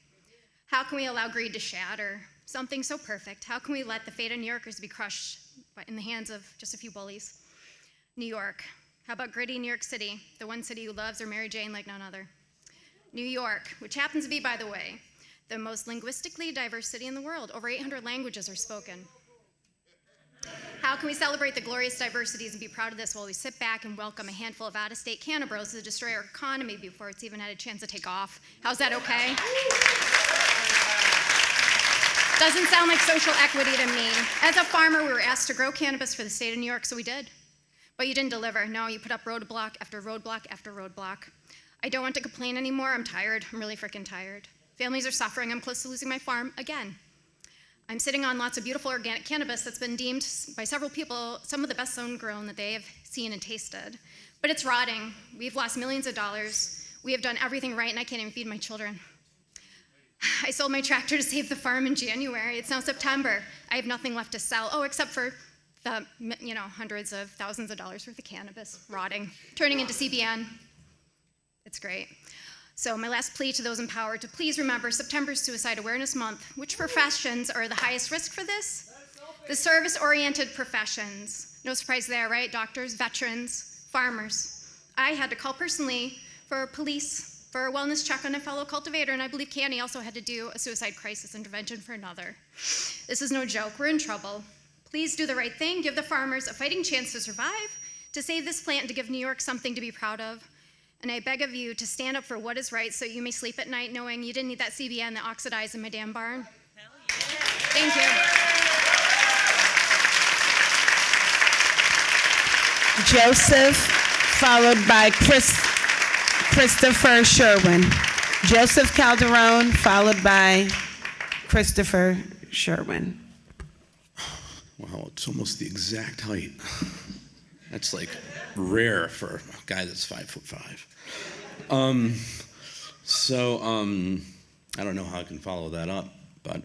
How can we allow greed to shatter something so perfect? How can we let the fate of New Yorkers be crushed in the hands of just a few bullies? New York. How about gritty New York City, the one city who loves her Mary Jane like none other? New York, which happens to be, by the way, the most linguistically diverse city in the world. Over 800 languages are spoken. How can we celebrate the glorious diversities and be proud of this while we sit back and welcome a handful of out-of-state cannabis to destroy our economy before it's even had a chance to take off? How's that okay? Doesn't sound like social equity to me. As a farmer, we were asked to grow cannabis for the state of New York, so we did. But you didn't deliver. No, you put up roadblock after roadblock after roadblock. I don't want to complain anymore. I'm tired. I'm really freaking tired. Families are suffering. I'm close to losing my farm again. I'm sitting on lots of beautiful organic cannabis that's been deemed by several people some of the best grown that they have seen and tasted. But it's rotting. We've lost millions of dollars. We have done everything right, and I can't even feed my children. I sold my tractor to save the farm in January. It's now September. I have nothing left to sell. Oh, except for the, hundreds of thousands of dollars worth of cannabis rotting, turning into CBN. It's great. So my last plea to those empowered to please remember September is Suicide Awareness Month. Which professions are the highest risk for this? The service-oriented professions. No surprise there, right? Doctors, veterans, farmers. I had to call personally for police, for a wellness check on a fellow cultivator, and I believe Canny also had to do a suicide crisis intervention for another. This is no joke. We're in trouble. Please do the right thing. Give the farmers a fighting chance to survive, to save this plant, and to give New York something to be proud of. And I beg of you to stand up for what is right so you may sleep at night knowing you didn't need that CBN that oxidized in my damn barn. Thank you.
Joseph, followed by Christopher Sherwin. Joseph Calderon, followed by Christopher Sherwin.
Wow, it's almost the exact height. That's like rare for a guy that's 5'5". I don't know how I can follow that up, but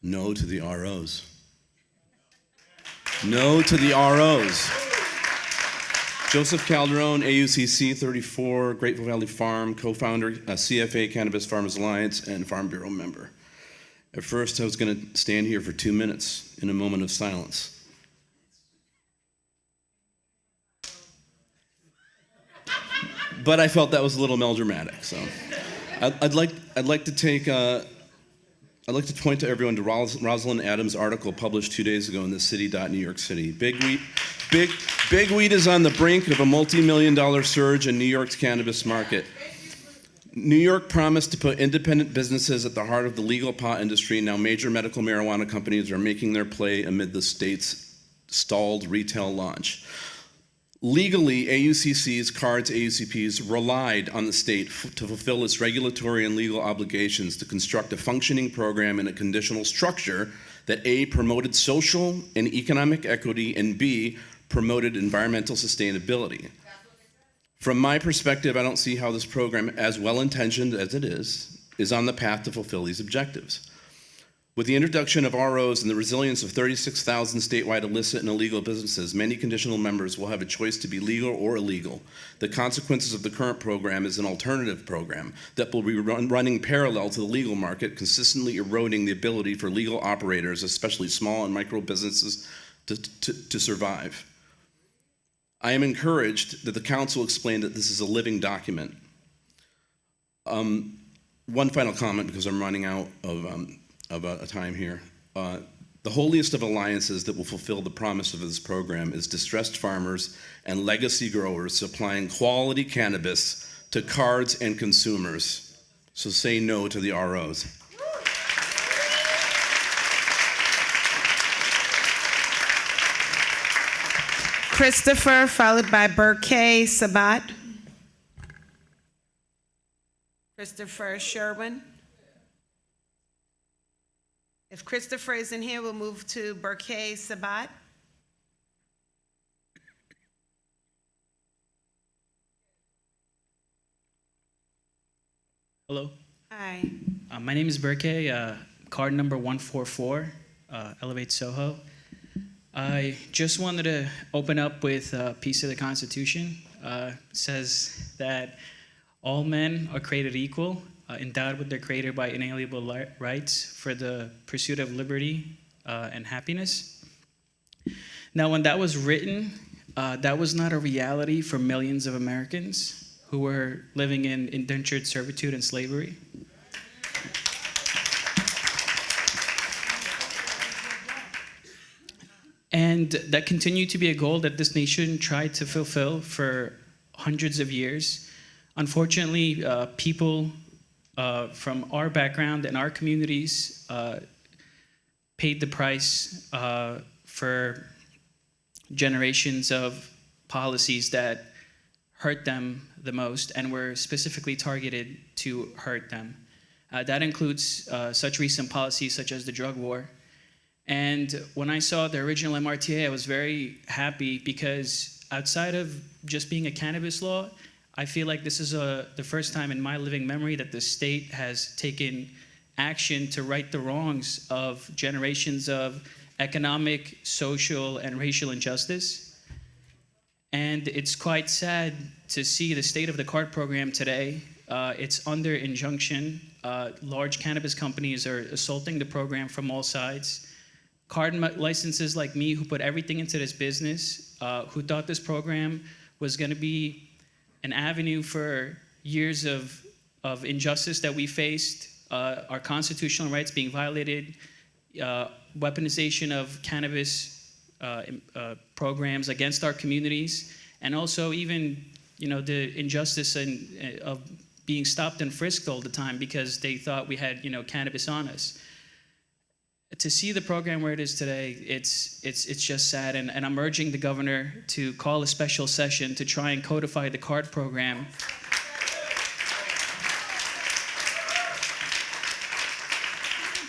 no to the ROs. No to the ROs. Joseph Calderon, AUCC 34, Grateful Valley Farm, co-founder, CFA Cannabis Farmers Alliance, and Farm Bureau member. At first, I was going to stand here for 2 minutes in a moment of silence. But I felt that was a little melodramatic, so I'd like to point to everyone to Rosalind Adams' article published 2 days ago in the City.New York City. Big weed is on the brink of a multi-million-dollar surge in New York's cannabis market. New York promised to put independent businesses at the heart of the legal pot industry. Now major medical marijuana companies are making their play amid the state's stalled retail launch. Legally, AUCC's, CARD's, AUCP's relied on the state to fulfill its regulatory and legal obligations to construct a functioning program in a conditional structure that A, promoted social and economic equity, and B, promoted environmental sustainability. From my perspective, I don't see how this program, as well-intentioned as it is on the path to fulfill these objectives. With the introduction of ROs and the resilience of 36,000 statewide illicit and illegal businesses, many conditional members will have a choice to be legal or illegal. The consequences of the current program is an alternative program that will be running parallel to the legal market, consistently eroding the ability for legal operators, especially small and micro businesses, to survive. I am encouraged that the council explained that this is a living document. One final comment, because I'm running out of a time here. The holiest of alliances that will fulfill the promise of this program is distressed farmers and legacy growers supplying quality cannabis to cards and consumers. So say no to the ROs.
Christopher, followed by Burkay Sabat. Christopher Sherwin. If Christopher isn't here, we'll move to Burkay Sabat.
Hello.
Hi.
My name is Burkay, card number 144, Elevate Soho. I just wanted to open up with a piece of the Constitution. It says that all men are created equal, endowed with their creator by inalienable rights for the pursuit of liberty and happiness. Now, when that was written, that was not a reality for millions of Americans who were living in indentured servitude and slavery. And that continued to be a goal that this nation tried to fulfill for hundreds of years. Unfortunately, people from our background and our communities paid the price for generations of policies that hurt them the most and were specifically targeted to hurt them. That includes such recent policies such as the drug war. And when I saw the original MRTA, I was very happy because outside of just being a cannabis law, I feel like this is the first time in my living memory that the state has taken action to right the wrongs of generations of economic, social, and racial injustice. And it's quite sad to see the state of the card program today. It's under injunction. Large cannabis companies are assaulting the program from all sides. Card licenses like me, who put everything into this business, who thought this program was going to be an avenue for years of injustice that we faced, our constitutional rights being violated, weaponization of cannabis programs against our communities, and also even the injustice of being stopped and frisked all the time because they thought we had cannabis on us. To see the program where it is today, it's just sad, and I'm urging the governor to call a special session to try and codify the card program.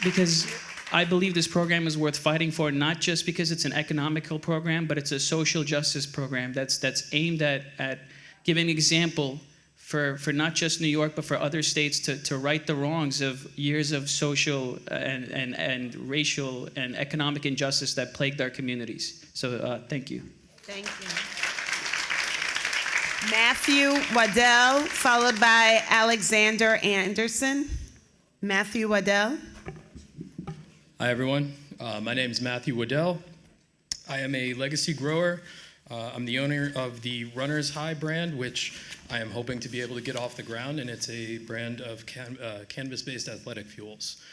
Because I believe this program is worth fighting for, not just because it's an economical program, but it's a social justice program that's aimed at giving an example for not just New York, but for other states to right the wrongs of years of social and racial and economic injustice that plagued our communities. So thank you.
Thank you. Matthew Waddell, followed by Alexander Anderson. Matthew Waddell.
Hi, everyone. My name is Matthew Waddell. I am a legacy grower. I'm the owner of the Runner's High brand, which I am hoping to be able to get off the ground, and it's a brand of cannabis-based athletic fuels,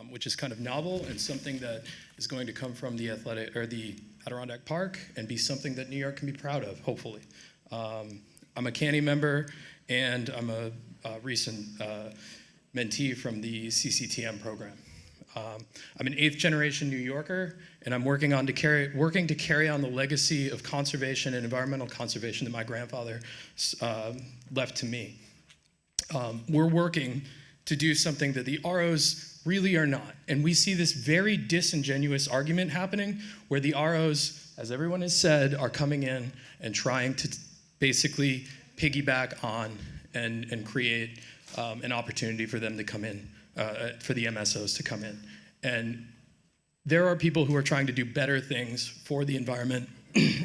which is kind of novel and something that is going to come from the Adirondack Park and be something that New York can be proud of, hopefully. I'm a Canny member, and I'm a recent mentee from the CCTM program. I'm an 8th-generation New Yorker, and I'm working to carry on the legacy of conservation and environmental conservation that my grandfather left to me. We're working to do something that the ROs really are not, and we see this very disingenuous argument happening where the ROs, as everyone has said, are coming in and trying to basically piggyback on and create an opportunity for them to come in. For the MSOs to come in. And there are people who are trying to do better things for the environment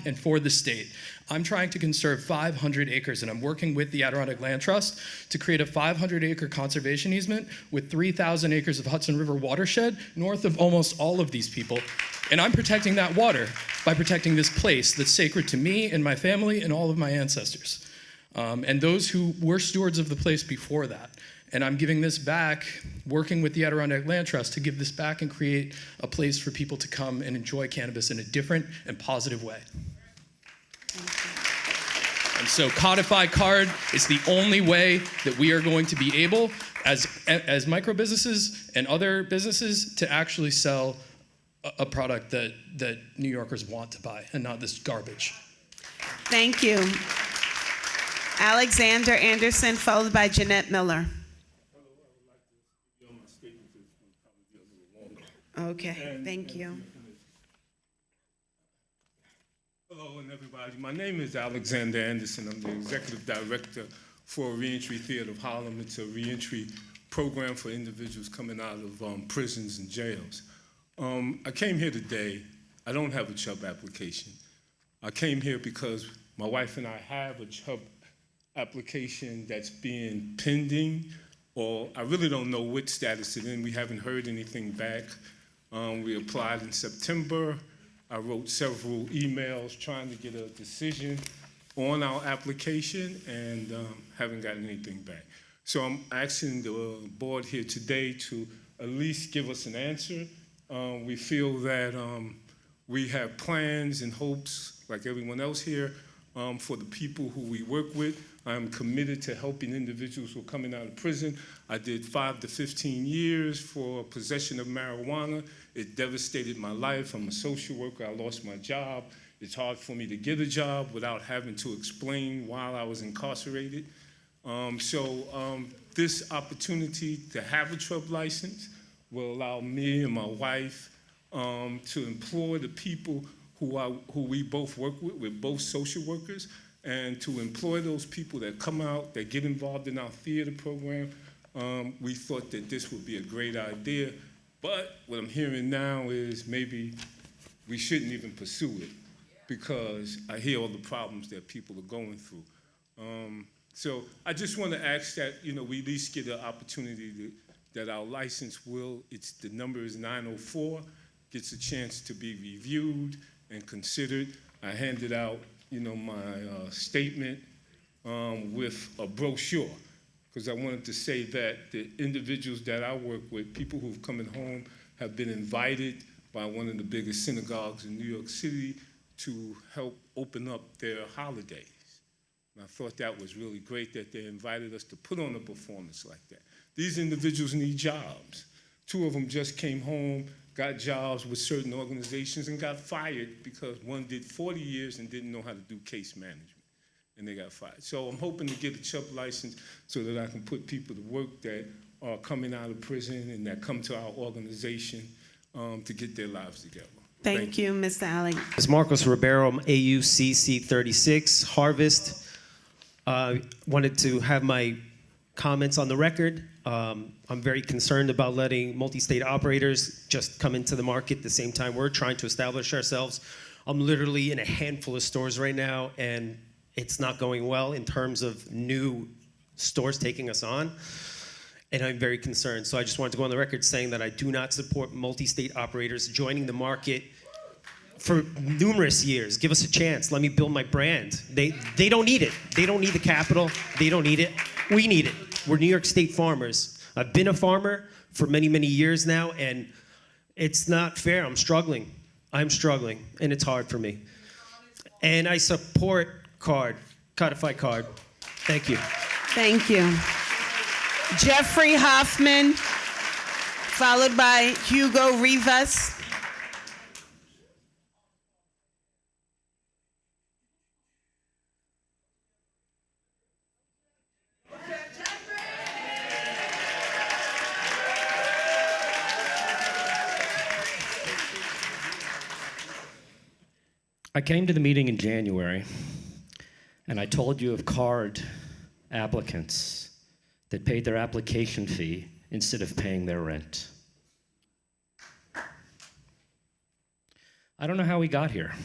and for the state. I'm trying to conserve 500 acres, and I'm working with the Adirondack Land Trust to create a 500-acre conservation easement with 3,000 acres of Hudson River watershed north of almost all of these people. And I'm protecting that water by protecting this place that's sacred to me and my family and all of my ancestors. And those who were stewards of the place before that. And I'm giving this back, working with the Adirondack Land Trust to give this back and create a place for people to come and enjoy cannabis in a different and positive way. And so codified card is the only way that we are going to be able, as micro businesses and other businesses, to actually sell a product that New Yorkers want to buy and not this garbage.
Thank you. Alexander Anderson, followed by Jeanette Miller. Okay, thank you.
Hello, and everybody. My name is Alexander Anderson. I'm the executive director for Reentry Theater of Harlem. It's a reentry program for individuals coming out of prisons and jails. I came here today. I don't have a CHUB application. I came here because my wife and I have a CHUB application that's being pending, or I really don't know what status it's in. We haven't heard anything back. We applied in September. I wrote several emails trying to get a decision on our application and haven't gotten anything back. So I'm asking the board here today to at least give us an answer. We feel that we have plans and hopes, like everyone else here, for the people who we work with. I'm committed to helping individuals who are coming out of prison. I did 5 to 15 years for possession of marijuana. It devastated my life. I'm a social worker. I lost my job. It's hard for me to get a job without having to explain while I was incarcerated. This opportunity to have a CHUB license will allow me and my wife to employ the people who we both work with. We're both social workers, and to employ those people that come out, that get involved in our theater program. We thought that this would be a great idea, but what I'm hearing now is maybe we shouldn't even pursue it because I hear all the problems that people are going through. So I just want to ask that, we at least get an opportunity that our license the number is 904, gets a chance to be reviewed and considered. I handed out, my statement with a brochure, because I wanted to say that the individuals that I work with, people who've come home, have been invited by one of the biggest synagogues in New York City to help open up their holidays. And I thought that was really great that they invited us to put on a performance like that. These individuals need jobs. 2 of them just came home, got jobs with certain organizations, and got fired because one did 40 years and didn't know how to do case management, and they got fired. So I'm hoping to get a CHUP license so that I can put people to work that are coming out of prison and that come to our organization to get their lives together.
Thank you, Mr. Alec.
It's Marcos Ribeiro, I'm AUCC 36, Harvest. Wanted to have my comments on the record. I'm very concerned about letting multi-state operators just come into the market at the same time we're trying to establish ourselves. I'm literally in a handful of stores right now, and it's not going well in terms of new stores taking us on, and I'm very concerned. So I just wanted to go on the record saying that I do not support multi-state operators joining the market for numerous years. Give us a chance. Let me build my brand. They don't need it. They don't need the capital. They don't need it. We need it. We're New York State farmers. I've been a farmer for many, many years now, and it's not fair. I'm struggling, and it's hard for me. And I support codified card. Thank you.
Thank you. Jeffrey Hoffman, followed by Hugo Rivas.
I came to the meeting in January, and I told you of card applicants that paid their application fee instead of paying their rent. I don't know how we got here.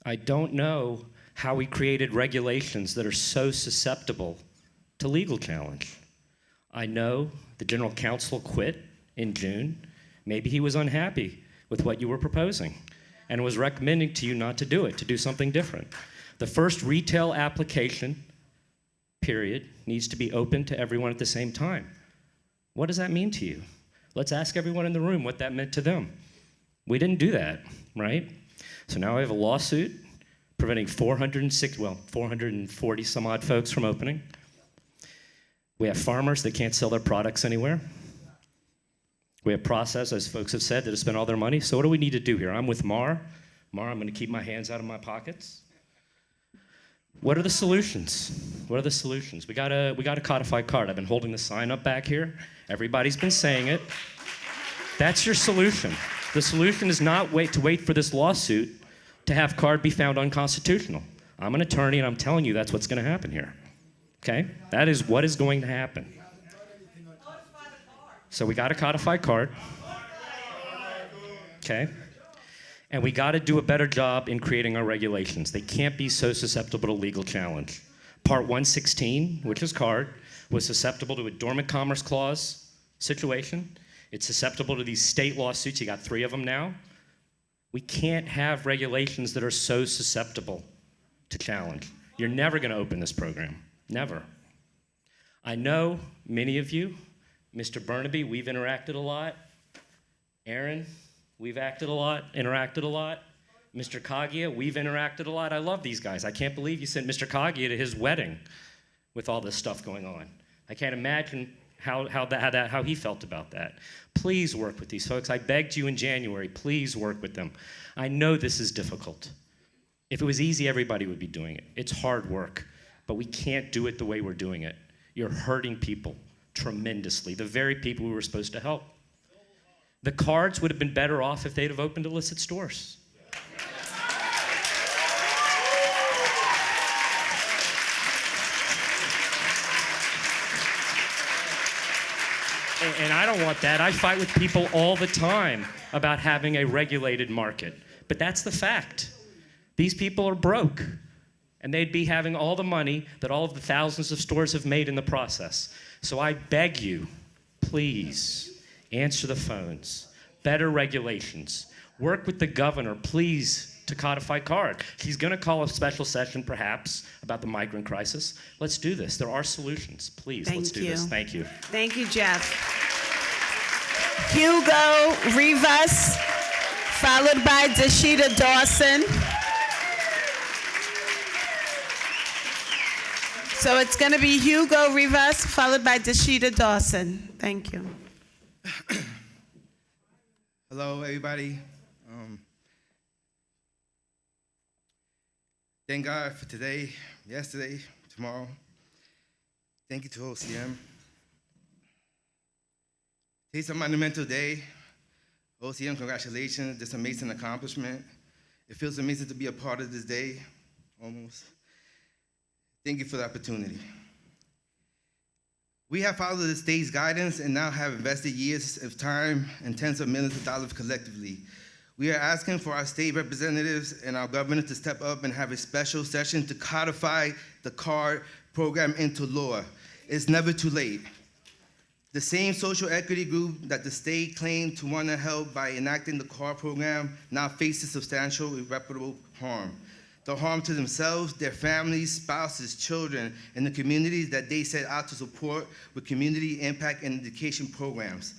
I don't know how we created regulations that are so susceptible to legal challenge. I know the general counsel quit in June. Maybe he was unhappy with what you were proposing and was recommending to you not to do it, to do something different. The first retail application, period, needs to be open to everyone at the same time. What does that mean to you? Let's ask everyone in the room what that meant to them. We didn't do that, right? So now I have a lawsuit preventing 440 some odd folks from opening. We have farmers that can't sell their products anywhere. We have process, as folks have said, that have spent all their money. So what do we need to do here? I'm with Mar. Mar, I'm going to keep my hands out of my pockets. What are the solutions? What are the solutions? We got a codified card. I've been holding the sign up back here. Everybody's been saying it. That's your solution. The solution is not to wait for this lawsuit to have card be found unconstitutional. I'm an attorney, and I'm telling you that's what's going to happen here. Okay? That is what is going to happen. So we got a codified card, okay? And we got to do a better job in creating our regulations. They can't be so susceptible to legal challenge. Part 116, which is card, was susceptible to a dormant commerce clause situation. It's susceptible to these state lawsuits. You got 3 of them now. We can't have regulations that are so susceptible to challenge. You're never going to open this program, never. I know many of you, Mr. Burnaby, we've interacted a lot. Aaron, we've interacted a lot. Mr. Kagia, we've interacted a lot. I love these guys. I can't believe you sent Mr. Kagia to his wedding with all this stuff going on. I can't imagine how he felt about that. Please work with these folks. I begged you in January, please work with them. I know this is difficult. If it was easy, everybody would be doing it. It's hard work, but we can't do it the way we're doing it. You're hurting people tremendously, the very people we were supposed to help. The cards would have been better off if they'd have opened illicit stores. And I don't want that. I fight with people all the time about having a regulated market. But that's the fact. These people are broke. And they'd be having all the money that all of the thousands of stores have made in the process. So I beg you, please, answer the phones. Better regulations. Work with the governor, please, to codify card. He's going to call a special session, perhaps, about the migrant crisis. Let's do this. There are solutions. Please, let's do this. Thank you.
Thank you, Jeff. Hugo Rivas, followed by Dashida Dawson. So it's going to be Hugo Rivas, followed by Dashida Dawson. Thank you.
Hello, everybody. Thank God for today, yesterday, tomorrow. Thank you to OCM. Today's a monumental day. OCM, congratulations. This amazing accomplishment. It feels amazing to be a part of this day, almost. Thank you for the opportunity. We have followed the state's guidance and now have invested years of time and tens of millions of dollars collectively. We are asking for our state representatives and our governor to step up and have a special session to codify the CARD program into law. It's never too late. The same social equity group that the state claimed to want to help by enacting the CARD program now faces substantial irreparable harm. The harm to themselves, their families, spouses, children, and the communities that they set out to support with community impact and education programs.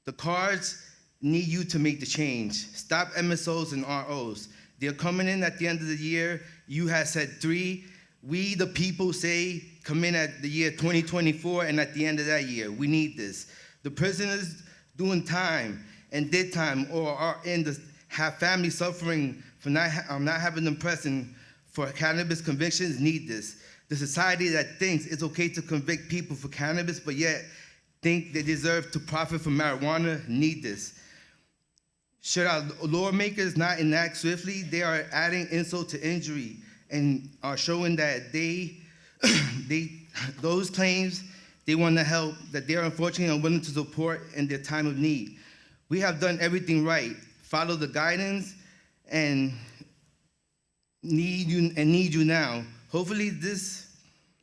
The CARDs need you to make the change. Stop MSOs and ROs. They're coming in at the end of the year. You had said 3. We, the people, say come in at the year 2024 and at the end of that year. We need this. The prisoners doing time and did time or are have families suffering for not having them present for cannabis convictions need this. The society that thinks it's okay to convict people for cannabis but yet think they deserve to profit from marijuana need this. Should our lawmakers not enact swiftly, they are adding insult to injury and are showing that those claims they want to help, that they are unfortunately unwilling to support in their time of need. We have done everything right, follow the guidance, and need you now. Hopefully this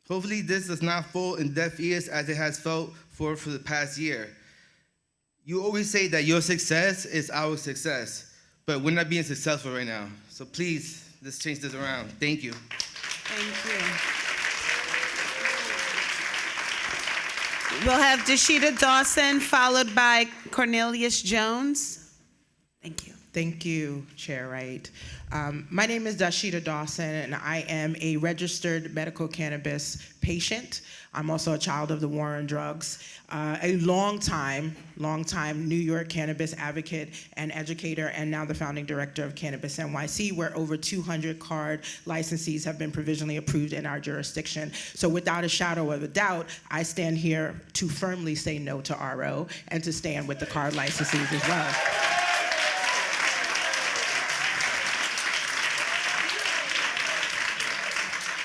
does not fall in deaf ears as it has felt for the past year. You always say that your success is our success, but we're not being successful right now. So please, let's change this around. Thank you.
Thank you. We'll have Dashida Dawson, followed by Cornelius Jones. Thank you.
Thank you, Chair Wright. My name is Dashida Dawson, and I am a registered medical cannabis patient. I'm also a child of the war on drugs. A long time New York cannabis advocate and educator, and now the founding director of Cannabis NYC, where over 200 card licensees have been provisionally approved in our jurisdiction. So without a shadow of a doubt, I stand here to firmly say no to RO and to stand with the card licensees as well.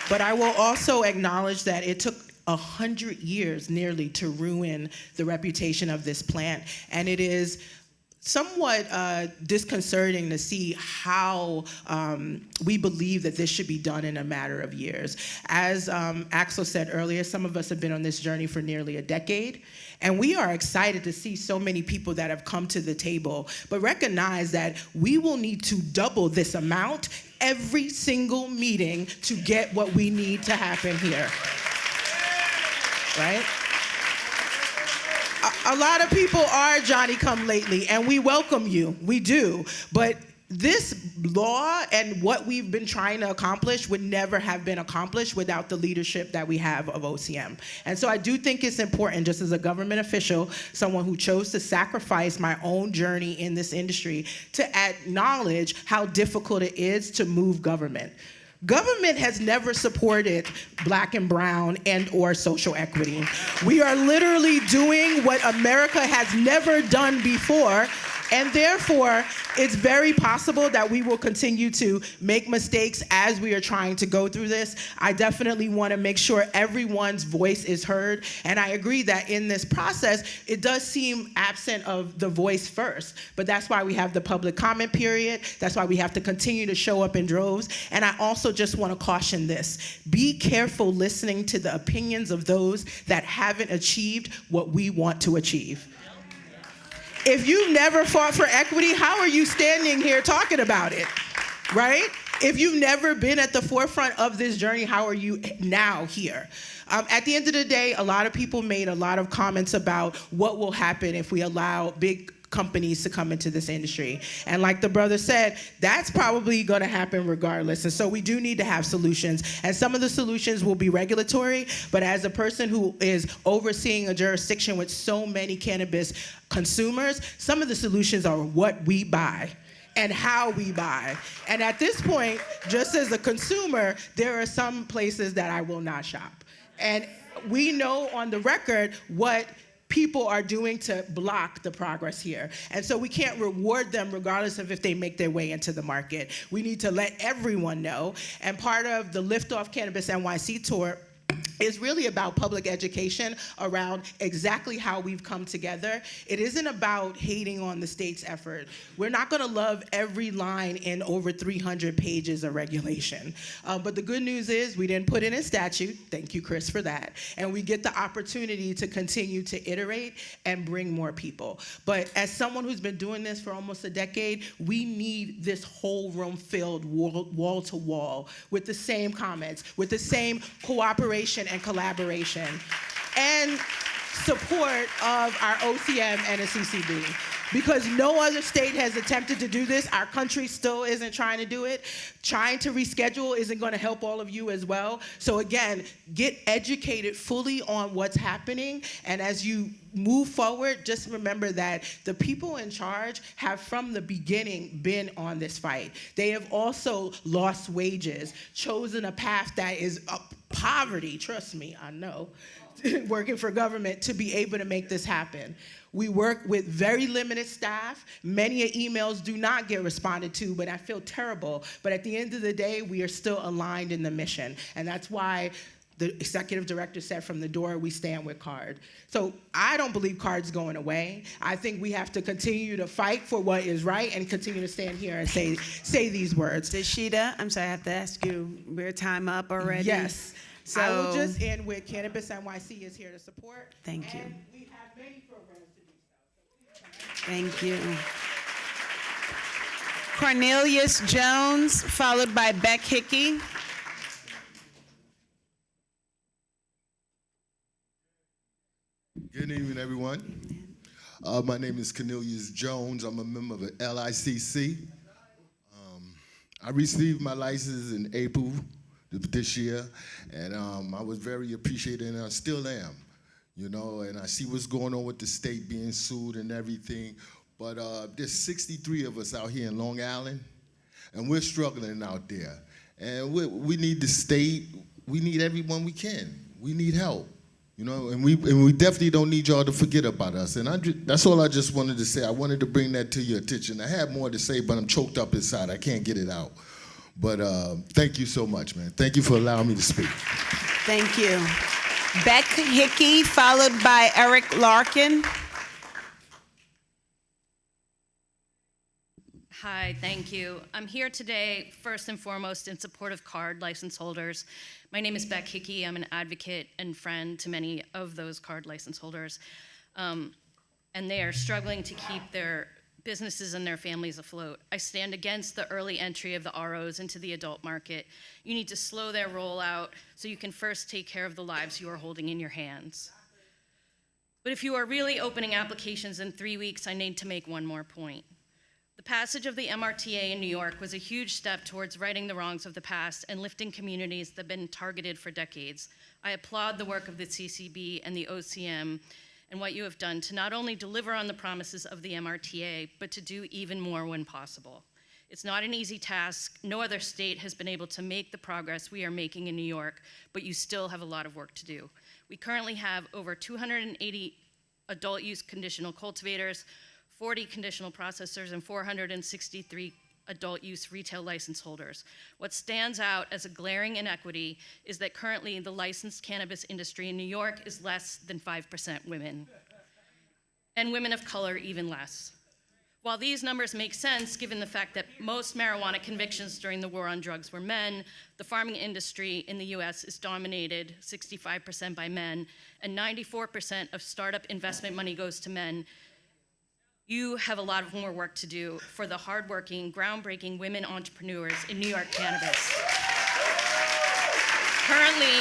But I will also acknowledge that it took 100 years nearly to ruin the reputation of this plant. And it is somewhat disconcerting to see how we believe that this should be done in a matter of years. As Axel said earlier, some of us have been on this journey for nearly a decade. And we are excited to see so many people that have come to the table, but recognize that we will need to double this amount every single meeting to get what we need to happen here, right? A lot of people are Johnny-come-lately, and we welcome you, we do, but this law and what we've been trying to accomplish would never have been accomplished without the leadership that we have of OCM. And so I do think it's important, just as a government official, someone who chose to sacrifice my own journey in this industry, to acknowledge how difficult it is to move government. Government has never supported Black and brown and or social equity. We are literally doing what America has never done before. And therefore, it's very possible that we will continue to make mistakes as we are trying to go through this. I definitely want to make sure everyone's voice is heard. And I agree that in this process, it does seem absent of the voice first. But that's why we have the public comment period. That's why we have to continue to show up in droves. And I also just want to caution this. Be careful listening to the opinions of those that haven't achieved what we want to achieve. If you never fought for equity, how are you standing here talking about it, right? If you've never been at the forefront of this journey, how are you now here? At the end of the day, a lot of people made a lot of comments about what will happen if we allow big companies to come into this industry. And like the brother said, that's probably gonna happen regardless. And so we do need to have solutions. And some of the solutions will be regulatory, but as a person who is overseeing a jurisdiction with so many cannabis consumers, some of the solutions are what we buy and how we buy. And at this point, just as a consumer, there are some places that I will not shop. And we know on the record what people are doing to block the progress here. And so we can't reward them regardless of if they make their way into the market. We need to let everyone know. And part of the Lift Off Cannabis NYC tour is really about public education around exactly how we've come together. It isn't about hating on the state's effort. We're not gonna love every line in over 300 pages of regulation. But the good news is we didn't put it in statute. Thank you, Chris, for that. And we get the opportunity to continue to iterate and bring more people. But as someone who's been doing this for almost a decade, we need this whole room filled wall to wall with the same comments, with the same cooperation and collaboration, and support of our OCM and the CCB. Because no other state has attempted to do this, our country still isn't trying to do it. Trying to reschedule isn't gonna help all of you as well. So again, get educated fully on what's happening, and as you move forward, just remember that the people in charge have from the beginning been on this fight. They have also lost wages, chosen a path that is poverty, trust me, I know, working for government to be able to make this happen. We work with very limited staff. Many emails do not get responded to, but I feel terrible. But at the end of the day, we are still aligned in the mission. And that's why the executive director said from the door, we stand with CARD. So I don't believe CARD's going away. I think we have to continue to fight for what is right and continue to stand here and say these words.
Deshita, I'm sorry, I have to ask you, we're time up already?
Yes.
So,
I will just end with Cannabis NYC is here to support.
Thank you.
And we have many programs to do so.
Thank you. Cornelius Jones, followed by Beck Hickey.
Good evening, everyone. My name is Cornelius Jones. I'm a member of the LICC. I received my license in April this year, and I was very appreciative, and I still am, you know, and I see what's going on with the state being sued and everything, but there's 63 of us out here in Long Island, and we're struggling out there, and we need the state, we need everyone we can, we need help. You know, and we definitely don't need y'all to forget about us. And that's all I just wanted to say. I wanted to bring that to your attention. I had more to say, but I'm choked up inside. I can't get it out. But thank you so much, man. Thank you for allowing me to speak.
Thank you. Beck Hickey, followed by Eric Larkin.
Hi, thank you. I'm here today, first and foremost, in support of CARD license holders. My name is Beck Hickey. I'm an advocate and friend to many of those CARD license holders. And they are struggling to keep their businesses and their families afloat. I stand against the early entry of the ROs into the adult market. You need to slow their rollout so you can first take care of the lives you are holding in your hands. But if you are really opening applications in 3 weeks, I need to make one more point. The passage of the MRTA in New York was a huge step towards righting the wrongs of the past and lifting communities that have been targeted for decades. I applaud the work of the CCB and the OCM and what you have done to not only deliver on the promises of the MRTA, but to do even more when possible. It's not an easy task. No other state has been able to make the progress we are making in New York, but you still have a lot of work to do. We currently have over 280 adult use conditional cultivators, 40 conditional processors, and 463 adult use retail license holders. What stands out as a glaring inequity is that currently the licensed cannabis industry in New York is less than 5% women, and women of color even less. While these numbers make sense, given the fact that most marijuana convictions during the war on drugs were men, the farming industry in the US is dominated 65% by men, and 94% of startup investment money goes to men. You have a lot of more work to do for the hardworking, groundbreaking women entrepreneurs in New York cannabis. Currently,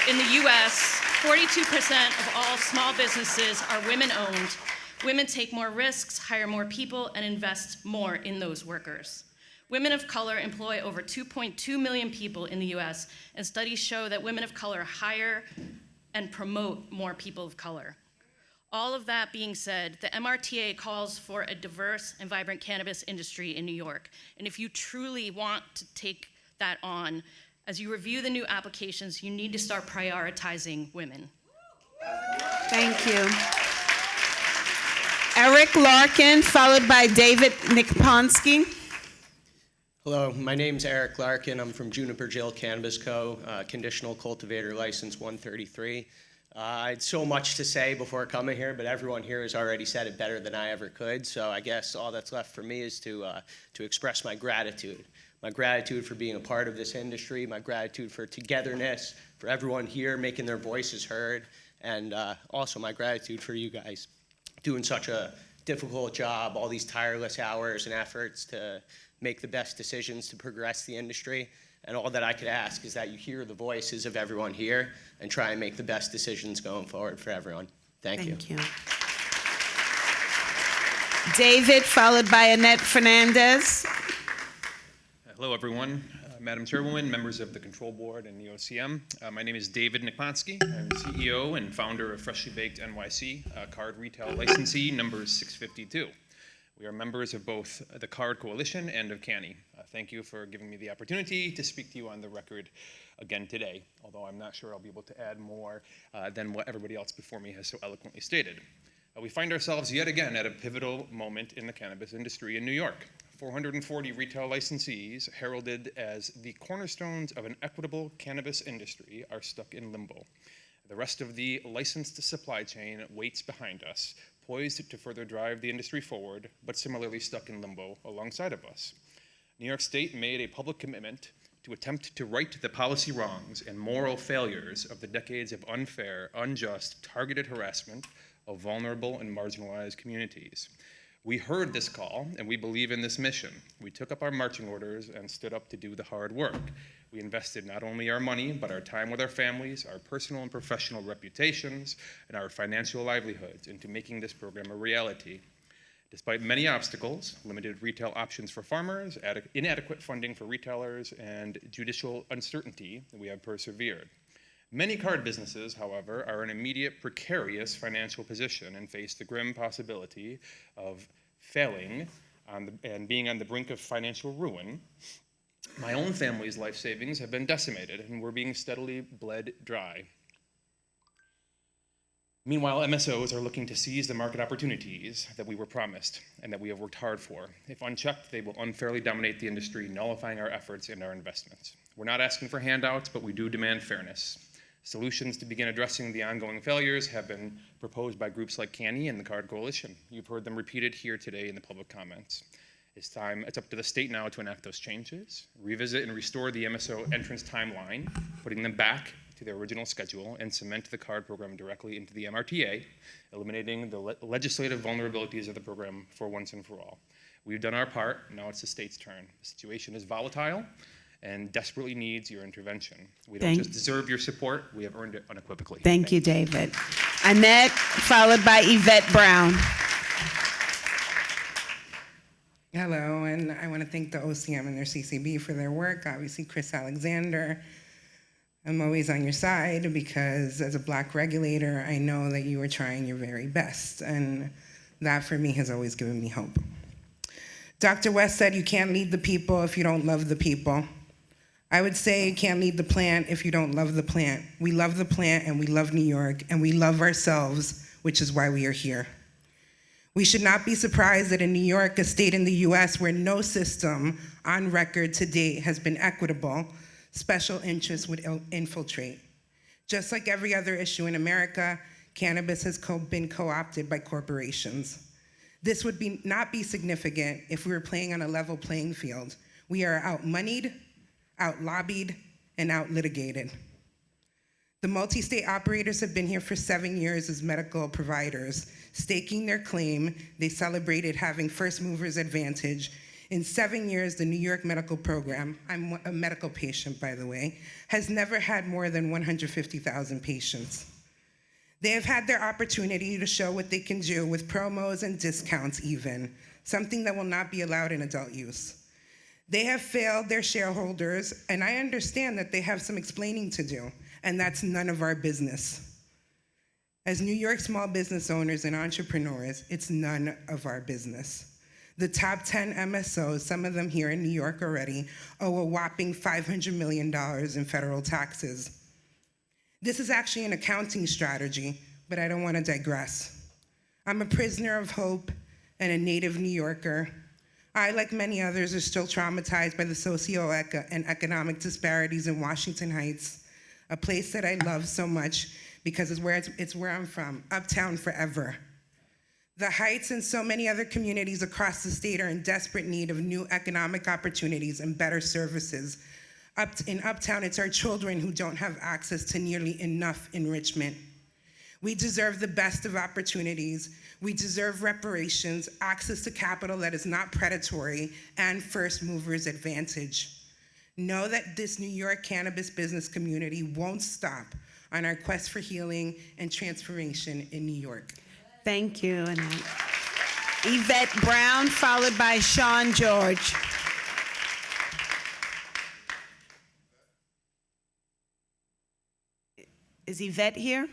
in the US, 42% of all small businesses are women-owned. Women take more risks, hire more people, and invest more in those workers. Women of color employ over 2.2 million people in the US, and studies show that women of color hire and promote more people of color. All of that being said, the MRTA calls for a diverse and vibrant cannabis industry in New York. And if you truly want to take that on, as you review the new applications, you need to start prioritizing women.
Thank you. Eric Larkin, followed by David Nikponsky.
Hello, my name's Eric Larkin. I'm from Juniper Jail Cannabis Co., conditional cultivator license 133. I had so much to say before coming here, but everyone here has already said it better than I ever could. So I guess all that's left for me is to express my gratitude. My gratitude for being a part of this industry, my gratitude for togetherness, for everyone here making their voices heard, and also my gratitude for you guys doing such a difficult job, all these tireless hours and efforts to make the best decisions to progress the industry. And all that I could ask is that you hear the voices of everyone here and try and make the best decisions going forward for everyone. Thank you.
Thank you. David, followed by Annette Fernandez.
Hello, everyone. Madam Chairwoman, members of the Control Board and the OCM. My name is David Nikponsky. I'm CEO and founder of Freshly Baked NYC, card retail licensee number 652. We are members of both the Card Coalition and of CANI. Thank you for giving me the opportunity to speak to you on the record again today, although I'm not sure I'll be able to add more than what everybody else before me has so eloquently stated. We find ourselves yet again at a pivotal moment in the cannabis industry in New York. 440 retail licensees, heralded as the cornerstones of an equitable cannabis industry, are stuck in limbo. The rest of the licensed supply chain waits behind us, poised to further drive the industry forward, but similarly stuck in limbo alongside of us. New York State made a public commitment to attempt to right the policy wrongs and moral failures of the decades of unfair, unjust, targeted harassment of vulnerable and marginalized communities. We heard this call, and we believe in this mission. We took up our marching orders and stood up to do the hard work. We invested not only our money, but our time with our families, our personal and professional reputations, and our financial livelihoods into making this program a reality. Despite many obstacles, limited retail options for farmers, inadequate funding for retailers, and judicial uncertainty, we have persevered. Many card businesses, however, are in immediate precarious financial position and face the grim possibility of failing and being on the brink of financial ruin. My own family's life savings have been decimated, and we're being steadily bled dry. Meanwhile, MSOs are looking to seize the market opportunities that we were promised and that we have worked hard for. If unchecked, they will unfairly dominate the industry, nullifying our efforts and our investments. We're not asking for handouts, but we do demand fairness. Solutions to begin addressing the ongoing failures have been proposed by groups like CANI and the Card Coalition. You've heard them repeated here today in the public comments. It's up to the state now to enact those changes, revisit and restore the MSO entrance timeline, putting them back to their original schedule, and cement the card program directly into the MRTA, eliminating the legislative vulnerabilities of the program for once and for all. We've done our part, now it's the state's turn. The situation is volatile and desperately needs your intervention. We don't just deserve your support, we have earned it unequivocally.
Thank you, David. Annette, followed by Yvette Brown.
Hello, and I want to thank the OCM and their CCB for their work. Obviously, Chris Alexander, I'm always on your side because as a Black regulator, I know that you are trying your very best, and that for me has always given me hope. Dr. West said you can't lead the people if you don't love the people. I would say you can't lead the plant if you don't love the plant. We love the plant and we love New York and we love ourselves, which is why we are here. We should not be surprised that in New York, a state in the US where no system on record to date has been equitable, special interests would infiltrate. Just like every other issue in America, cannabis has been co-opted by corporations. This would not be significant if we were playing on a level playing field. We are out-moneyed, out-lobbied, and out-litigated. The multi-state operators have been here for 7 years as medical providers. Staking their claim, they celebrated having first movers advantage. In 7 years, the New York medical program, I'm a medical patient, by the way, has never had more than 150,000 patients. They have had their opportunity to show what they can do with promos and discounts even, something that will not be allowed in adult use. They have failed their shareholders, and I understand that they have some explaining to do, and that's none of our business. As New York small business owners and entrepreneurs, it's none of our business. The top 10 MSOs, some of them here in New York already, owe a whopping $500 million in federal taxes. This is actually an accounting strategy, but I don't want to digress. I'm a prisoner of hope and a native New Yorker. I, like many others, are still traumatized by the and economic disparities in Washington Heights, a place that I love so much because it's where I'm from, uptown forever. The Heights and so many other communities across the state are in desperate need of new economic opportunities and better services. In Uptown, it's our children who don't have access to nearly enough enrichment. We deserve the best of opportunities. We deserve reparations, access to capital that is not predatory, and first movers advantage. Know that this New York cannabis business community won't stop on our quest for healing and transformation in New York.
Thank you, Annette. Yvette Brown, followed by Sean George. Is Yvette here?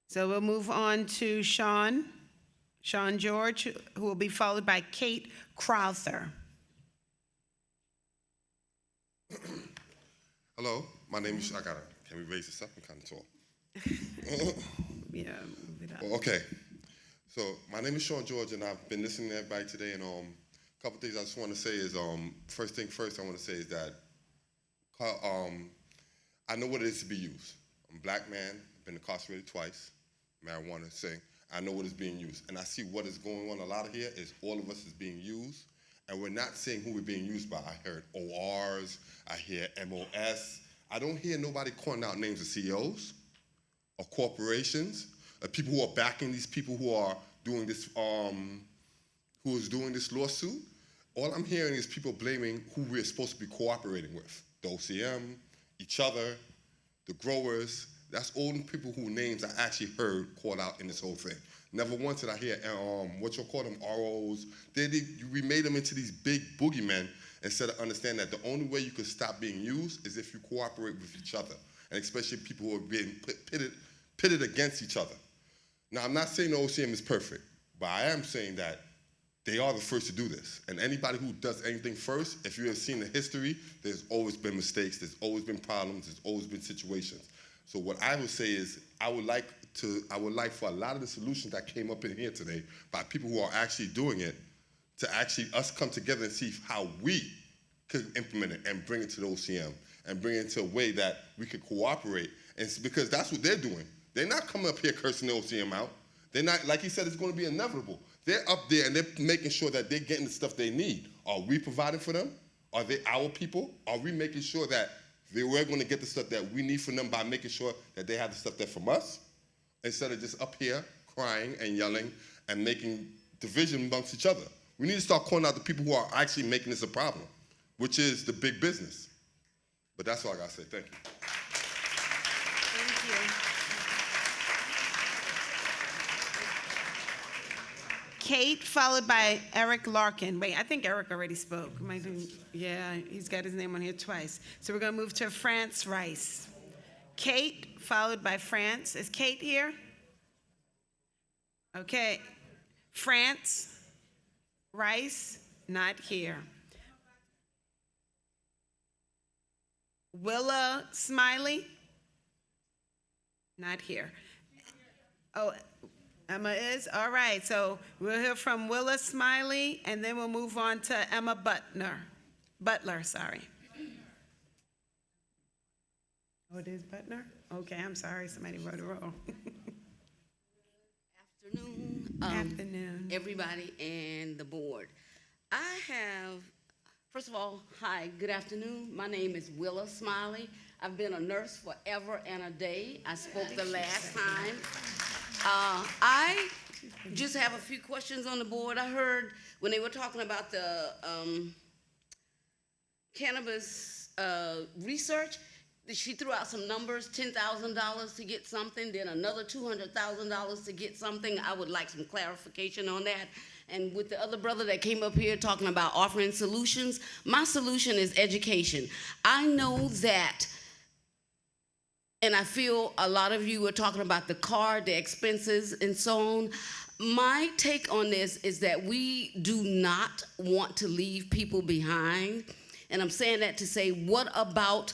So we'll move on to Sean George, who will be followed by Kate Crowther.
Hello, my name is, can we raise this up? I'm kind of tall.
Yeah, move it up.
Well, okay, so my name is Sean George, and I've been listening to everybody today, and a couple things I just want to say is, first thing first I want to say is that I know what it is to be used. I'm a black man, been incarcerated twice, marijuana thing. I know what is being used, and I see what is going on a lot of here is all of us is being used, and we're not saying who we're being used by. I heard ORs, I hear MOS. I don't hear nobody calling out names of CEOs or corporations, or people who are backing these people who are doing this, who is doing this lawsuit. All I'm hearing is people blaming who we're supposed to be cooperating with, the OCM, each other, the growers. That's all the people whose names I actually heard called out in this whole thing. Never once did I hear, what you'll call them, ROs. We made them into these big boogeymen instead of understanding that the only way you could stop being used is if you cooperate with each other, and especially people who are being pitted against each other. Now, I'm not saying the OCM is perfect, but I am saying that they are the first to do this. And anybody who does anything first, if you have seen the history, there's always been mistakes, there's always been problems, there's always been situations. So what I would say is, I would like for a lot of the solutions that came up in here today by people who are actually doing it, to actually us come together and see how we could implement it and bring it to the OCM and bring it into a way that we could cooperate. And it's because that's what they're doing. They're not coming up here cursing the OCM out. They're not, like he said, it's going to be inevitable. They're up there and they're making sure that they're getting the stuff they need. Are we providing for them? Are they our people? Are we making sure that we're going to get the stuff that we need from them by making sure that they have the stuff that's from us? Instead of just up here crying and yelling and making division amongst each other. We need to start calling out the people who are actually making this a problem, which is the big business. But that's all I got to say. Thank you.
Thank you. Kate, followed by Eric Larkin. Wait, I think Eric already spoke. Yeah, he's got his name on here twice. So we're going to move to France Rice. Kate, followed by France. Is Kate here? Okay. France Rice, not here. Willa Smiley, not here. Oh, Emma is? All right, so we'll hear from Willa Smiley, and then we'll move on to Emma Butler, sorry. Oh, it is Butler? Okay, I'm sorry, somebody wrote it wrong.
Afternoon, everybody and the board. I have, first of all, hi, good afternoon. My name is Willa Smiley. I've been a nurse forever and a day. I spoke the last time. I just have a few questions on the board. I heard when they were talking about the cannabis research, she threw out some numbers, $10,000 to get something, then another $200,000 to get something. I would like some clarification on that. And with the other brother that came up here talking about offering solutions, my solution is education. I know that, and I feel a lot of you are talking about the card, the expenses, and so on. My take on this is that we do not want to leave people behind. And I'm saying that to say, what about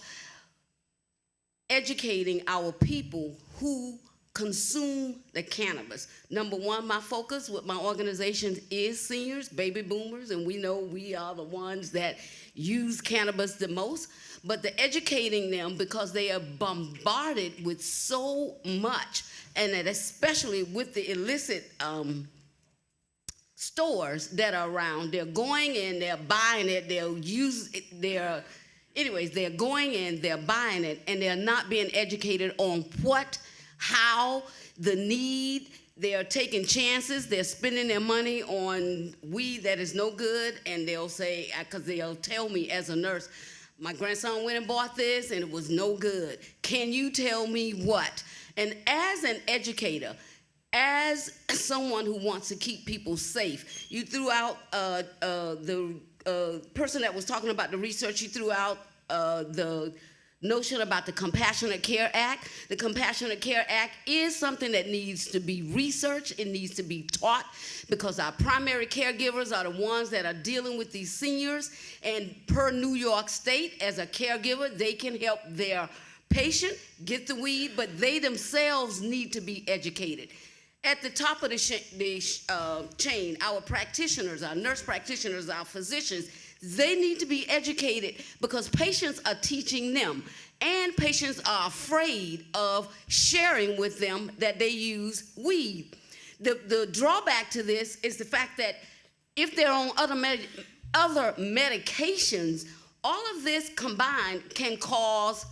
educating our people who consume the cannabis? Number one, my focus with my organization is seniors, baby boomers, and we know we are the ones that use cannabis the most, but the educating them because they are bombarded with so much, and that especially with the illicit stores that are around, they're going in, they're buying it, they'll use it, they're going in, they're buying it, and they're not being educated on what, how, the need. They're taking chances. They're spending their money on weed that is no good, and they'll say, because they'll tell me as a nurse, my grandson went and bought this, and it was no good. Can you tell me what? And as an educator, as someone who wants to keep people safe, you threw out the person that was talking about the research, you threw out the notion about the Compassionate Care Act. The Compassionate Care Act is something that needs to be researched. It needs to be taught because our primary caregivers are the ones that are dealing with these seniors. And per New York State, as a caregiver, they can help their patient get the weed, but they themselves need to be educated. At the top of the chain, our practitioners, our nurse practitioners, our physicians, they need to be educated because patients are teaching them, and patients are afraid of sharing with them that they use weed. The drawback to this is the fact that if they're on other medications, all of this combined can cause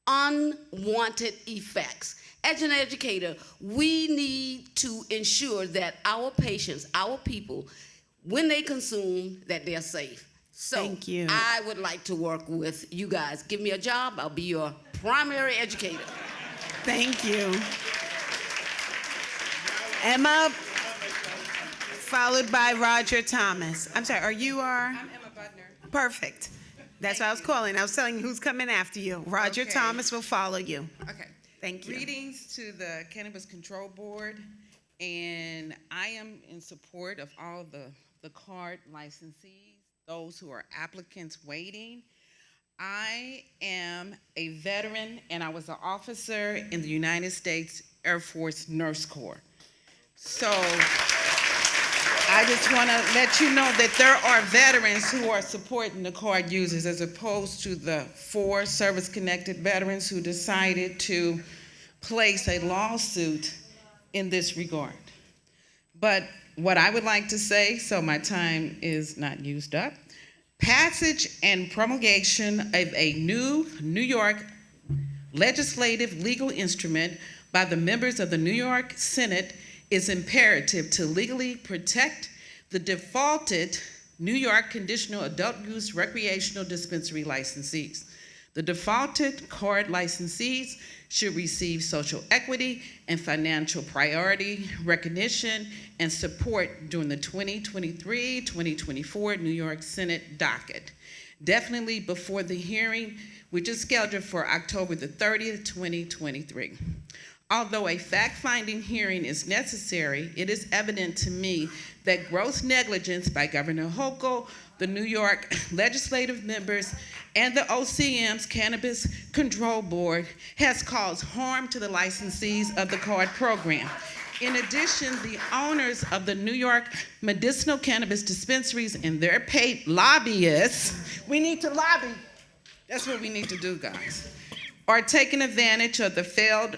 unwanted effects. As an educator, we need to ensure that our patients, our people, when they consume, that they're safe. So
Thank you.
I would like to work with you guys. Give me a job, I'll be your primary educator.
Thank you. Emma, followed by Roger Thomas. I'm sorry, I'm Emma Butler. Perfect. That's what I was calling. I was telling you who's coming after you. Roger Thomas will follow you.
Okay.
Thank you.
Greetings to the Cannabis Control Board, and I am in support of all the card licensees, those who are applicants waiting. I am a veteran, and I was an officer in the United States Air Force Nurse Corps. So I just want to let you know that there are veterans who are supporting the card users as opposed to the 4 service-connected veterans who decided to place a lawsuit in this regard. But what I would like to say, so my time is not used up, passage and promulgation of a new New York legislative legal instrument by the members of the New York Senate is imperative to legally protect the defaulted New York conditional adult use recreational dispensary licensees. The defaulted card licensees should receive social equity and financial priority recognition and support during the 2023-2024 New York Senate docket. Definitely before the hearing, which is scheduled for October the 30th, 2023. Although a fact-finding hearing is necessary, it is evident to me that gross negligence by Governor Hochul, the New York legislative members, and the OCM's Cannabis Control Board has caused harm to the licensees of the card program. In addition, the owners of the New York medicinal cannabis dispensaries and their paid lobbyists, we need to lobby. That's what we need to do, guys. Are taking advantage of the failed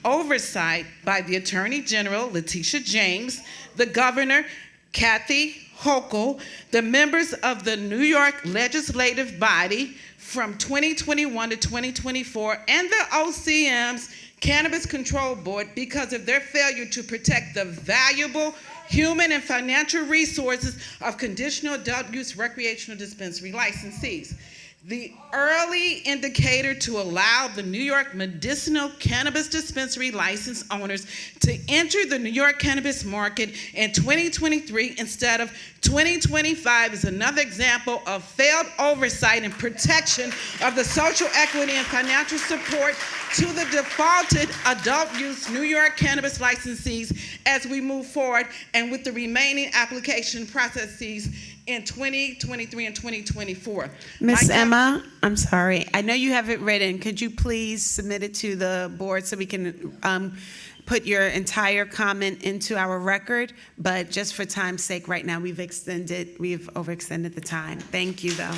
oversight by the Attorney General, Letitia James, the Governor, Kathy Hochul, the members of the New York legislative body from 2021 to 2024, and the OCM's Cannabis Control Board because of their failure to protect the valuable human and financial resources of conditional adult use recreational dispensary licensees. The early indicator to allow the New York medicinal cannabis dispensary license owners to enter the New York cannabis market in 2023 instead of 2025 is another example of failed oversight and protection of the social equity and financial support to the defaulted adult use New York cannabis licensees as we move forward and with the remaining application processes in 2023 and 2024.
Miss Emma, I'm sorry. I know you have it written. Could you please submit it to the board so we can put your entire comment into our record? But just for time's sake, right now we've overextended the time. Thank you, though.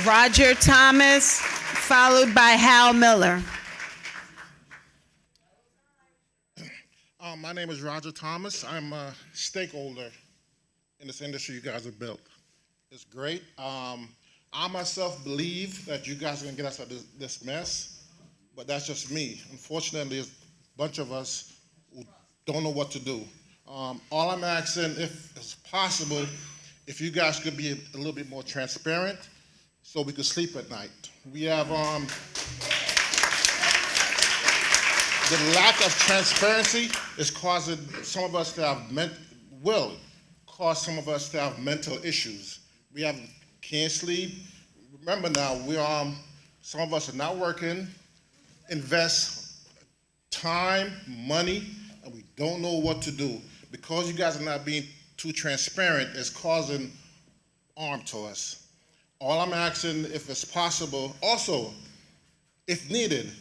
Roger Thomas, followed by Hal Miller.
My name is Roger Thomas. I'm a stakeholder in this industry you guys have built. It's great. I myself believe that you guys are gonna get us out of this mess, but that's just me. Unfortunately, there's a bunch of us who don't know what to do. All I'm asking, if it's possible, if you guys could be a little bit more transparent so we could sleep at night. We have the lack of transparency is causing some of us to have cause some of us to have mental issues. We can't sleep. Remember now, some of us are not working, invest time, money, and we don't know what to do. Because you guys are not being too transparent, it's causing harm to us. All I'm asking, if it's possible, also, if needed,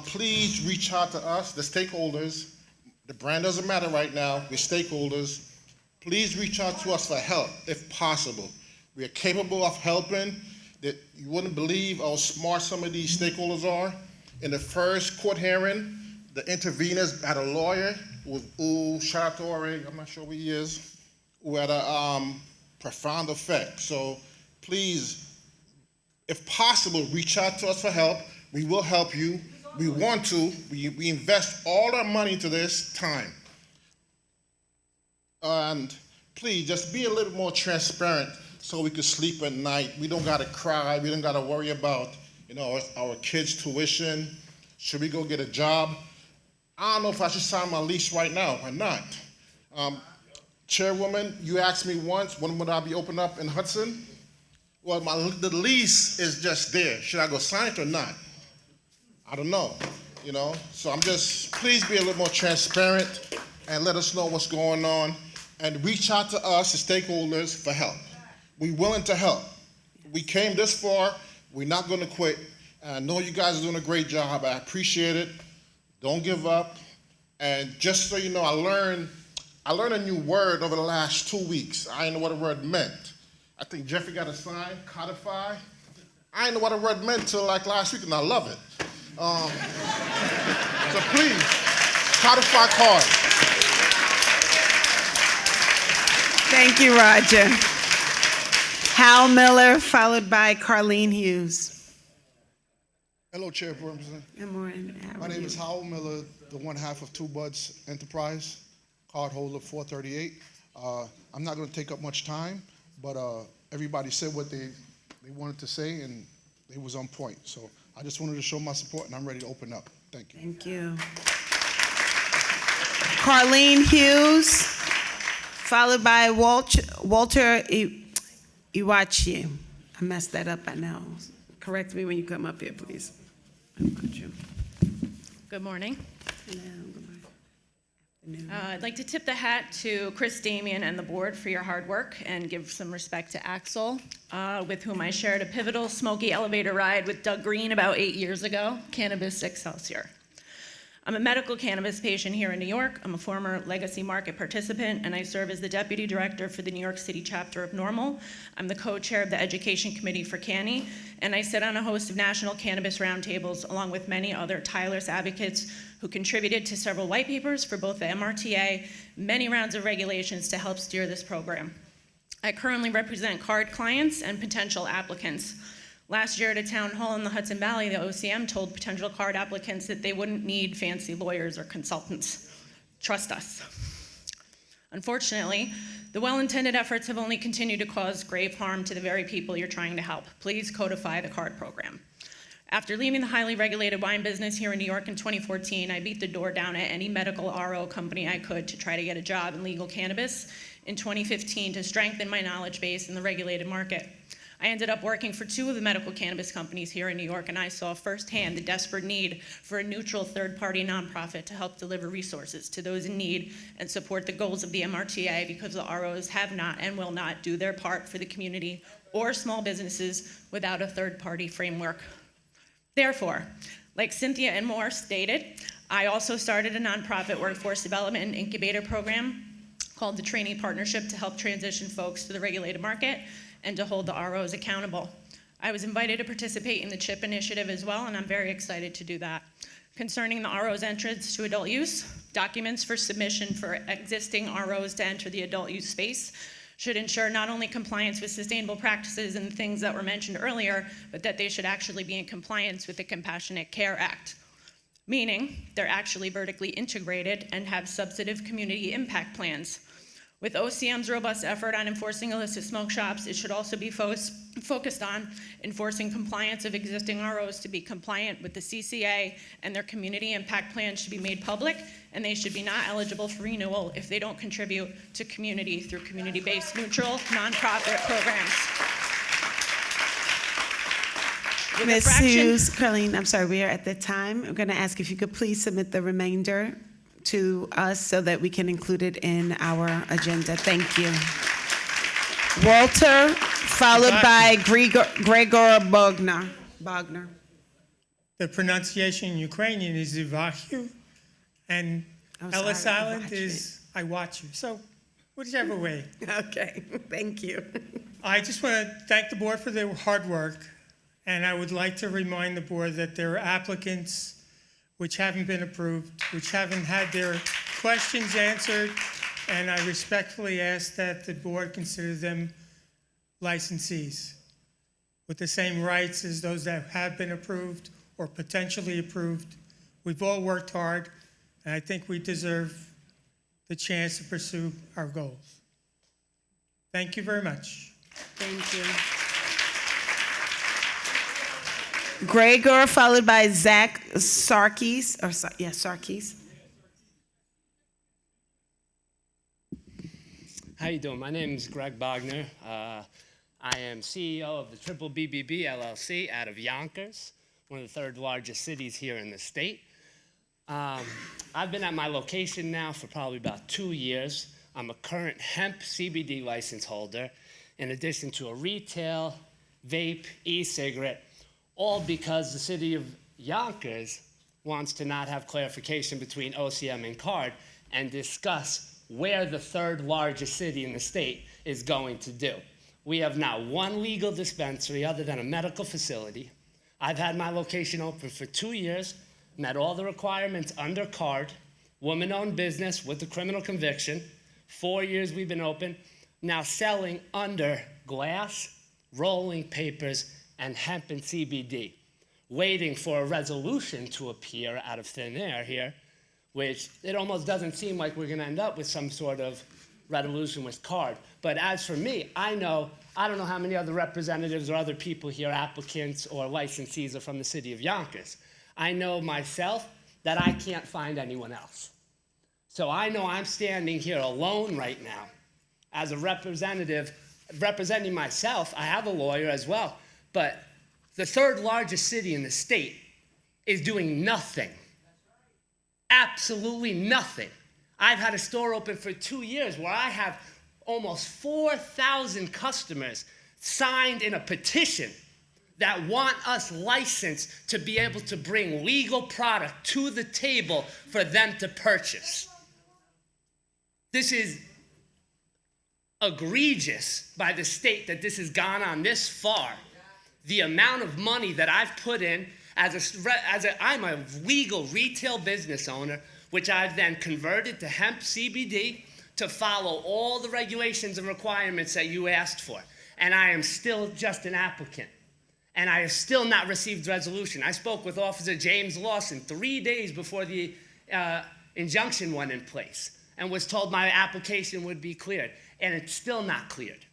please reach out to us, the stakeholders. The brand doesn't matter right now, we're stakeholders. Please reach out to us for help, if possible. We are capable of helping. You wouldn't believe how smart some of these stakeholders are. In the first court hearing, the interveners had a lawyer who shout out to Ori, I'm not sure who he is, who had a profound effect. So please, if possible, reach out to us for help. We will help you. We want to. We invest all our money into this time. And please, just be a little more transparent so we can sleep at night. We don't gotta cry, we don't gotta worry about, our kids' tuition. Should we go get a job? I don't know if I should sign my lease right now or not. Chairwoman, you asked me once, when would I be open up in Hudson? Well, the lease is just there. Should I go sign it or not? I don't know, So please be a little more transparent and let us know what's going on. And reach out to us, the stakeholders, for help. We're willing to help. We came this far, we're not gonna quit. And I know you guys are doing a great job, I appreciate it. Don't give up. And just so you know, I learned a new word over the last 2 weeks. I didn't know what a word meant. I think Jeffrey got a sign, codify. I didn't know what a word meant till like last week, and I love it. So please, codify card.
Thank you, Roger. Hal Miller, followed by Carlene Hughes.
Hello, Chairperson.
Good morning.
My name is Howell Miller, the one half of Two Buds Enterprise, cardholder 438. I'm not going to take up much time, but everybody said what they wanted to say, and they was on point. So I just wanted to show my support, and I'm ready to open up. Thank you.
Thank you. Carlene Hughes, followed by Walter Iwachi. I messed that up, I know. Correct me when you come up here, please.
Good morning.
Hello, good morning.
I'd like to tip the hat to Chris Damian and the board for your hard work and give some respect to Axel, with whom I shared a pivotal smoky elevator ride with Doug Green about 8 years ago, Cannabis Excelsior. I'm a medical cannabis patient here in New York. I'm a former legacy market participant, and I serve as the deputy director for the New York City chapter of NORML. I'm the co-chair of the education committee for CANI, and I sit on a host of national cannabis roundtables along with many other tireless advocates who contributed to several white papers for both the MRTA, many rounds of regulations to help steer this program. I currently represent card clients and potential applicants. Last year at a town hall in the Hudson Valley, the OCM told potential card applicants that they wouldn't need fancy lawyers or consultants. Trust us. Unfortunately, the well-intended efforts have only continued to cause grave harm to the very people you're trying to help. Please codify the card program. After leaving the highly regulated wine business here in New York in 2014, I beat the door down at any medical RO company I could to try to get a job in legal cannabis in 2015 to strengthen my knowledge base in the regulated market. I ended up working for 2 of the medical cannabis companies here in New York, and I saw firsthand the desperate need for a neutral third-party nonprofit to help deliver resources to those in need and support the goals of the MRTA, because the ROs have not and will not do their part for the community or small businesses without a third-party framework. Therefore, like Cynthia and Moore stated, I also started a nonprofit workforce development and incubator program called the Trainee Partnership to help transition folks to the regulated market and to hold the ROs accountable. I was invited to participate in the CHIP initiative as well, and I'm very excited to do that. Concerning the RO's entrance to adult use, documents for submission for existing ROs to enter the adult use space should ensure not only compliance with sustainable practices and things that were mentioned earlier, but that they should actually be in compliance with the Compassionate Care Act, meaning they're actually vertically integrated and have substantive community impact plans. With OCM's robust effort on enforcing illicit smoke shops, it should also be focused on enforcing compliance of existing ROs to be compliant with the CCA, and their community impact plans should be made public, and they should be not eligible for renewal if they don't contribute to community through community-based neutral nonprofit programs.
Ms. Hughes, Carlene, I'm sorry, we are at the time. I'm going to ask if you could please submit the remainder to us so that we can include it in our agenda. Thank you. Walter, followed by Gregor Bogner.
The pronunciation in Ukrainian is Ivachyu, and Ellis Island is I watch you. So whichever way.
Okay, thank you.
I just want to thank the board for their hard work, and I would like to remind the board that there are applicants which haven't been approved, which haven't had their questions answered, and I respectfully ask that the board consider them licensees with the same rights as those that have been approved or potentially approved. We've all worked hard, and I think we deserve the chance to pursue our goals. Thank you very much.
Thank you. Gregor, followed by Zach Sarkis, Sarkis.
How you doing? My name is Greg Bogner. I am CEO of the Triple BBB LLC out of Yonkers, one of the 3rd largest cities here in the state. I've been at my location now for probably about 2 years. I'm a current hemp CBD license holder, in addition to a retail, vape, e-cigarette, all because the city of Yonkers wants to not have clarification between OCM and CARD and discuss where the 3rd largest city in the state is going to do. We have now 1 legal dispensary other than a medical facility. I've had my location open for 2 years, met all the requirements under CARD, woman-owned business with a criminal conviction. 4 years we've been open, now selling under glass, rolling papers, and hemp and CBD, waiting for a resolution to appear out of thin air here, which it almost doesn't seem like we're gonna end up with some sort of resolution with CARD. But as for me, I don't know how many other representatives or other people here, applicants or licensees, are from the city of Yonkers. I know myself that I can't find anyone else. So I know I'm standing here alone right now as a representative, representing myself. I have a lawyer as well. But the 3rd largest city in the state is doing nothing. Absolutely nothing. I've had a store open for 2 years where I have almost 4,000 customers signed in a petition that want us licensed to be able to bring legal product to the table for them to purchase. This is egregious by the state that this has gone on this far. The amount of money that I've put in I'm a legal retail business owner, which I've then converted to hemp CBD to follow all the regulations and requirements that you asked for. And I am still just an applicant. And I have still not received resolution. I spoke with Officer James Lawson 3 days before the injunction went in place and was told my application would be cleared. And it's still not cleared.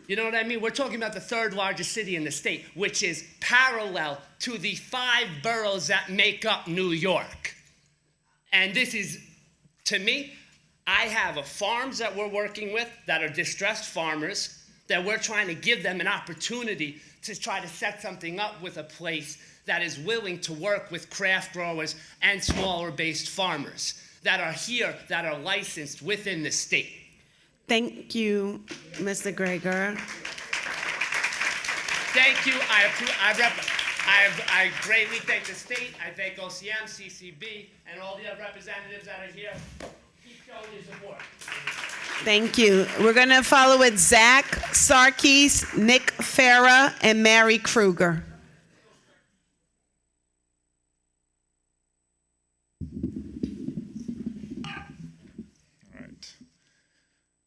You know what I mean? We're talking about the third largest city in the state, which is parallel to the 5 boroughs that make up New York. And this is, to me, I have farms that we're working with that are distressed farmers that we're trying to give them an opportunity to try to set something up with a place that is willing to work with craft growers and smaller based farmers that are here, that are licensed within the state.
Thank you, Mr. Greger.
Thank you. I greatly thank the state. I thank OCM, CCB, and all the other representatives that are here. Keep showing your support.
Thank you. We're going to follow with Zach Sarkis, Nick Farah, and Mary Kruger.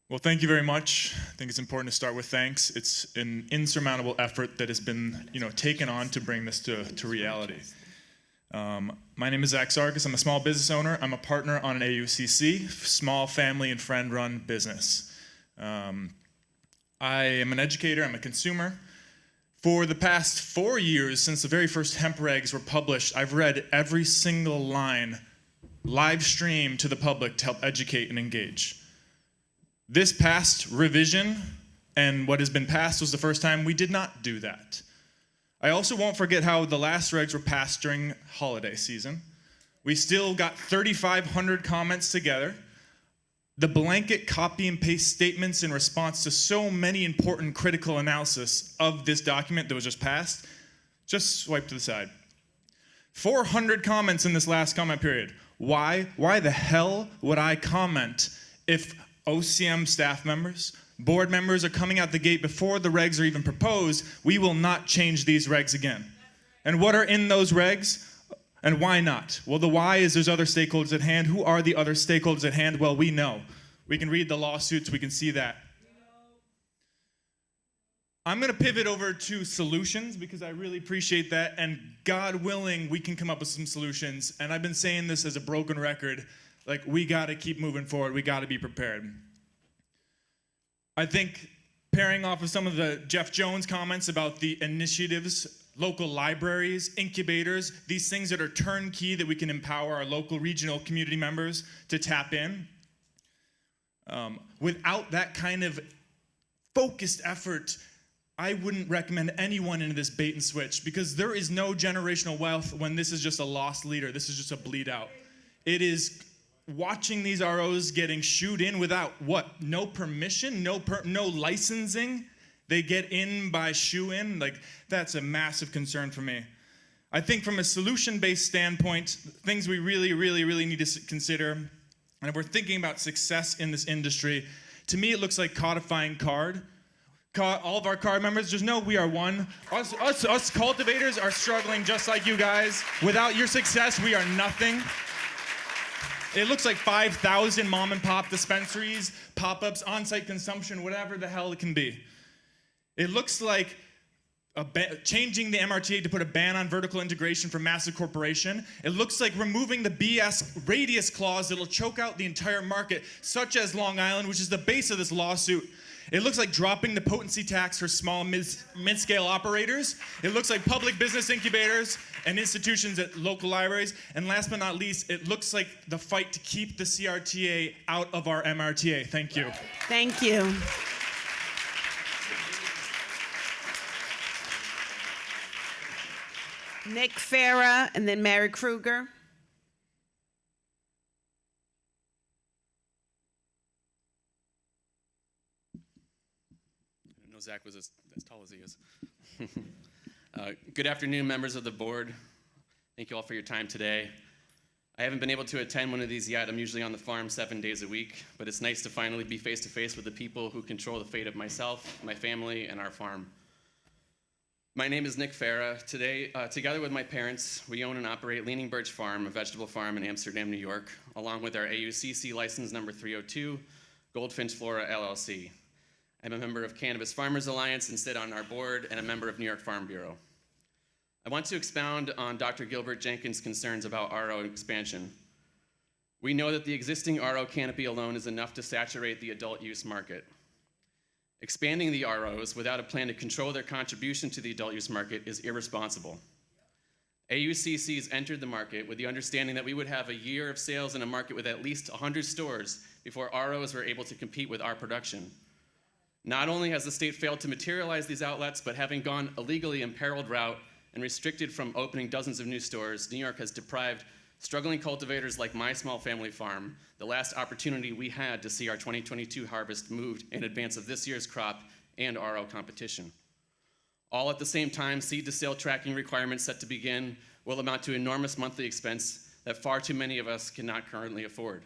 Well, thank you very much. I think it's important to start with thanks. It's an insurmountable effort that has been, taken on to bring this to reality. My name is Zach Sarkis. I'm a small business owner. I'm a partner on an AUCC, small family and friend-run business. I am an educator. I'm a consumer. For the past 4 years, since the very first hemp regs were published, I've read every single line live stream to the public to help educate and engage. This past revision and what has been passed was the first time we did not do that. I also won't forget how the last regs were passed during holiday season. We still got 3,500 comments together. The blanket copy and paste statements in response to so many important critical analysis of this document that was just passed, just swipe to the side. 400 comments in this last comment period. Why? Why the hell would I comment if OCM staff members, board members are coming out the gate before the regs are even proposed? We will not change these regs again. And what are in those regs? And why not? Well, the why is there's other stakeholders at hand. Who are the other stakeholders at hand? Well, we know. We can read the lawsuits. We can see that. I'm going to pivot over to solutions because I really appreciate that. And God willing, we can come up with some solutions. And I've been saying this as a broken record. Like, we got to keep moving forward. We got to be prepared. I think pairing off of some of the Jeff Jones comments about the initiatives, local libraries, incubators, these things that are turnkey that we can empower our local regional community members to tap in. Without that kind of focused effort, I wouldn't recommend anyone into this bait and switch because there is no generational wealth when this is just a lost leader. This is just a bleed out. It is watching these ROs getting shooed in without what? No permission, no licensing. They get in by shoe-in. Like, that's a massive concern for me. I think from a solution-based standpoint, things we really, really, really need to consider, and if we're thinking about success in this industry, to me it looks like codifying card. All of our card members, just know we are one. Us cultivators are struggling just like you guys. Without your success, we are nothing. It looks like 5,000 mom and pop dispensaries, pop-ups, on-site consumption, whatever the hell it can be. It looks like changing the MRTA to put a ban on vertical integration for massive corporation. It looks like removing the BS radius clause that'll choke out the entire market, such as Long Island, which is the base of this lawsuit. It looks like dropping the potency tax for small mid-scale operators. It looks like public business incubators and institutions at local libraries. And last but not least, it looks like the fight to keep the CRTA out of our MRTA. Thank you.
Thank you. Nick Farah and then Mary Kruger.
Zach was as tall as he is. Good afternoon, members of the board. Thank you all for your time today. I haven't been able to attend one of these yet. I'm usually on the farm 7 days a week, but it's nice to finally be face-to-face with the people who control the fate of myself, my family, and our farm. My name is Nick Farah. Today, together with my parents, we own and operate Leaning Birch Farm, a vegetable farm in Amsterdam, New York, along with our AUCC license number 302, Goldfinch Flora LLC. I'm a member of Cannabis Farmers Alliance and sit on our board, and a member of New York Farm Bureau. I want to expound on Dr. Gilbert Jenkins' concerns about RO expansion. We know that the existing RO canopy alone is enough to saturate the adult use market. Expanding the ROs without a plan to control their contribution to the adult use market is irresponsible. AUCCs entered the market with the understanding that we would have a year of sales in a market with at least 100 stores before ROs were able to compete with our production. Not only has the state failed to materialize these outlets, but having gone a legally imperiled route and restricted from opening dozens of new stores, New York has deprived struggling cultivators like my small family farm the last opportunity we had to see our 2022 harvest moved in advance of this year's crop and RO competition. All at the same time, seed to sale tracking requirements set to begin will amount to enormous monthly expense that far too many of us cannot currently afford.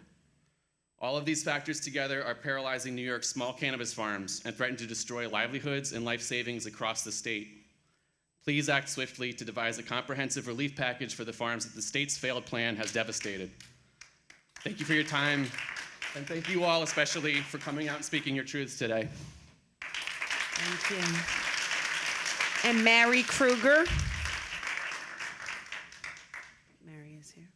All of these factors together are paralyzing New York's small cannabis farms and threaten to destroy livelihoods and life savings across the state. Please act swiftly to devise a comprehensive relief package for the farms that the state's failed plan has devastated. Thank you for your time, and thank you all especially for coming out and speaking your truths today.
Thank you. And Mary Kruger. Mary is here.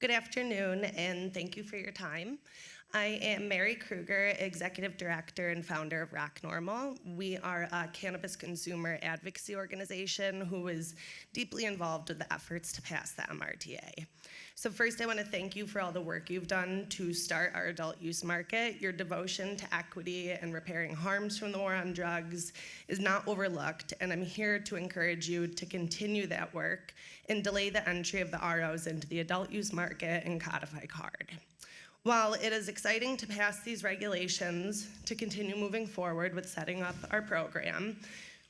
Good afternoon, and thank you for your time. I am Mary Kruger, Executive Director and founder of Rock Normal. We are a cannabis consumer advocacy organization who is deeply involved with the efforts to pass the MRTA. So first, I want to thank you for all the work you've done to start our adult use market. Your devotion to equity and repairing harms from the war on drugs is not overlooked, and I'm here to encourage you to continue that work and delay the entry of the ROs into the adult use market and codify card. While it is exciting to pass these regulations to continue moving forward with setting up our program,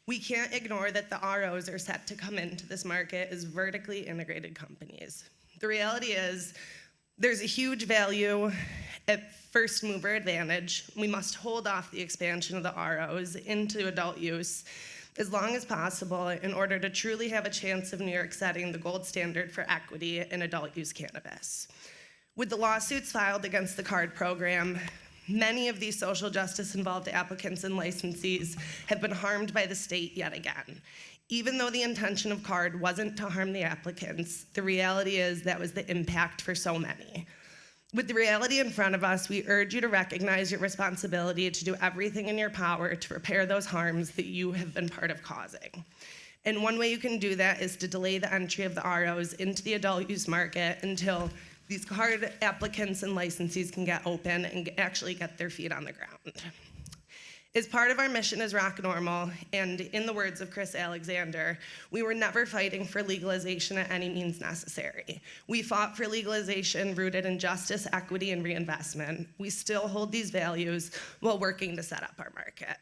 we can't ignore that the ROs are set to come into this market as vertically integrated companies. The reality is there's a huge value at first mover advantage. We must hold off the expansion of the ROs into adult use as long as possible in order to truly have a chance of New York setting the gold standard for equity in adult use cannabis. With the lawsuits filed against the CARD program, many of these social justice involved applicants and licensees have been harmed by the state yet again. Even though the intention of CARD wasn't to harm the applicants, the reality is that was the impact for so many. With the reality in front of us, we urge you to recognize your responsibility to do everything in your power to repair those harms that you have been part of causing. And one way you can do that is to delay the entry of the ROs into the adult use market until these CARD applicants and licensees can get open and actually get their feet on the ground. As part of our mission as Rock Normal, and in the words of Chris Alexander, we were never fighting for legalization at any means necessary. We fought for legalization rooted in justice, equity, and reinvestment. We still hold these values while working to set up our market.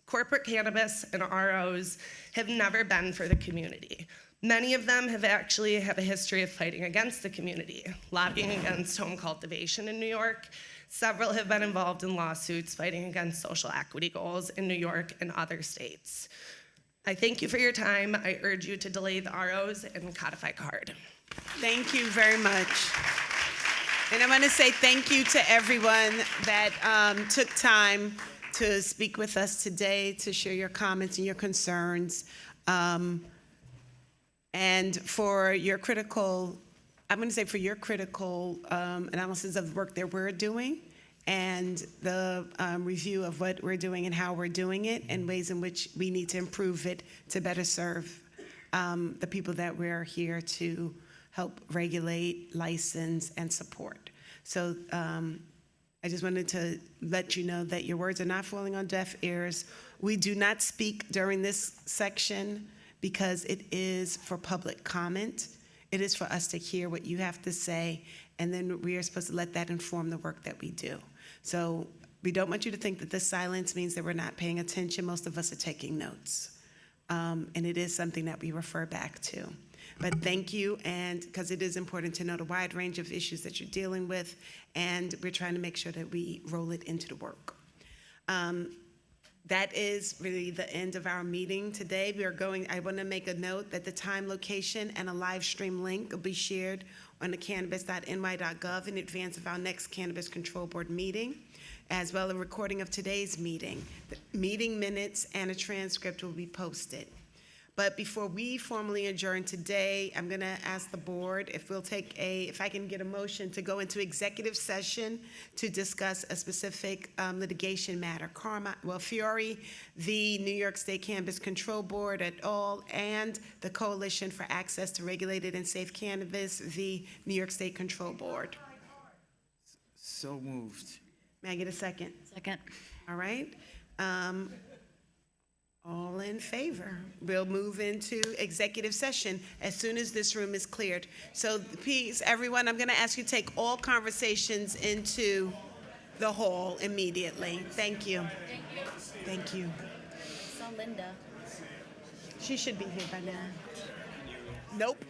Corporate cannabis and ROs have never been for the community. Many of them have a history of fighting against the community, lobbying against home cultivation in New York. Several have been involved in lawsuits fighting against social equity goals in New York and other states. I thank you for your time. I urge you to delay the ROs and codify CARD.
Thank you very much. And I want to say thank you to everyone that took time to speak with us today, to share your comments and your concerns. And for your critical, I'm going to say for your critical analysis of the work that we're doing and the review of what we're doing and how we're doing it and ways in which we need to improve it to better serve the people that we're here to help regulate, license, and support. So I just wanted to let you know that your words are not falling on deaf ears. We do not speak during this section because it is for public comment. It is for us to hear what you have to say, and then we are supposed to let that inform the work that we do. So we don't want you to think that this silence means that we're not paying attention. Most of us are taking notes. And it is something that we refer back to. But thank you, and because it is important to know the wide range of issues that you're dealing with, and we're trying to make sure that we roll it into the work. That is really the end of our meeting today. I want to make a note that the time, location, and a live stream link will be shared on the cannabis.ny.gov in advance of our next Cannabis Control Board meeting, as well as a recording of today's meeting. The meeting minutes and a transcript will be posted. But before we formally adjourn today, I'm going to ask the board if I can get a motion to go into executive session to discuss a specific litigation matter. Fiore, the New York State Cannabis Control Board et al., and the Coalition for Access to Regulated and Safe Cannabis, the New York State Control Board.
So moved.
May I get a second?
Second.
All right. All in favor? We'll move into executive session as soon as this room is cleared. So please, everyone, I'm going to ask you to take all conversations into the hall immediately. Thank you. Thank you.
Saw Linda.
She should be here by now. Nope.